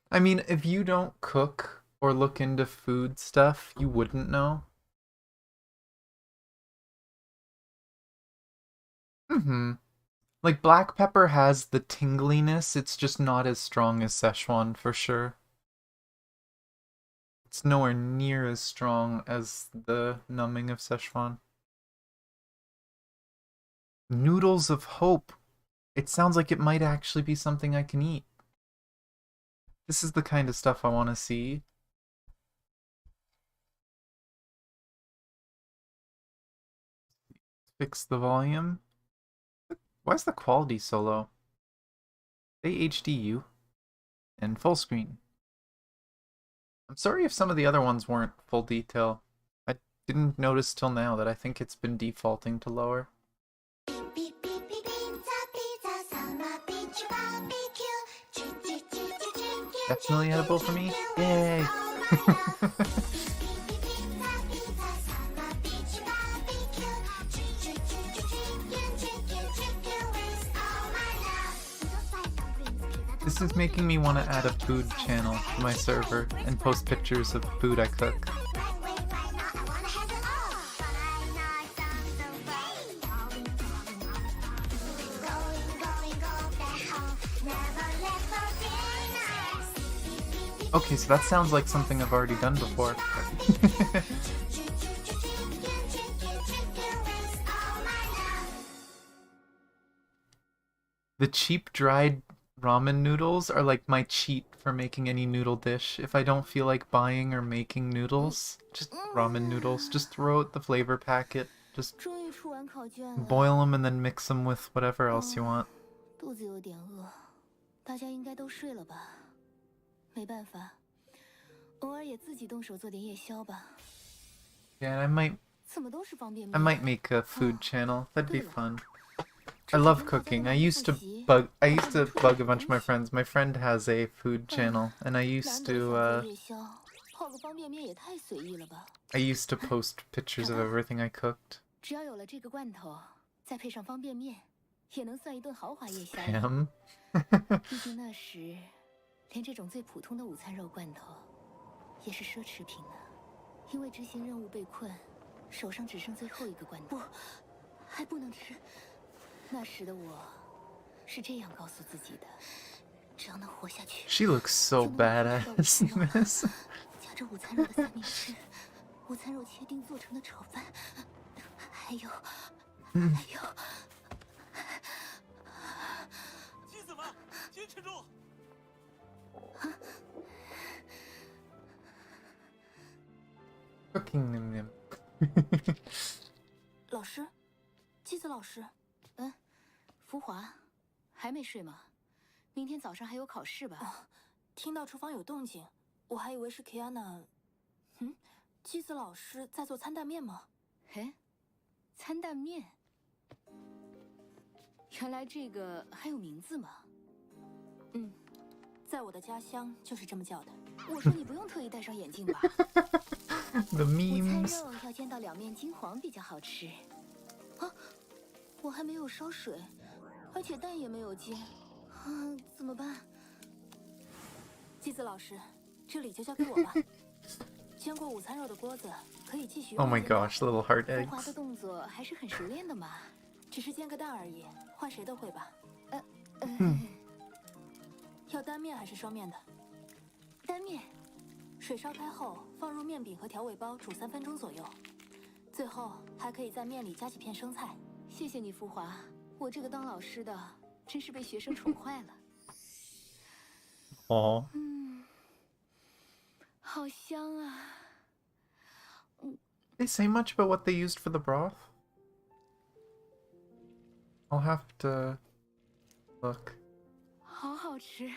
I mean, if you don't cook or look into food stuff, you wouldn't know. Mm-hmm. Like, black pepper has the tingliness, it's just not as strong as Szechuan for sure. It's nowhere near as strong as the numbing of Szechuan. Noodles of Hope. It sounds like it might actually be something I can eat. This is the kind of stuff I want to see. Fix the volume. Why is the quality so low? Say HDU and full screen. I'm sorry if some of the other ones weren't full detail. I didn't notice till now that I think it's been defaulting to lower. Definitely edible for me. Yay! This is making me want to add a food channel to my server and post pictures of food I cook. Okay, so that sounds like something I've already done before. The cheap dried ramen noodles are like my cheat for making any noodle dish. If I don't feel like buying or making noodles, just ramen noodles, just throw out the flavor packet, just boil them and then mix them with whatever else you want. 肚子有点饿，大家应该都睡了吧？没办法，偶尔也自己动手做点夜宵吧。Yeah, I might 怎么都是方便面？ I might make a food channel. That'd be fun. I love cooking. I used to bug a bunch of my friends. My friend has a food channel, and I used to post pictures of everything I cooked. 只要有了这个罐头，再配上方便面，也能算一顿豪华夜宵。Damn. 毕竟那时，连这种最普通的午餐肉罐头，也是奢侈品呢。因为执行任务被困，手上只剩最后一个罐头。不，还不能吃。那时的我，是这样告诉自己的：只要能活下去。She looks so badass in this. 夹着午餐肉的三明治，午餐肉切丁做成的炒饭，还有。 妻子们，坚持住！ Cooking them. 老师，妻子老师，福华，还没睡吗？明天早上还有考试吧？听到厨房有动静，我还以为是 Kiana。妻子老师在做餐蛋面吗？哎，餐蛋面。 原来这个还有名字吗？在我的家乡就是这么叫的。我说你不用特意戴上眼镜吧。The memes. 午餐肉要煎到两面金黄比较好吃。啊，我还没有烧水，而且蛋也没有煎，怎么办？妻子老师，这里就交给我吧。煎过午餐肉的锅子可以继续用。 Oh my gosh, little heart 福华 eggs. 的动作还是很熟练的嘛。 只是煎个蛋而已，换谁都会吧。要单面还是双面的？单面。水烧开后，放入面饼和调味包煮3分钟左右。最后还可以在面里加几片生菜。谢谢你，福华。我这个当老师的，真是被学生宠坏了。哦。好香啊。They say much about what they used for the broth? I'll have to look. 好好吃。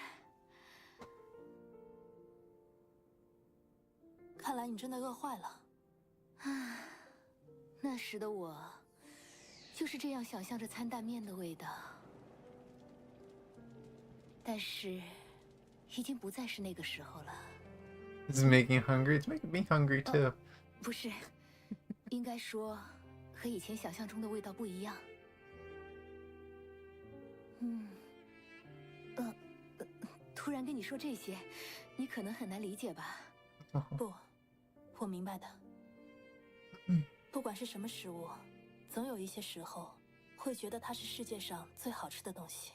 看来你真的饿坏了。那时的我，就是这样想象着餐蛋面的味道。但是，已经不再是那个时候了。It's making you hungry. It's making me hungry too. 不是，应该说，和以前想象中的味道不一样。突然跟你说这些，你可能很难理解吧？不，我明白的。不管是什么食物，总有一些时候会觉得它是世界上最好吃的东西。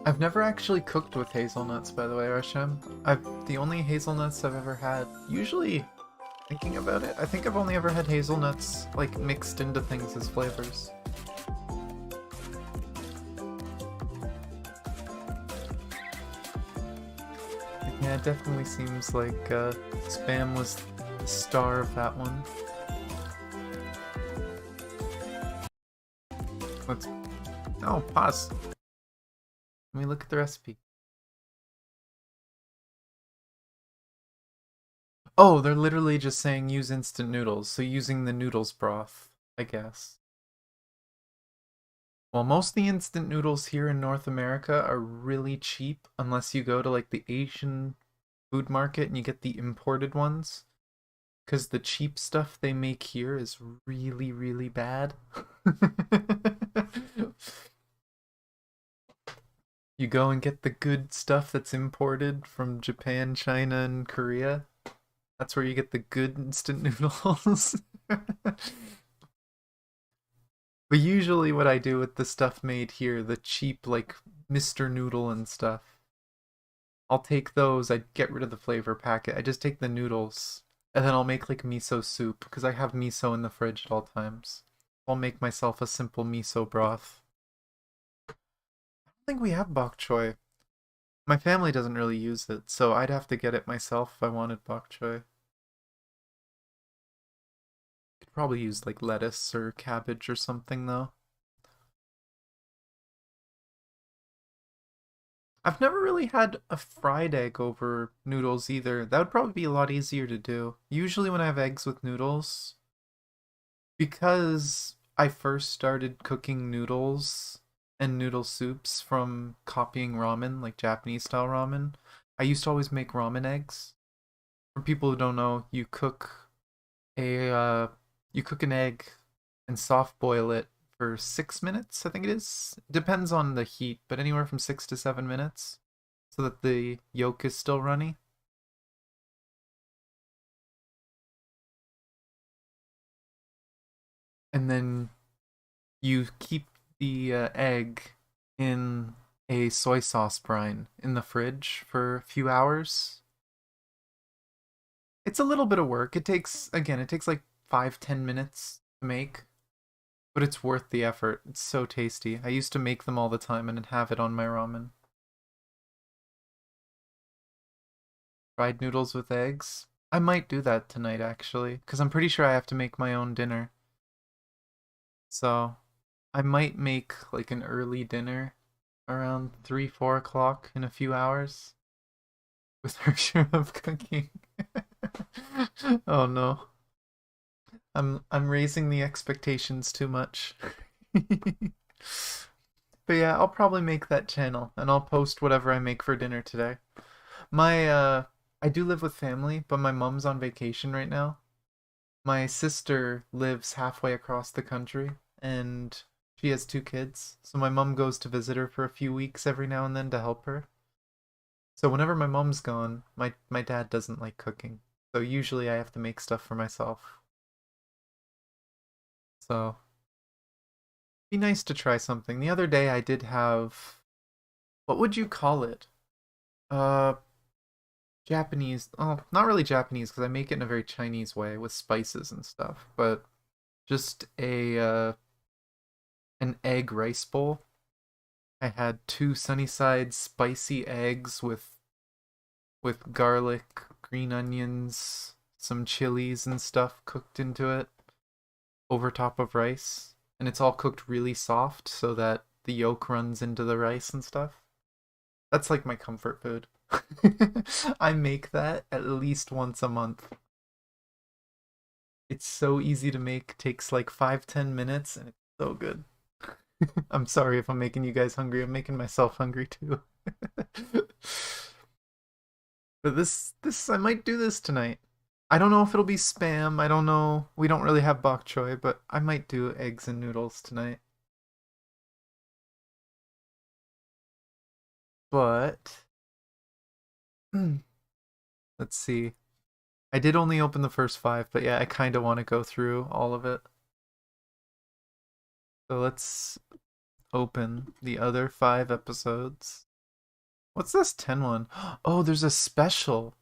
I've never actually cooked with hazelnuts, by the way, Rasham. The only hazelnuts I've ever had, usually, thinking about it, I think I've only ever had hazelnuts, like, mixed into things as flavors. Yeah, it definitely seems like Spam was the star of that one. Let's... No, pause. Let me look at the recipe. Oh, they're literally just saying use instant noodles, so using the noodles broth, I guess. Well, most of the instant noodles here in North America are really cheap unless you go to like the Asian food market and you get the imported ones. Because the cheap stuff they make here is really, really bad. You go and get the good stuff that's imported from Japan, China, and Korea. That's where you get the good instant noodles. But usually what I do with the stuff made here, the cheap, like, Mr. Noodle and stuff, I'll take those, I get rid of the flavor packet, I just take the noodles, and then I'll make, like, miso soup, because I have miso in the fridge at all times. I'll make myself a simple miso broth. I don't think we have bok choy. My family doesn't really use it, so I'd have to get it myself if I wanted bok choy. Could probably use like lettuce or cabbage or something though. I've never really had a fried egg over noodles either. That would probably be a lot easier to do. Usually when I have eggs with noodles, because I first started cooking noodles and noodle soups from copying ramen, like Japanese style ramen, I used to always make ramen eggs. For people who don't know, you cook an egg and soft boil it for 6 minutes, I think it is. Depends on the heat, but anywhere from 6 to 7 minutes, so that the yolk is still runny. And then you keep the egg in a soy sauce brine in the fridge for a few hours. It's a little bit of work. It takes like 5-10 minutes to make, but it's worth the effort. It's so tasty. I used to make them all the time and have it on my ramen. Fried noodles with eggs? I might do that tonight actually, because I'm pretty sure I have to make my own dinner. So, I might make like an early dinner around 3-4 o'clock in a few hours with her sure of cooking. Oh no. I'm raising the expectations too much. But yeah, I'll probably make that channel and I'll post whatever I make for dinner today. I do live with family, but my mom's on vacation right now. My sister lives halfway across the country and she has 2 kids. So my mom goes to visit her for a few weeks every now and then to help her. So whenever my mom's gone, my dad doesn't like cooking. So usually I have to make stuff for myself. So, be nice to try something. The other day I did have, what would you call it? Japanese, oh, not really Japanese because I make it in a very Chinese way with spices and stuff, but just an egg rice bowl. I had 2 Sunnyside spicy eggs with garlic, green onions, some chilies and stuff cooked into it over top of rice. And it's all cooked really soft so that the yolk runs into the rice and stuff. That's like my comfort food. I make that at least once a month. It's so easy to make, takes like 5-10 minutes, and it's so good. I'm sorry if I'm making you guys hungry. I'm making myself hungry too. But this I might do this tonight. I don't know if it'll be spam. I don't know. We don't really have bok choy, but I might do eggs and noodles tonight. But let's see. I did only open the first 5, but yeah, I kind of want to go through all of it. So let's open the other 5 episodes. What's this 10 one? Oh, there's a special.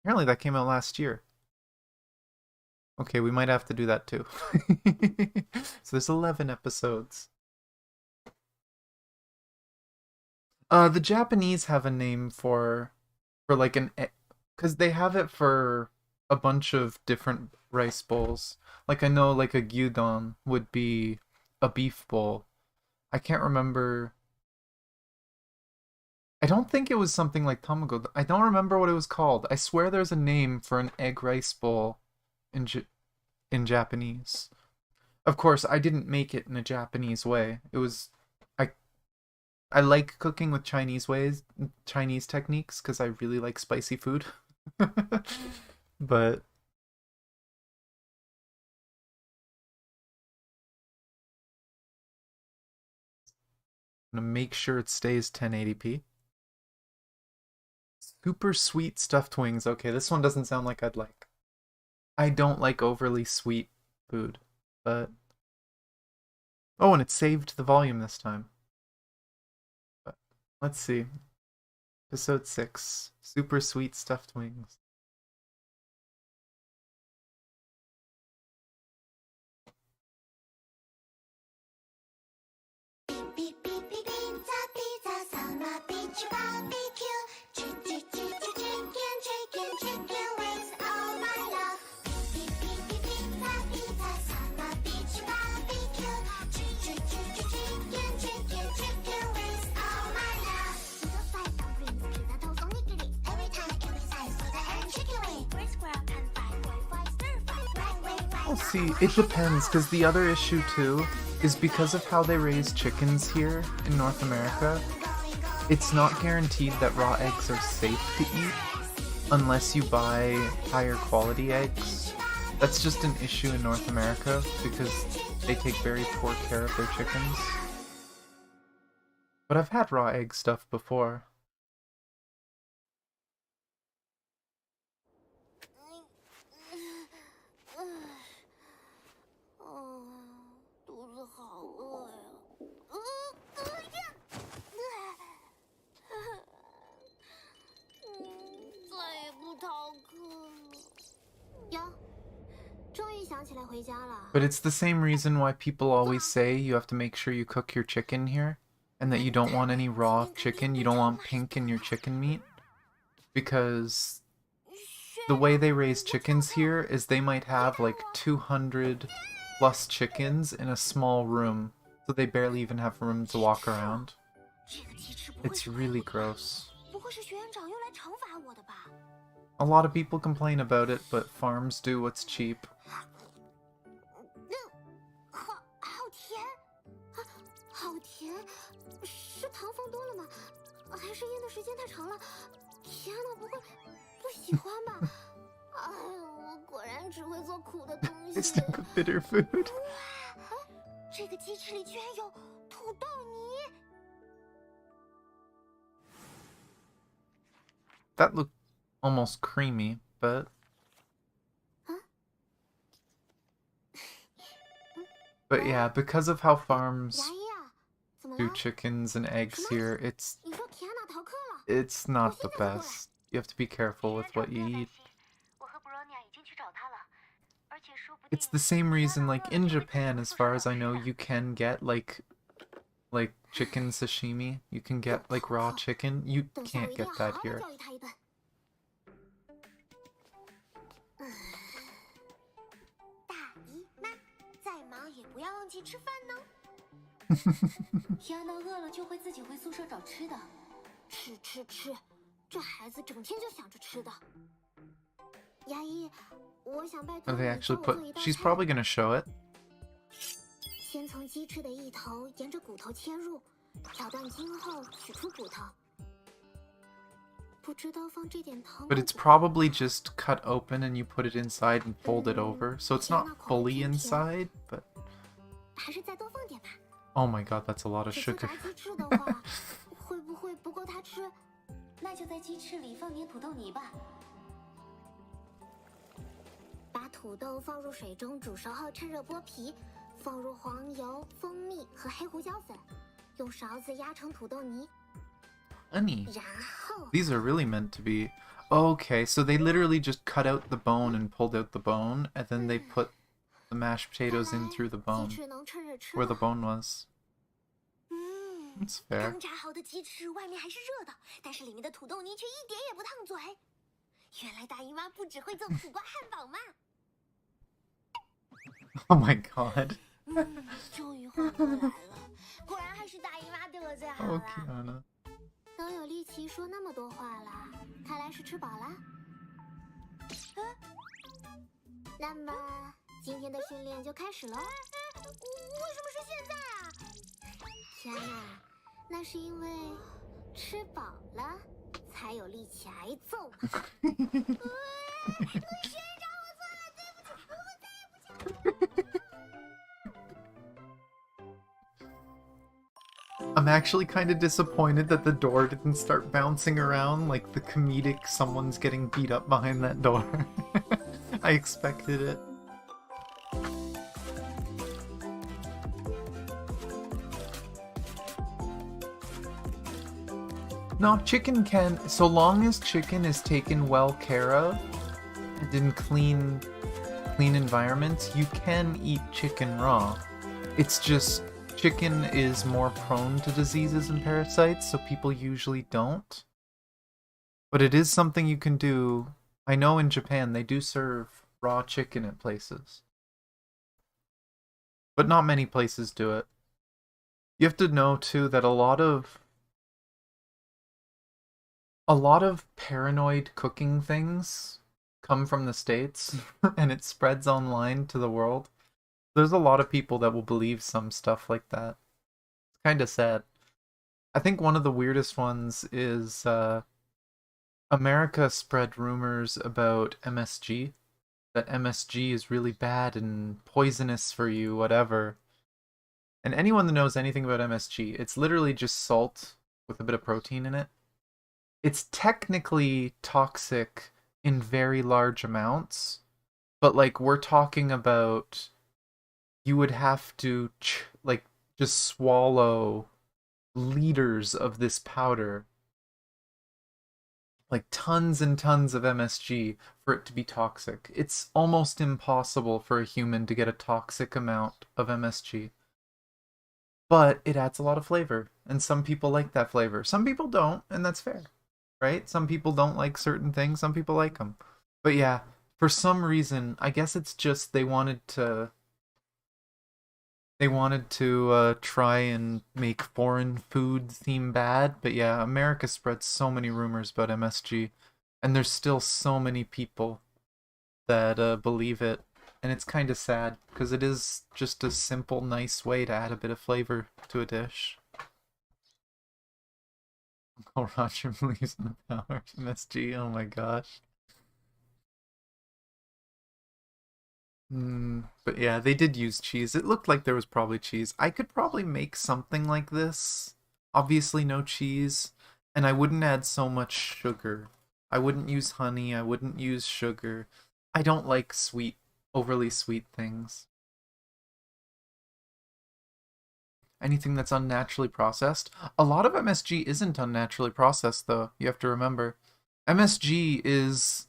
Apparently that came out last year. Okay, we might have to do that too. So there's 11 episodes. The Japanese have a name for like an, because they have it for a bunch of different rice bowls. Like I know like a gyudon would be a beef bowl. I can't remember. I don't think it was something like tamago. I don't remember what it was called. I swear there's a name for an egg rice bowl in in Japanese. Of course, I didn't make it in a Japanese way. It was I like cooking with Chinese ways, Chinese techniques, because I really like spicy food. But I'm gonna make sure it stays 1080p. Super sweet stuffed wings. Okay, this one doesn't sound like I'd like. I don't like overly sweet food, but... Oh, and it saved the volume this time. But let's see. Episode 6. Super sweet stuffed wings. We'll see. It depends, because the other issue too is because of how they raise chickens here in North America, it's not guaranteed that raw eggs are safe to eat unless you buy higher quality eggs. That's just an issue in North America because they take very poor care of their chickens. But I've had raw egg stuff before. But it's the same reason why people always say you have to make sure you cook your chicken here, and that you don't want any raw chicken, you don't want pink in your chicken meat. Because the way they raise chickens here is they might have like 200 plus chickens in a small room, so they barely even have room to walk around. It's really gross. A lot of people complain about it, but farms do what's cheap. It's the bitter food. That looked almost creamy, but... But yeah, because of how farms do chickens and eggs here, it's not the best. You have to be careful with what you eat. It's the same reason, like, in Japan, as far as I know, you can get, like like chicken sashimi. You can get like raw chicken. You 等下我 can't 一定 get 要好 that 好的 here. 教育他一顿。大姨妈，再忙也不要忘记吃饭呢。Kiana 饿了就会自己回宿舍找吃的。吃，这孩子整天就想着吃的。牙医，我想拜托 Oh, 你 they 帮 actually 我 put. 做一道 She's 菜。 probably gonna show it. 先从鸡翅的一头沿着骨头切入，挑断筋后取出骨头。不知道放这点糖。 But it's probably just cut open and you put it inside and fold it over. So it's not fully inside, but. 还是再多放点吧。 Oh my god, that's a lot of 只做 sugar. 炸鸡翅的话，会不会不够他吃？那就在鸡翅里放点土豆泥吧。把土豆放入水中煮熟后趁热剥皮，放入黄油、蜂蜜和黑胡椒粉，用勺子压成土豆泥， Honey. 然后 These are really meant to be. Okay, so they literally just cut out the bone and pulled out the bone, and then they put the mashed potatoes in through the 鸡 bone, 翅能趁热吃 where 了 the bone was. 嗯， That's fair. 刚炸好的鸡翅外面还是热的，但是里面的土豆泥却一点也不烫嘴。原来大姨妈不只会做苦瓜汉堡嘛！ Oh my god. 终于缓过来了，果然还是大姨妈对我最好 Oh, 啦。 Kiana. 都有力气说那么多话了，看来是吃饱了。那么今天的训练就开始喽。为什么是现在啊？天哪，那是因为吃饱了才有力气挨揍嘛。学长，我错了，对不起，我们再也不想。 I'm actually kind of disappointed that the door didn't start bouncing around like the comedic someone's getting beat up behind that door. I expected it. No, chicken can, so long as chicken is taken well care of and in clean environments, you can eat chicken raw. It's just chicken is more prone to diseases and parasites, so people usually don't. But it is something you can do. I know in Japan they do serve raw chicken at places. But not many places do it. You have to know too that a lot of paranoid cooking things come from the States and it spreads online to the world. There's a lot of people that will believe some stuff like that. It's kind of sad. I think one of the weirdest ones is America spread rumors about MSG. That MSG is really bad and poisonous for you, whatever. And anyone that knows anything about MSG, it's literally just salt with a bit of protein in it. It's technically toxic in very large amounts, but like we're talking about you would have to like just swallow liters of this powder, like tons and tons of MSG for it to be toxic. It's almost impossible for a human to get a toxic amount of MSG. But it adds a lot of flavor, and some people like that flavor. Some people don't, and that's fair, right? Some people don't like certain things, some people like them. But yeah, for some reason, I guess it's just they wanted to try and make foreign food seem bad. But yeah, America spreads so many rumors about MSG, and there's still so many people that believe it. And it's kind of sad, because it is just a simple, nice way to add a bit of flavor to a dish. Oh, Roger believes in the power of MSG, oh my gosh. But yeah, they did use cheese. It looked like there was probably cheese. I could probably make something like this. Obviously no cheese. And I wouldn't add so much sugar. I wouldn't use honey, I wouldn't use sugar. I don't like sweet, overly sweet things. Anything that's unnaturally processed. A lot of MSG isn't unnaturally processed though, you have to remember. MSG is,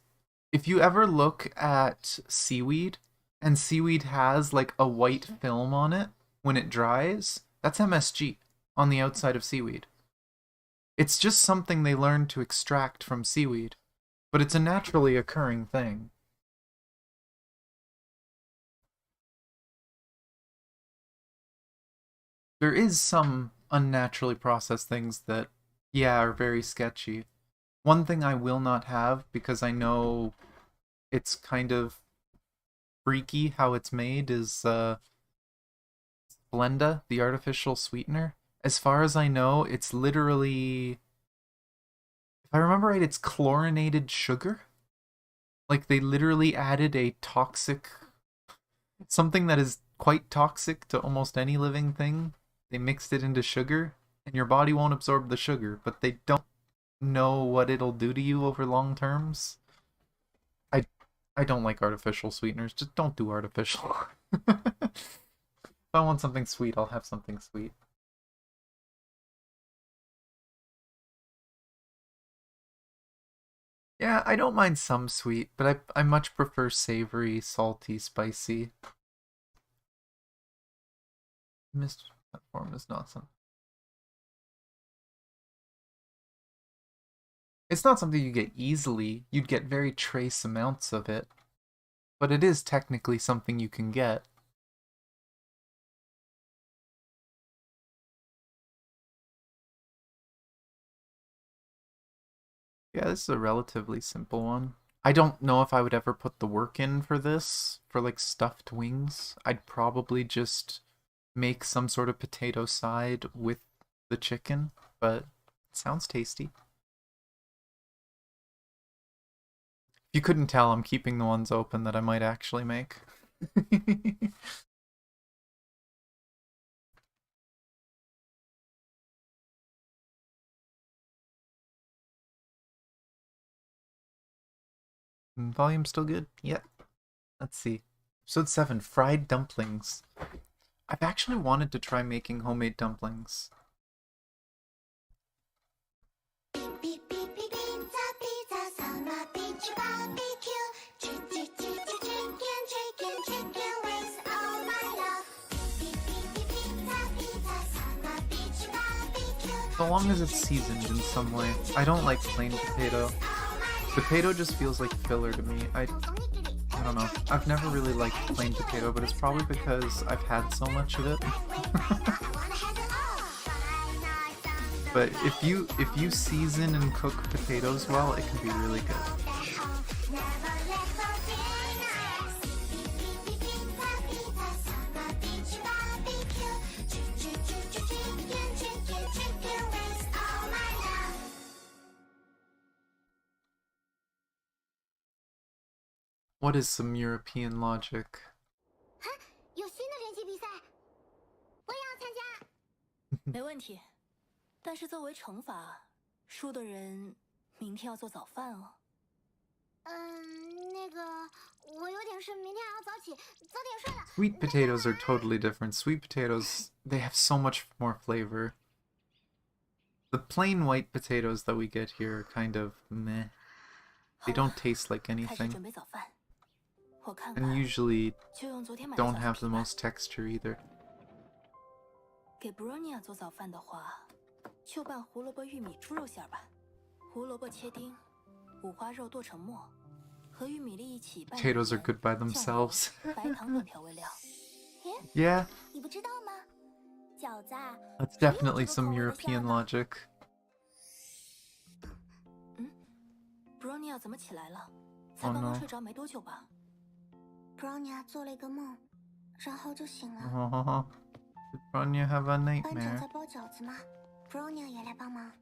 if you ever look at seaweed, and seaweed has like a white film on it when it dries, that's MSG. on the outside of seaweed. It's just something they learned to extract from seaweed, but it's a naturally occurring thing. There is some unnaturally processed things that, yeah, are very sketchy. One thing I will not have, because I know it's kind of freaky how it's made, is Splenda, the artificial sweetener. As far as I know, it's literally, if I remember right, it's chlorinated sugar. Like, they literally added a toxic, something that is quite toxic to almost any living thing. They mixed it into sugar, and your body won't absorb the sugar, but they don't know what it'll do to you over long terms. I don't like artificial sweeteners. Just don't do artificial. If I want something sweet, I'll have something sweet. Yeah, I don't mind some sweet, but I much prefer savory, salty, spicy. Mist platform is not something. It's not something you get easily. You'd get very trace amounts of it. But it is technically something you can get. Yeah, this is a relatively simple one. I don't know if I would ever put the work in for this, for like stuffed wings. I'd probably just make some sort of potato side with the chicken, but it sounds tasty. If you couldn't tell, I'm keeping the ones open that I might actually make. Volume still good? Yep. Let's see. Episode 7, Fried Dumplings. I've actually wanted to try making homemade dumplings. So long as it's seasoned in some way. I don't like plain potato. Potato just feels like filler to me. I don't know. I've never really liked plain potato, but it's probably because I've had so much of it. But if you season and cook potatoes well, it can be really good. What is some European logic? 有新的联系比赛，我也要参加。没问题，但是作为惩罚，输的人明天要做早饭哦。那个，我有点事，明天还要早起，早点睡了。 Sweet potatoes are totally different. Sweet potatoes, they have so much more flavor. The plain white potatoes that we get here are kind of meh. They don't taste like 开始 anything. 准备早饭，我看 And 看 usually 就用昨天买的 don't 早 have 上 the 皮 most texture either. 给 Bronia 做早饭的话，就拌胡萝卜玉米猪肉馅儿吧。胡萝卜切丁，五花肉剁成末，和玉米粒一起拌。 Potatoes are good by themselves. 白糖等调味料。 Yeah, 你不知道吗？饺子啊， that's definitely some European logic. Bronia 怎么起来了？才 Oh 刚刚 no. 睡着没多久吧？ Bronia 做了一个梦，然后就醒了。 Did Bronya have a 班长 nightmare? 在包饺子吗 ？Bronia 也来帮忙。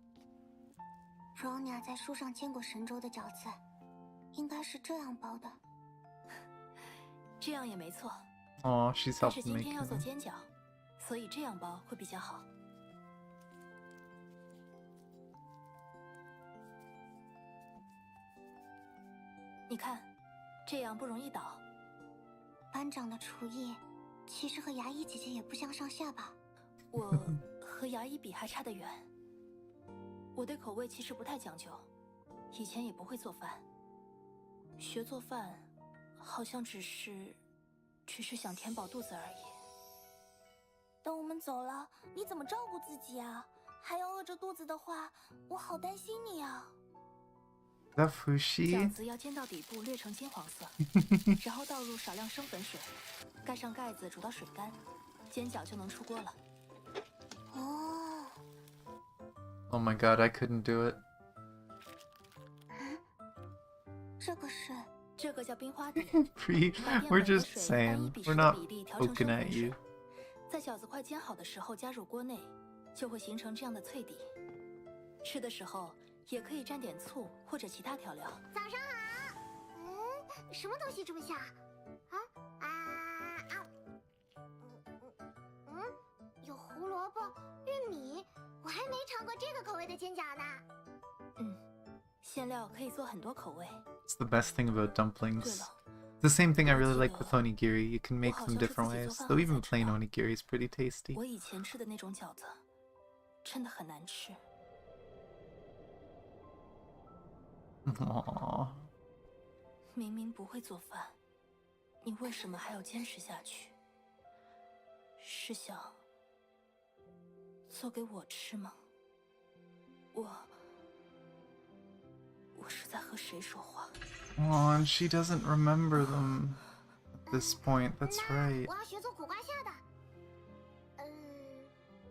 Bronia 在书上见过神州的饺子，应该是这样包的。这样也没错。 Oh, she's 但是 helped 今 make 天要做 them. 煎饺，所以这样包会比较好。你看，这样不容易倒。班长的厨艺其实和牙医姐姐也不相上下吧？我和牙医比还差得远。我对口味其实不太讲究，以前也不会做饭。学做饭，好像只是想填饱肚子而已。等我们走了，你怎么照顾自己啊？还要饿着肚子的话，我好担心你啊。That Fushi? 饺子要煎到底部略呈金黄色，然后倒入少量生粉水，盖上盖子煮到水干，煎饺就能出锅了。哦。Oh my god, I couldn't do it. 这个叫冰花底。 We're just saying. We're not poking at you. 在饺子快煎好的时候加入锅内，就会形成这样的脆底。吃的时候也可以蘸点醋或者其他调料。早上好。什么东西这么香？有胡萝卜、玉米，我还没尝过这个口味的煎饺呢。馅料可以做很多口味。 It's the best thing about dumplings. The same thing I really like with onigiri. You can make them different ways. Though even plain onigiri is pretty tasty. 我以前吃的那种饺子，真的很难吃。 Aww. 明明不会做饭，你为什么还要坚持下去？是想做给我吃吗？我是在和谁说话？ Oh, and she doesn't remember them at this point. That's right. 我要学做苦瓜馅的。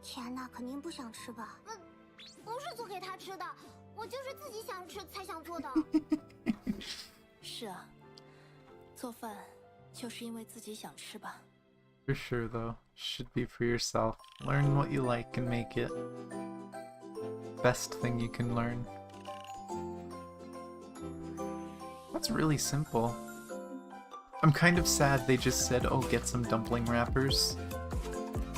钱娜肯定不想吃吧？不是做给她吃的，我就是自己想吃才想做的。是啊，做饭就是因为自己想吃吧。 For sure, though. Should be for yourself. Learn what you like and make it. Best thing you can learn. That's really simple. I'm kind of sad they just said, oh, get some dumpling wrappers.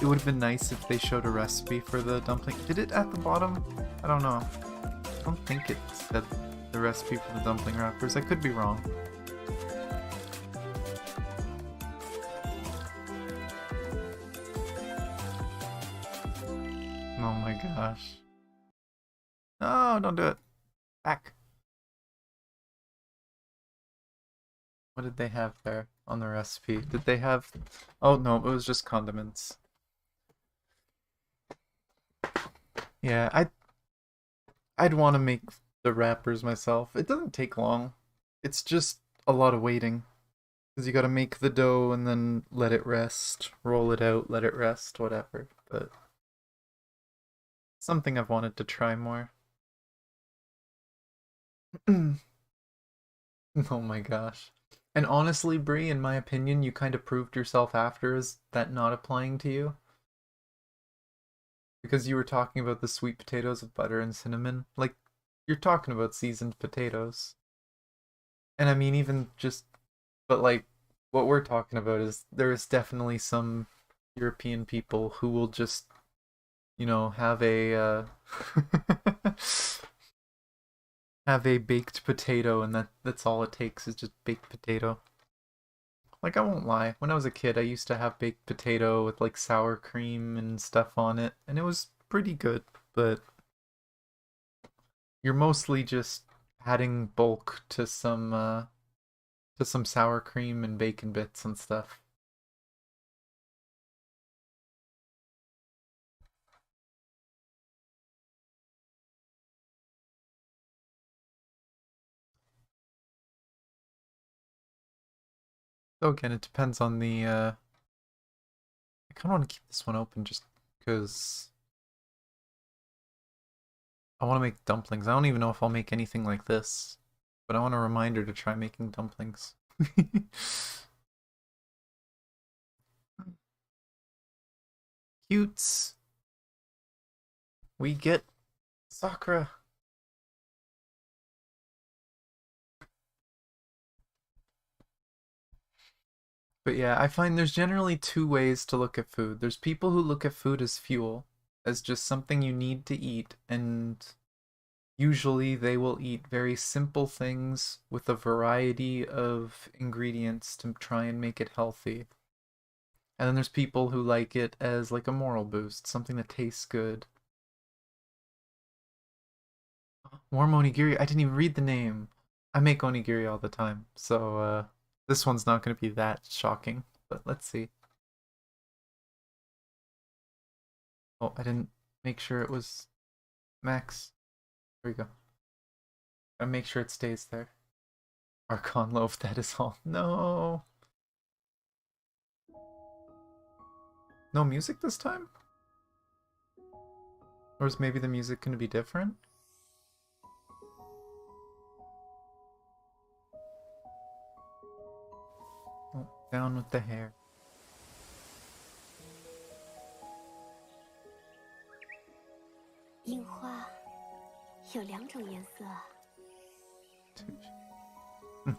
It would have been nice if they showed a recipe for the dumpling. Did it at the bottom? I don't know. I don't think it said the recipe for the dumpling wrappers. I could be wrong. Oh my gosh. No, don't do it. Back. What did they have there on the recipe? Did they have... Oh no, it was just condiments. Yeah, I'd want to make the wrappers myself. It doesn't take long. It's just a lot of waiting. Because you gotta make the dough and then let it rest, roll it out, let it rest, whatever. But something I've wanted to try more. Oh my gosh. And honestly, Bree, in my opinion, you kind of proved yourself after as that not applying to you. Because you were talking about the sweet potatoes with butter and cinnamon. Like, you're talking about seasoned potatoes. And I mean, even just... But like, what we're talking about is there is definitely some European people who will just, you know, have a... have a baked potato, and that's all it takes is just baked potato. Like, I won't lie, when I was a kid I used to have baked potato with like sour cream and stuff on it, and it was pretty good, but you're mostly just adding bulk to some sour cream and bacon bits and stuff. So again, it depends on the, I kind of want to keep this one open just because I want to make dumplings. I don't even know if I'll make anything like this, but I want a reminder to try making dumplings. Cutes. We get Sakura. But yeah, I find there's generally two ways to look at food. There's people who look at food as fuel, as just something you need to eat, and usually they will eat very simple things with a variety of ingredients to try and make it healthy. And then there's people who like it as like a moral boost, something that tastes good. Warm onigiri, I didn't even read the name. I make onigiri all the time, so this one's not going to be that shocking, but let's see. Oh, I didn't make sure it was max. There we go. Gotta make sure it stays there. Archon loaf, that is all. No! No music this time? Or is maybe the music gonna be different? Oh, down with the hair.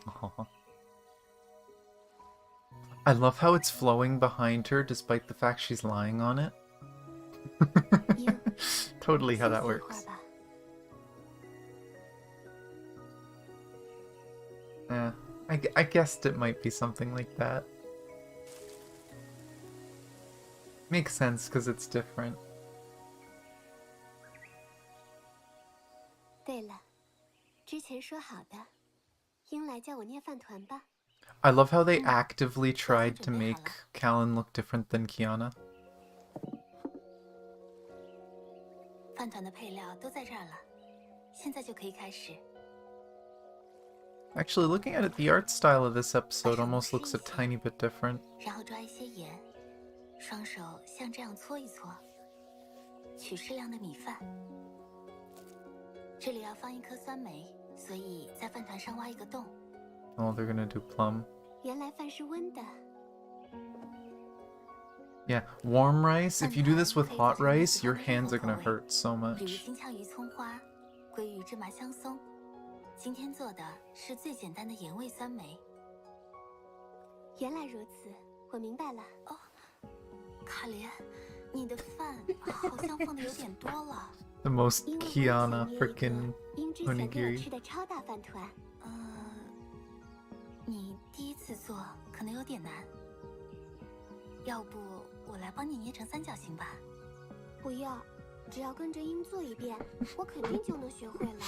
Aw. I love how it's flowing behind her despite the fact she's lying on it. Totally how that works. Yeah, I guessed it might be something like that. Makes sense because it's different. 对了，之前说好的，英来叫我捏饭团吧。 I love how they actively tried to make Callan look different than Kiana. 饭团的配料都在这儿了，现在就可以开始。 Actually, looking at it, the art style of this episode almost looks a tiny bit different. 然后抓一些盐，双手像这样搓一搓，取适量的米饭。这里要放一颗酸梅，所以在饭团上挖一个洞。 Oh, they're gonna do plum. 原来饭是温的。 Yeah, warm rice. If you do this with hot rice, your hands are gonna hurt so 比如 much. 金枪鱼葱花、鲑鱼芝麻香松。今天做的是最简单的盐味酸梅。原来如此，我明白了。哦，卡莲，你的饭好像放的有点多了。The most 因为我 Kiana 想捏一个 freaking 英之前给我 onigiri. 吃的超大饭团。你第一次做可能有点难，要不我来帮你捏成三角形吧？不要，只要跟着英做一遍，我肯定就能学会了。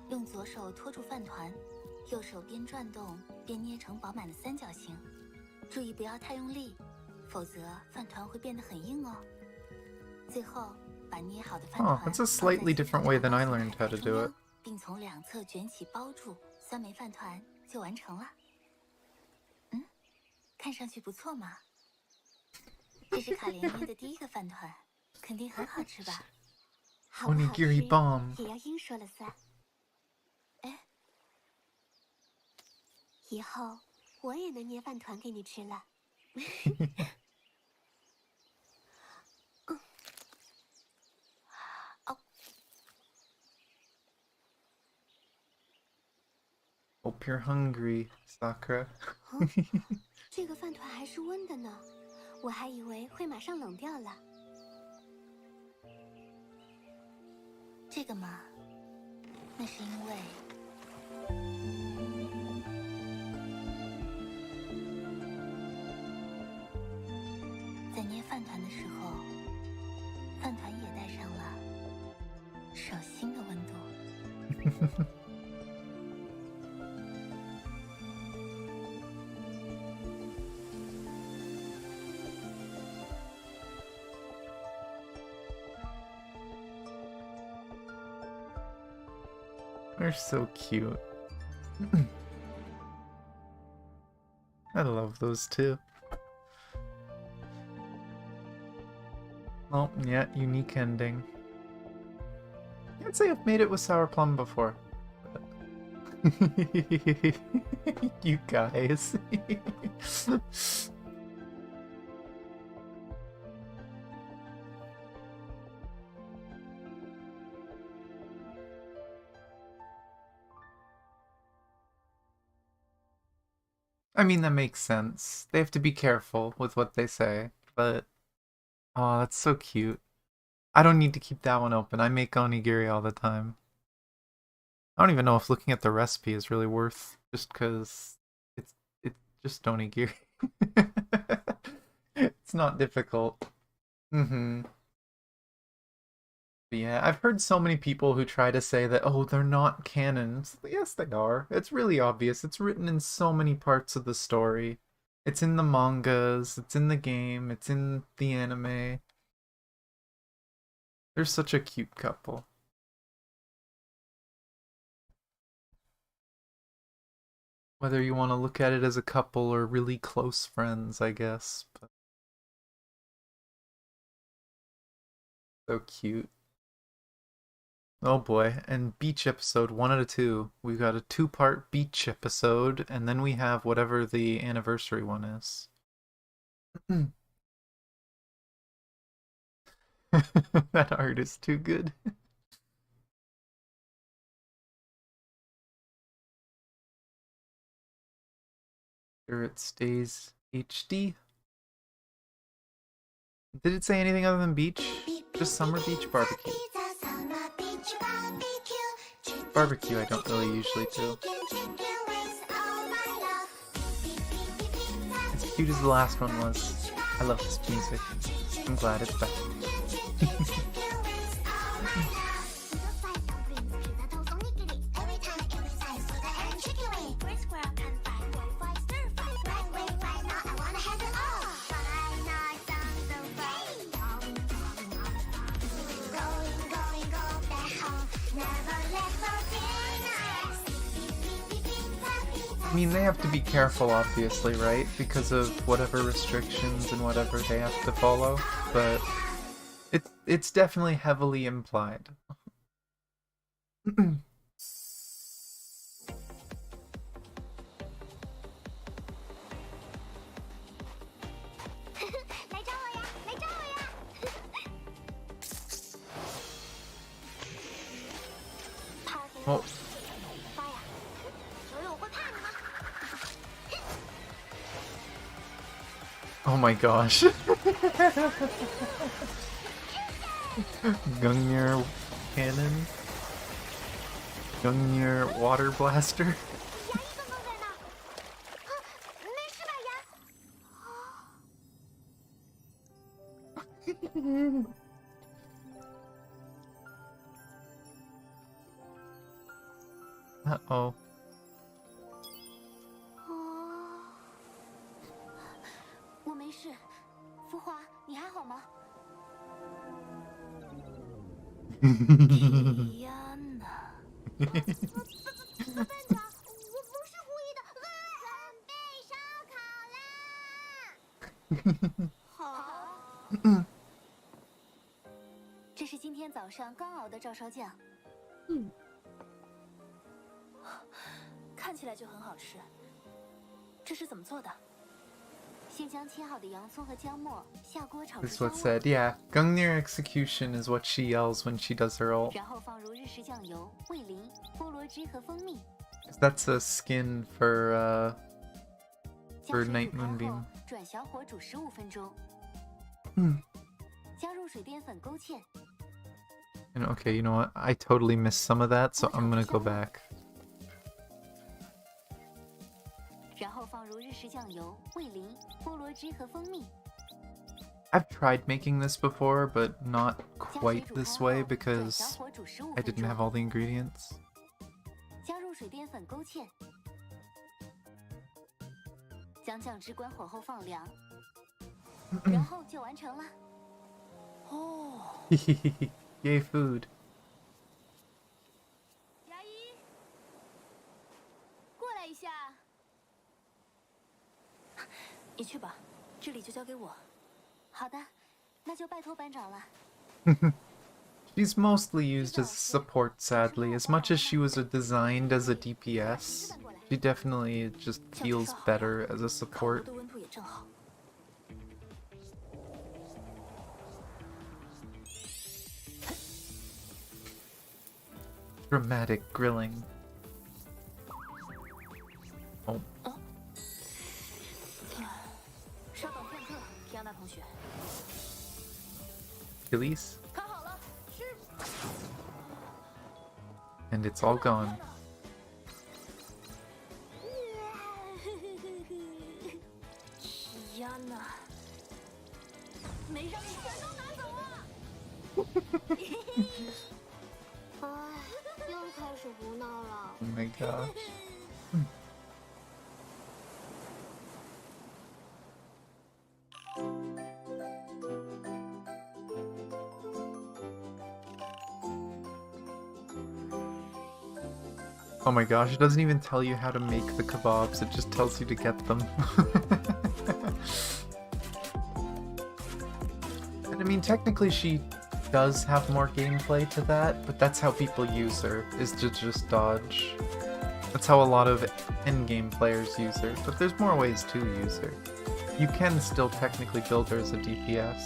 用左手托住饭团，右手边转动边捏成饱满的三角形。注意不要太用力，否则饭团会变得很硬哦。最后把捏好的饭团 Oh, that's a slightly different way than I learned how to do it. 并从两侧卷起包住，酸梅饭团就完成了。嗯，看上去不错嘛。这是卡莲捏的第一个饭团，肯定很好吃吧？好不好吃 Onigiri bomb. 也要英说了算。哎，以后我也能捏饭团给你吃了。Hope you're hungry, Sakura. 这个饭团还是温的呢，我还以为会马上冷掉了。这个嘛，那是因为在捏饭团的时候，饭团也带上了手心的温度。They're so cute. I love those too. Oh, yeah, unique ending. Can't say I've made it with sour plum before. You guys. I mean, that makes sense. They have to be careful with what they say, but... Oh, that's so cute. I don't need to keep that one open. I make onigiri all the time. I don't even know if looking at the recipe is really worth, just because it's just onigiri. It's not difficult. Mm-hmm. But yeah, I've heard so many people who try to say that, oh, they're not canon. Yes, they are. It's really obvious. It's written in so many parts of the story. It's in the mangas, it's in the game, it's in the anime. They're such a cute couple. Whether you want to look at it as a couple or really close friends, I guess. But so cute. Oh boy, and beach episode 1 out of 2. We've got a 2-part beach episode, and then we have whatever the anniversary one is. That art is too good. Sure it stays HD. Did it say anything other than beach? Just summer beach barbecue. Barbecue I don't really usually do. As cute as the last one was, I love this music. I'm glad it's back. I mean, they have to be careful, obviously, right? Because of whatever restrictions and whatever they have to follow, but it's definitely heavily implied. Oh. Oh my gosh. Gungnir cannon. Gungnir water blaster. Uh-oh. 我没事，浮华，你还好吗？ Kiana， 班长，我不是故意的。准备烧烤啦！好。这是今天早上刚熬的照烧酱。看起来就很好吃。这是怎么做的？ 先将切好的洋葱和姜末下锅炒出 That's 香 what 味， said. Yeah, Gungnir execution is what she yells when she does her ult. 然后放入日式酱油、味淋、菠萝汁和蜂蜜。 That's a skin for 将水 Night 煮开 Moonbeam. 后，转小火煮15分钟。加入水淀粉勾芡。 And okay, you know what? I totally missed some of that, so I'm gonna go back. 然后放入日式酱油、味淋、菠萝汁和蜂蜜。 I've tried making this before, but not quite this way because I didn't have all the ingredients. 加入水淀粉勾芡。将酱汁关火后放凉，然后就完成了。哦， Yay, food. 牙医，过来一下。你去吧，这里就交给我。好的，那就拜托班长了。 She's mostly used as support, sadly. As much as she was designed as a DPS, she definitely just feels better as a 烤 support. 炉的温度也正好。 Dramatic grilling. Oh. 稍等片刻，皮亚娜同学。 Achilles. 看好了，是。 And it's all gone. 皮亚娜，没让你全都拿走啊！唉，又开始胡闹了。 Oh my gosh. Oh my gosh, it doesn't even tell you how to make the kebabs, it just tells you to get them. And I mean, technically she does have more gameplay to that, but that's how people use her, is to just dodge. That's how a lot of endgame players use her, but there's more ways to use her. You can still technically build her as a DPS.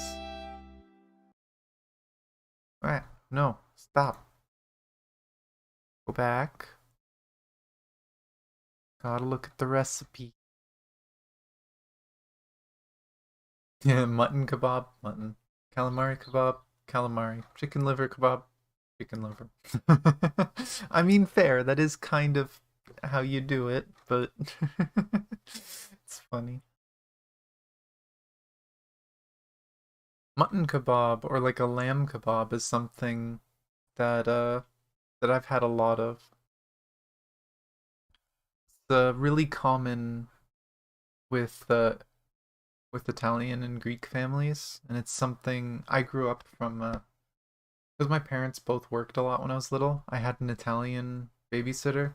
Alright, no, stop. Go back. Gotta look at the recipe. Yeah, mutton kebab, mutton. Calamari kebab, calamari. Chicken liver kebab, chicken liver. I mean, fair, that is kind of how you do it, but it's funny. Mutton kebab or like a lamb kebab is something that that I've had a lot of. It's really common with Italian and Greek families, and it's something I grew up from because my parents both worked a lot when I was little. I had an Italian babysitter,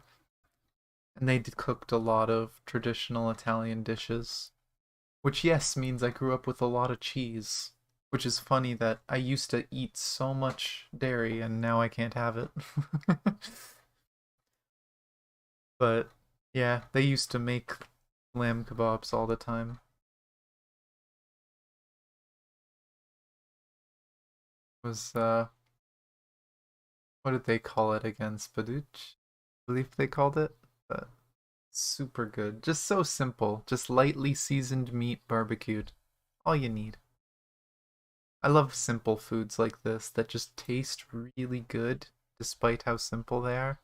and they cooked a lot of traditional Italian dishes, which yes means I grew up with a lot of cheese, which is funny that I used to eat so much dairy and now I can't have it. But yeah, they used to make lamb kebabs all the time. It was what did they call it again? Spaduch? I believe they called it. But super good. Just so simple. Just lightly seasoned meat barbecued. All you need. I love simple foods like this that just taste really good despite how simple they are.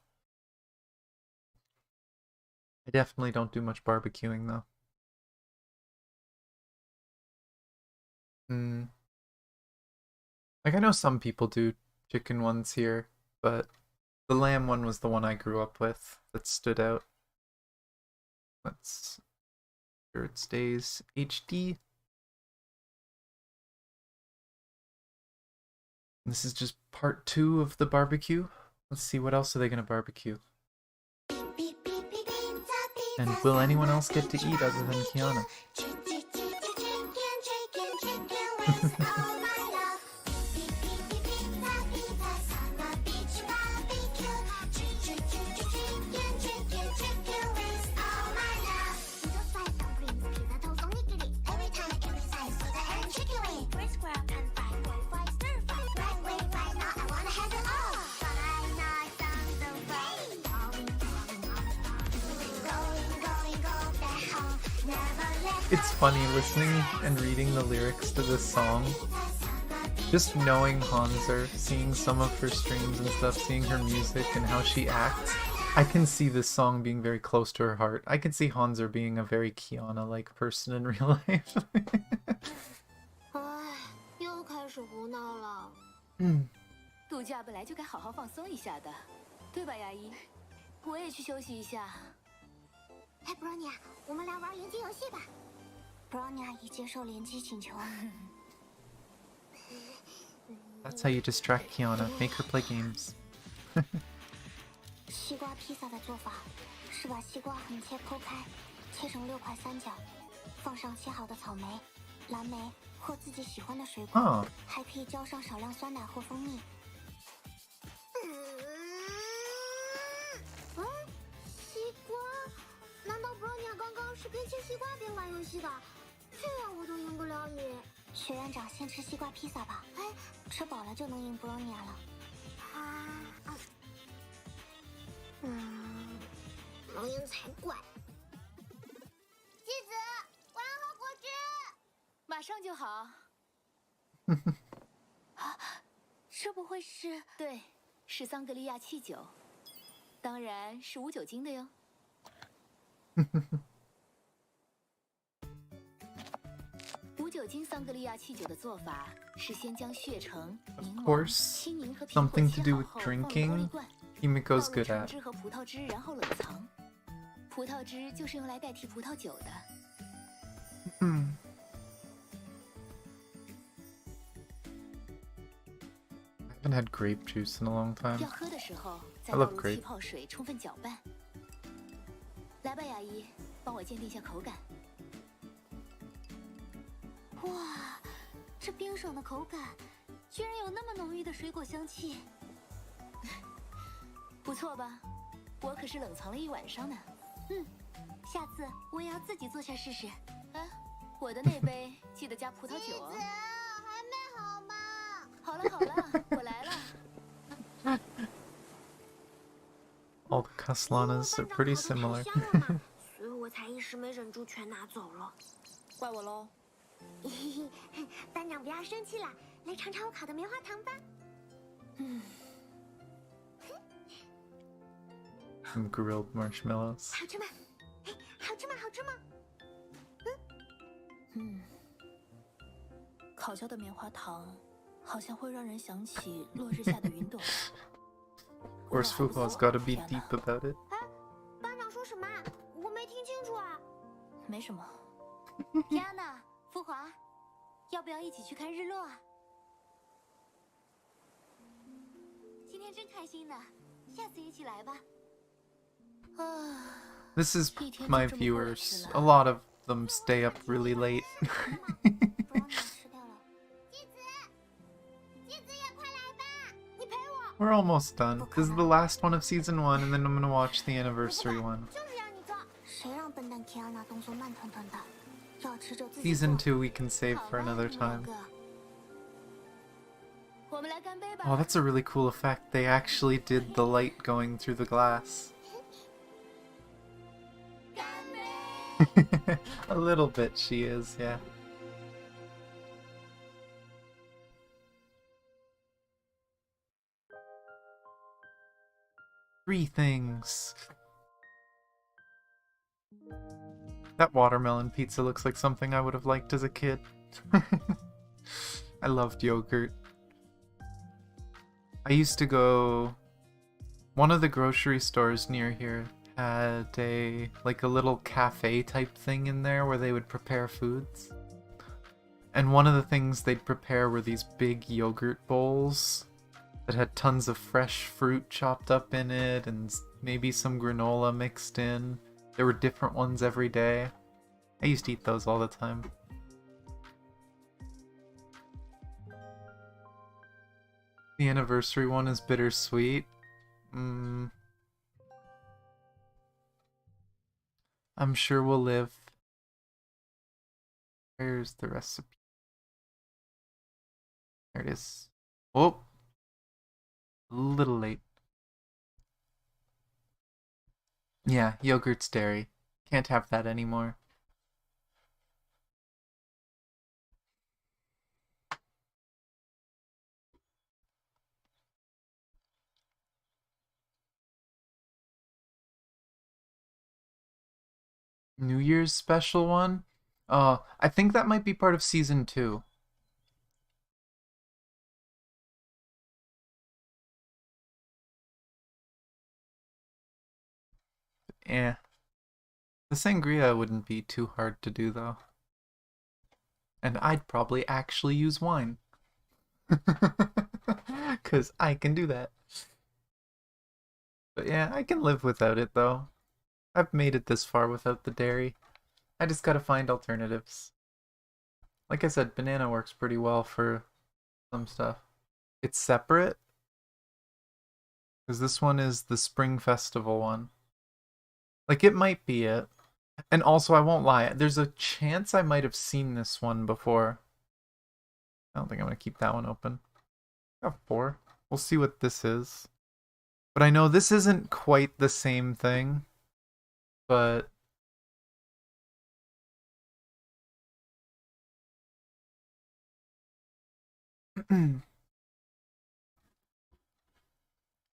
I definitely don't do much barbecuing though. Hmm. Like I know some people do chicken ones here, but the lamb one was the one I grew up with that stood out. Let's sure it stays HD. This is just part 2 of the barbecue. Let's see, what else are they gonna barbecue? And will anyone else get to eat other than Kiana? It's funny listening and reading the lyrics to this song. Just knowing Hanser, seeing some of her streams and stuff, seeing her music and how she acts, I can see this song being very close to her heart. I can see Hanser being a very Kiana-like person in real life. 又开始胡闹了。度假本来就该好好放松一下的，对吧，牙医？我也去休息一下。哎，Bronya，我们来玩联机游戏吧。Bronya 已接受联机请求。That's how you distract Kiana. Make her play games. 西瓜披萨的做法是把西瓜横切剖开，切成6块三角，放上切好的草莓、蓝莓或自己喜欢的水果，还可以浇上少量酸奶或蜂蜜。西瓜？难道 Bronya 刚刚是边切西瓜边玩游戏的？这样我都赢不了你。学院长先吃西瓜披萨吧，哎，吃饱了就能赢 Bronya 了。能赢才怪。妻子，我要喝果汁。马上就好。啊，这不会是？对，是桑格利亚汽酒，当然是无酒精的哟。无酒精桑格利亚汽酒的做法是先将血橙、柠檬、青柠和苹果切好后放入玻璃罐，倒入橙汁和葡萄汁，然后冷藏。葡萄汁就是用来代替葡萄酒的。haven't had grape juice in a long time. 要喝的时候再 I 倒 love 入 grape. 气泡水充分搅拌。来吧，牙医，帮我鉴定一下口感。哇，这冰爽的口感，居然有那么浓郁的水果香气。不错吧？我可是冷藏了一晚上呢。下次我也要自己做下试试。哎，我的那杯记得加葡萄酒哦。还没好吗？好了好了，我来了。 All the Caslanas are pretty similar. 所以我才一时没忍住全拿走了。怪我喽。班长不要生气啦，来尝尝我烤的棉花糖吧。Some grilled marshmallows. 好吃吗？好吃吗？好吃吗？烤焦的棉花糖，好像会让人想起落日下的云朵。 Of course, Fuhua's gotta be deep about it. 班长说什么？我没听清楚啊。没什么。Kiana，福华，要不要一起去看日落啊？今天真开心呢，下次一起来吧。 This is my viewers. A lot of them stay up really late. 不让你吃掉了。季子，季子也快来吧，你陪我。 We're almost done. This is the last one of season 1, and then I'm gonna watch the anniversary one. 就是让你做。谁让笨蛋 Kiana 动作慢吞吞的，要吃就自己做。 Season 2 we can save for another time. 我们来干杯吧。 Oh, that's a really cool effect. They actually did the light going through the glass. A little bit she is, yeah. Three things. That watermelon pizza looks like something I would have liked as a kid. I loved yogurt. I used to go... One of the grocery stores near here had a little cafe type thing in there where they would prepare foods. And one of the things they'd prepare were these big yogurt bowls that had tons of fresh fruit chopped up in it and maybe some granola mixed in. There were different ones every day. I used to eat those all the time. The anniversary one is bittersweet. I'm sure we'll live. Where's the recipe? There it is. Oh! A little late. Yeah, yogurt's dairy. Can't have that anymore. New Year's special one? I think that might be part of season 2. The sangria wouldn't be too hard to do though. And I'd probably actually use wine. 'Cause I can do that. But yeah, I can live without it though. I've made it this far without the dairy. I just gotta find alternatives. Like I said, banana works pretty well for some stuff. It's separate. Because this one is the Spring Festival one. Like, it might be it. And also, I won't lie, there's a chance I might have seen this one before. I don't think I'm gonna keep that one open. I have 4. We'll see what this is. But I know this isn't quite the same thing. But...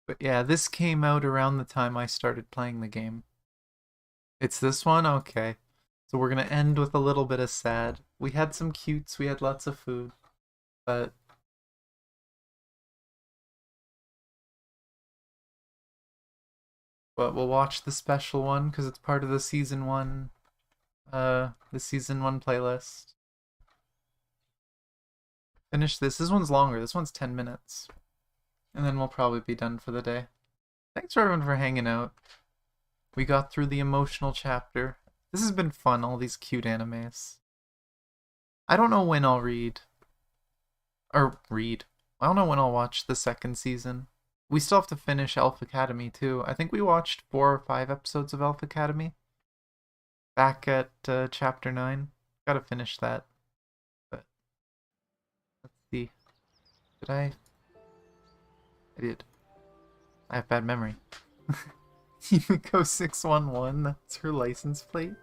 But yeah, this came out around the time I started playing the game. It's this one? Okay. So we're gonna end with a little bit of sad. We had some cutes, we had lots of food. But... we'll watch the special one, because it's part of the season 1... the season 1 playlist. Finish this. This one's longer. This one's 10 minutes. And then we'll probably be done for the day. Thanks for everyone for hanging out. We got through the emotional chapter. This has been fun, all these cute animes. I don't know when I'll read. I don't know when I'll watch the second season. We still have to finish Elf Academy too. I think we watched 4 or 5 episodes of Elf Academy. Back at chapter 9. Gotta finish that. But let's see. Did I did. I have bad memory. Yumiko 611, that's her license plate.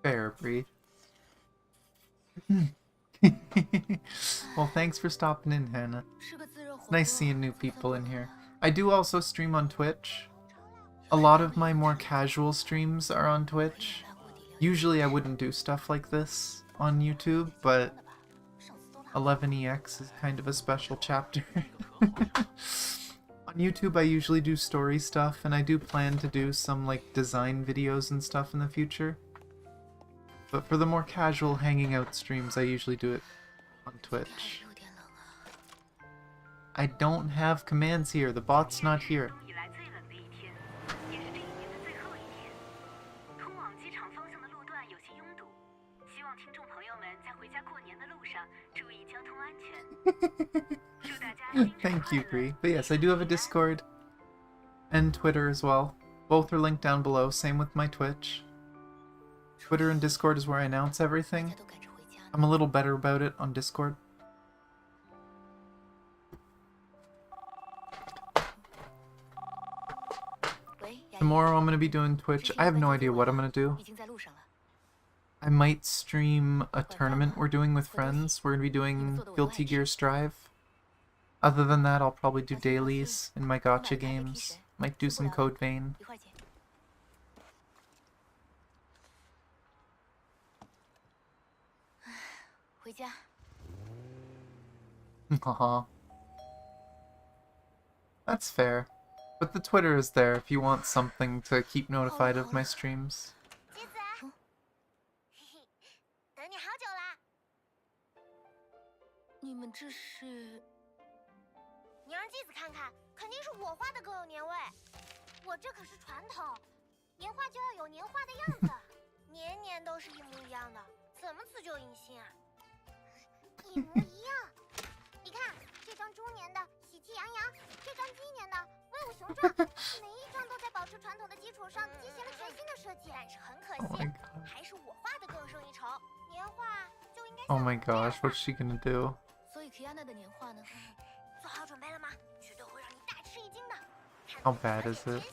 Fair, Bree. Well, thanks for stopping in, Hannah. Nice seeing new people in here. I do also stream on Twitch. A lot of my more casual streams are on Twitch. Usually I wouldn't do stuff like this on YouTube, but 11EX is kind of a special chapter. On YouTube I usually do story stuff, and I do plan to do some like design videos and stuff in the future. But for the more casual hanging out streams, I usually do it on Twitch. I don't have commands here, the bot's not here. Thank you, Bree. But yes, I do have a Discord and Twitter as well. Both are linked down below, same with my Twitch. Twitter and Discord is where I announce everything. I'm a little better about it on Discord. Tomorrow I'm going to be doing Twitch. I have no idea what I'm going to do. I might stream a tournament we're doing with friends. We're going to be doing Guilty Gear Strive. Other than that, I'll probably do dailies in my gacha games. Might do some Code Vein. Haha. That's fair. But the Twitter is there if you want something to keep notified of my streams. 等你好久啦！你们这是？你让继子看看，肯定是我画的更有年味。我这可是传统，年画就要有年画的样子，年年都是一模一样的，怎么辞旧迎新啊？一模一样。你看，这张猪年的喜气洋洋，这张鸡年的威武雄壮，每一张都在保持传统的基础上进行了全新的设计。但是很可惜，还是我画的更胜一筹。年画就应该。Oh my gosh, what's she gonna do? 所以 Kiana 的年画呢？做好准备了吗？绝对会让你大吃一惊的。 How bad is it?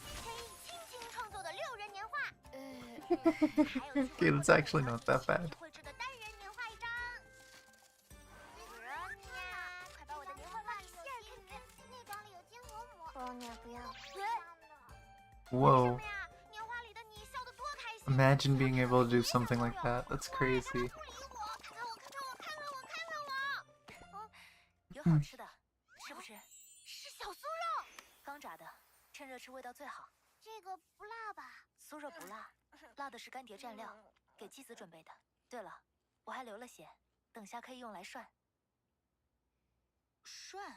Okay, that's actually not that bad. Whoa. Imagine being able to do something like that. That's crazy. 有好吃的，吃不吃？是小酥肉，刚炸的，趁热吃味道最好。这个不辣吧？酥肉不辣，辣的是干碟蘸料，给继子准备的。对了，我还留了些，等下可以用来涮。涮？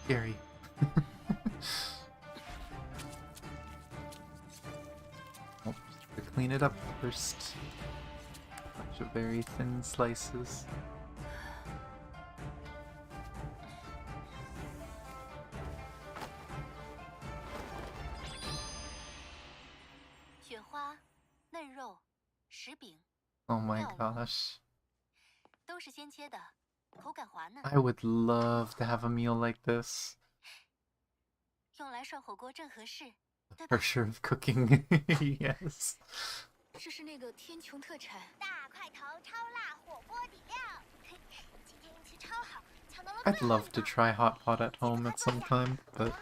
Scary. Oh, to clean it up first. Bunch of very thin slices. 雪花、嫩肉、食饼。 Oh my gosh. 都是鲜切的，口感滑嫩。 I would love to have a meal like this. 用来涮火锅正合适。 For sure of cooking, yes. 这是那个天穹特产。大块头超辣火锅底料。今天运气超好，抢到了。 I'd love to try hot pot at home at some time, but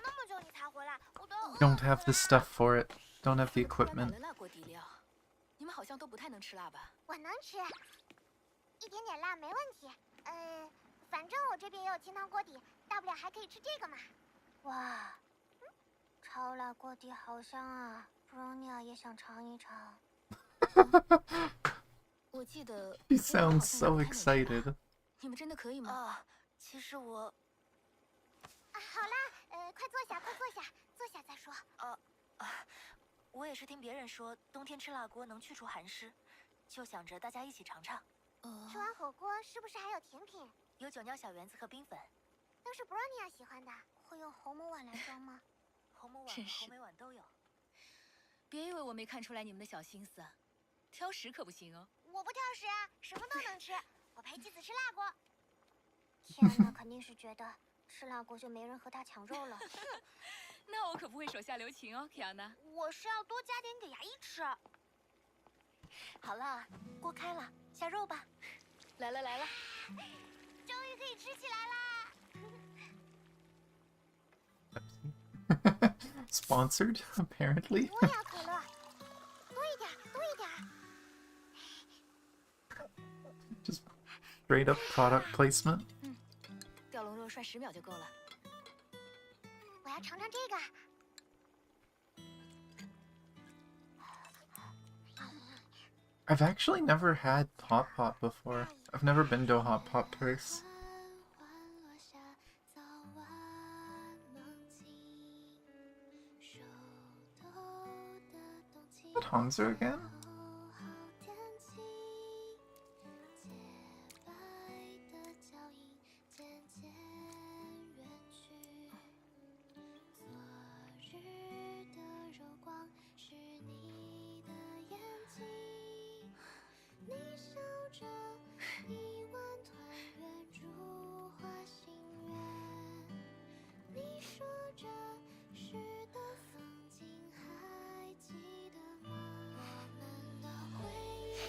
don't have the stuff for it. Don't have the equipment. 你们好像都不太能吃辣吧？我能吃，一点点辣没问题。反正我这边也有清汤锅底，大不了还可以吃这个嘛。哇，超辣锅底好香啊 ，Bronya 也想尝一尝。我记得 She sounds so excited. 你们真的可以吗？其实我……好啦，快坐下，快坐下，坐下再说。我也是听别人说，冬天吃辣锅能去除寒湿，就想着大家一起尝尝。吃完火锅是不是还有甜品？有酒酿小圆子和冰粉，都是 Bronya 喜欢的。会用红母碗来装吗？红母碗和红梅碗都有。别以为我没看出来你们的小心思，挑食可不行哦。我不挑食啊，什么都能吃。我陪妻子吃辣锅。天哪，肯定是觉得吃辣锅就没人和他抢肉了。那我可不会手下留情哦，Kiana。我是要多加点给牙医吃。好了，锅开了，下肉吧。来了来了，终于可以吃起来啦！ Sponsored, apparently. 我也要可乐，多一点，多一点。Just straight up product placement. 吊龙肉涮10秒就够了。我要尝尝这个。I've actually never had hot pot before. I've never been to a hot pot place. Is that Hanzo again?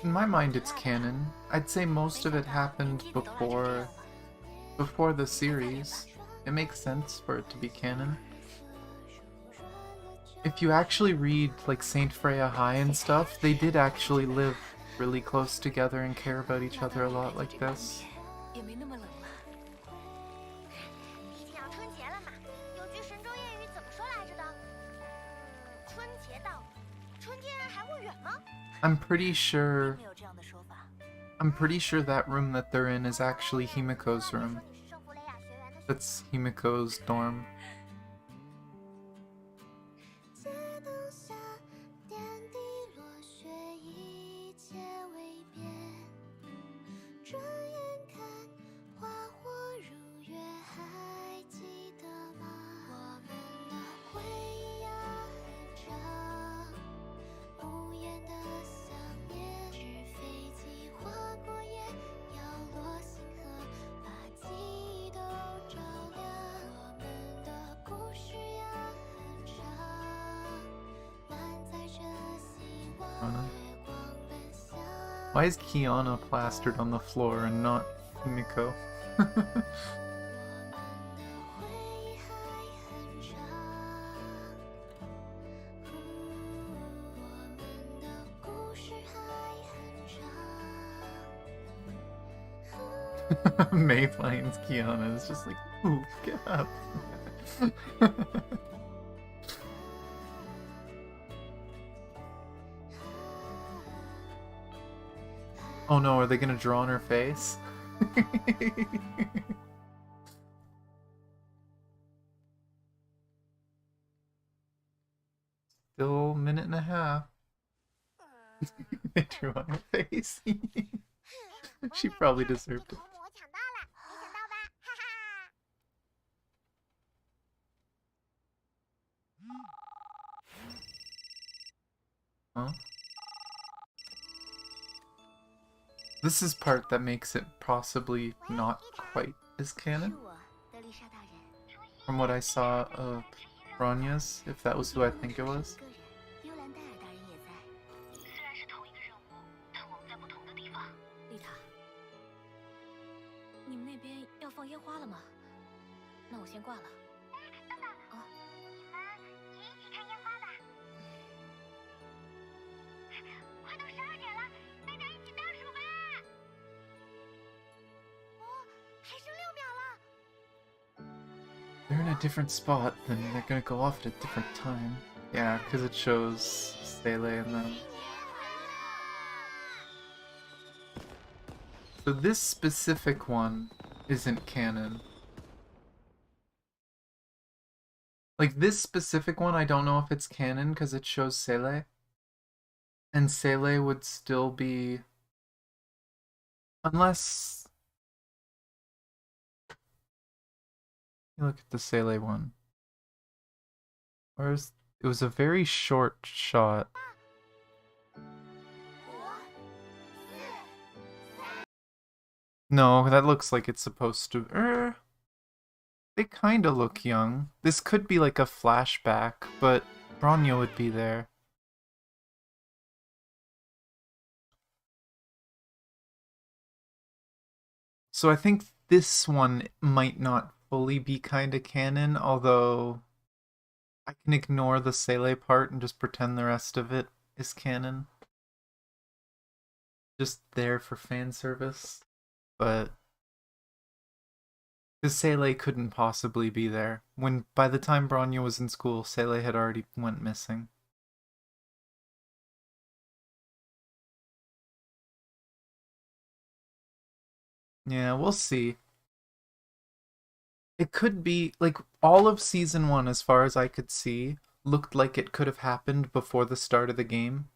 In my mind, it's canon. I'd say most of it happened before the series. It makes sense for it to be canon. If you actually read, like, Saint Freya High and stuff, they did actually live really close together and care about each other a lot like this. 也没那么冷了。毕竟要春节了嘛，有句神州谚语怎么说来着的？春节到，春天还会远吗？ I'm pretty sure 没有这样的说法。 I'm pretty sure that room that they're in is actually Himiko's room. That's Himiko's dorm. 街灯下，点滴落雪，一切未变。转眼看花火如约，还记得吗？我们的回忆呀很长，无言的想念，纸飞机划过夜，摇落星河，把记忆都照亮。我们的故事呀很长，满载着希望，月光奔向。 Why is Kiana plastered on the floor and not Himiko? 我们的回忆还很长，我们的故事还很长。 May finds Kiana is just like, ooh, get up. Oh no, are they gonna draw on her face? Still a minute and a half. They drew on her face. She probably deserved it. 头母我抢到了，没想到吧？哈哈。 Huh? This is part that makes it possibly not quite as 是 canon. 我，德丽莎大人。 From what I saw of Ronya's, if that was who I think it was. 个人，幽兰戴尔大人也在。虽然是同一个任务，但我们在不同的地方。丽塔，你们那边要放烟花了吗？那我先挂了。等等，你们也一起看烟花吧。快到12点了，大家一起倒数吧。哦，还剩6秒。they're in a different spot, then they're gonna go off at a different time. Yeah, because it shows Stele and them. So this specific one isn't canon. Like, this specific one, I don't know if it's canon because it shows Sele. And Sele would still be... Unless... Look at the Sele one. Where's... It was a very short shot. No, that looks like it's supposed to... They kinda look young. This could be like a flashback, but Bronyo would be there. So I think this one might not fully be kinda canon, although I can ignore the Sele part and just pretend the rest of it is canon. Just there for fan service. But because Sele couldn't possibly be there. When by the time Bronyo was in school, Sele had already went missing. Yeah, we'll see. It could be, like, all of Season 1, as far as I could see, looked like it could have happened before the start of the game,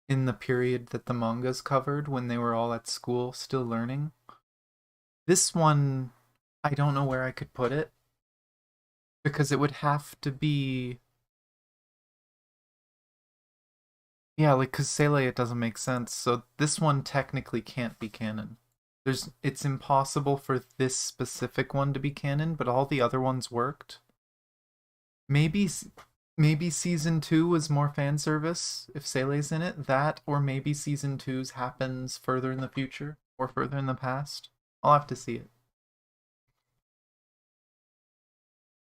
in the period that the mangas covered, when they were all at school, still learning. This one, I don't know where I could put it, because it would have to be... Yeah, like, because Sele, it doesn't make sense, so this one technically can't be canon. It's impossible for this specific one to be canon, but all the other ones worked. Maybe season 2 was more fan service if Sele's in it. That, or maybe season 2's happens further in the future or further in the past. I'll have to see it.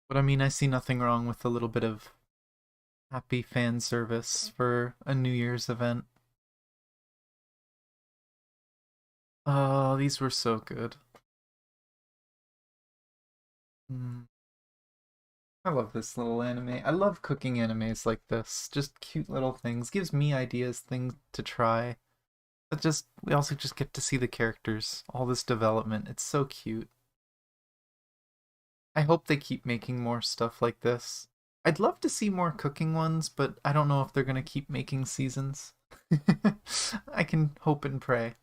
But I mean, I see nothing wrong with a little bit of happy fan service for a New Year's event. Oh, these were so good. I love this little anime. I love cooking animes like this. Just cute little things. Gives me ideas, things to try. But just, we also just get to see the characters. All this development. It's so cute. I hope they keep making more stuff like this. I'd love to see more cooking ones, but I don't know if they're gonna keep making seasons. I can hope and pray.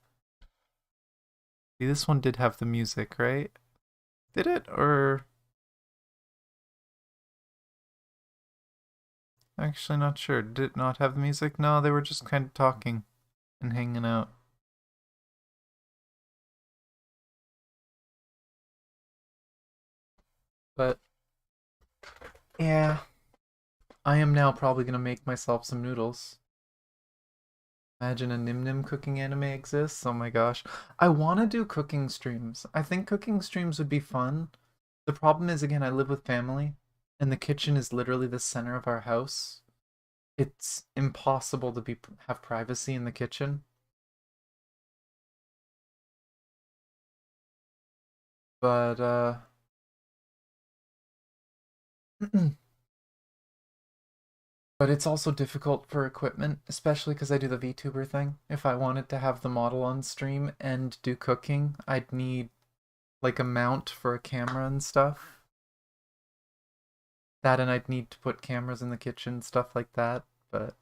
See, this one did have the music, right? Did it, or... Actually not sure. Did it not have the music? No, they were just kind of talking and hanging out. But, yeah. I am now probably gonna make myself some noodles. Imagine a Nim Nim cooking anime exists. Oh my gosh. I want to do cooking streams. I think cooking streams would be fun. The problem is, again, I live with family, and the kitchen is literally the center of our house. It's impossible to have privacy in the kitchen. But, but it's also difficult for equipment, especially because I do the VTuber thing. If I wanted to have the model on stream and do cooking, I'd need like a mount for a camera and stuff. That, and I'd need to put cameras in the kitchen, stuff like that. But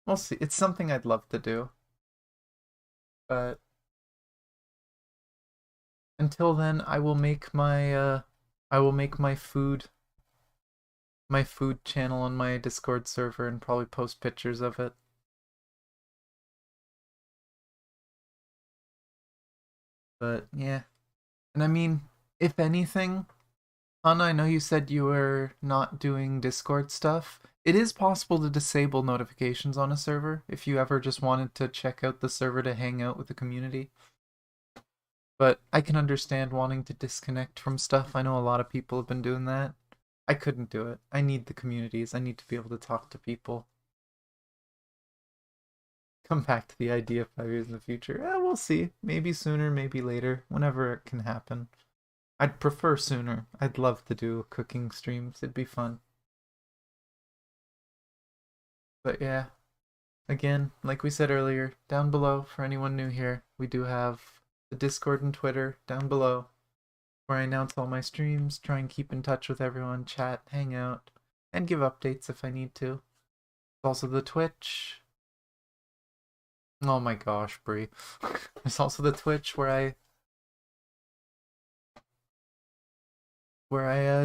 we'll see. It's something I'd love to do. But until then, I will make my food channel on my Discord server and probably post pictures of it. But yeah. And I mean, if anything, Anna, I know you said you were not doing Discord stuff. It is possible to disable notifications on a server if you ever just wanted to check out the server to hang out with the community. But I can understand wanting to disconnect from stuff. I know a lot of people have been doing that. I couldn't do it. I need the communities. I need to be able to talk to people. Come back to the idea 5 years in the future. We'll see. Maybe sooner, maybe later. Whenever it can happen. I'd prefer sooner. I'd love to do cooking streams. It'd be fun. But yeah, again, like we said earlier, down below for anyone new here, we do have the Discord and Twitter down below where I announce all my streams, try and keep in touch with everyone, chat, hang out, and give updates if I need to. Also the Twitch. Oh my gosh, Brie. There's also the Twitch where I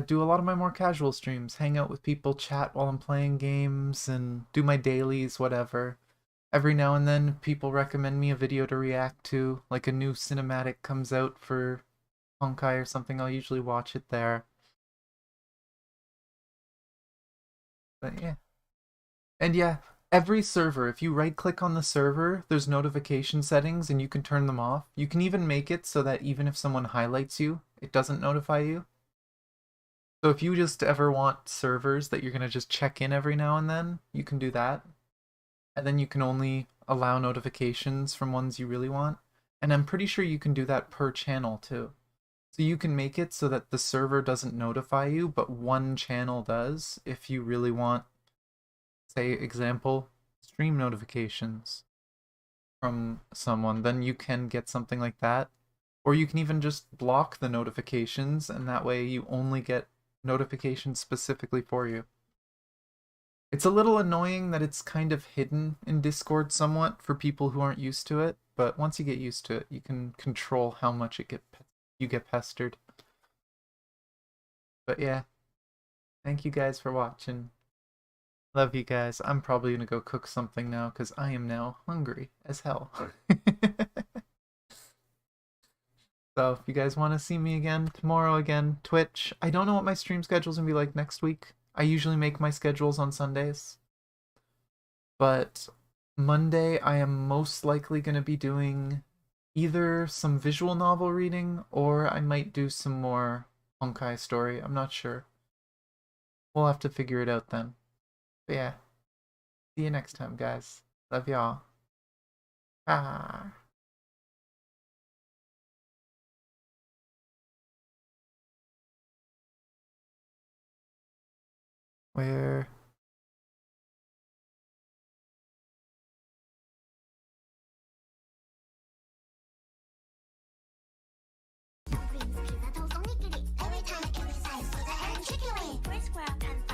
do a lot of my more casual streams, hang out with people, chat while I'm playing games, and do my dailies, whatever. Every now and then, people recommend me a video to react to, like a new cinematic comes out for Honkai or something, I'll usually watch it there. But yeah. And yeah, every server, if you right-click on the server, there's notification settings and you can turn them off. You can even make it so that even if someone highlights you, it doesn't notify you. So if you just ever want servers that you're going to just check in every now and then, you can do that. And then you can only allow notifications from ones you really want. And I'm pretty sure you can do that per channel too. So you can make it so that the server doesn't notify you, but one channel does if you really want, say, example, stream notifications from someone. Then you can get something like that. Or you can even just block the notifications, and that way you only get notifications specifically for you. It's a little annoying that it's kind of hidden in Discord somewhat for people who aren't used to it, but once you get used to it, you can control how much you get pestered. But yeah, thank you guys for watching. Love you guys. I'm probably gonna go cook something now because I am now hungry as hell. So if you guys want to see me again tomorrow, again, Twitch. I don't know what my stream schedule's gonna be like next week. I usually make my schedules on Sundays. But Monday I am most likely gonna be doing either some visual novel reading or I might do some more Honkai story. I'm not sure. We'll have to figure it out then. But yeah. See you next time, guys. Love y'all. Ah. Where? Dumplings pizza 偷送你给力，every time every size 都在 and chicken wing，Chris Square 看。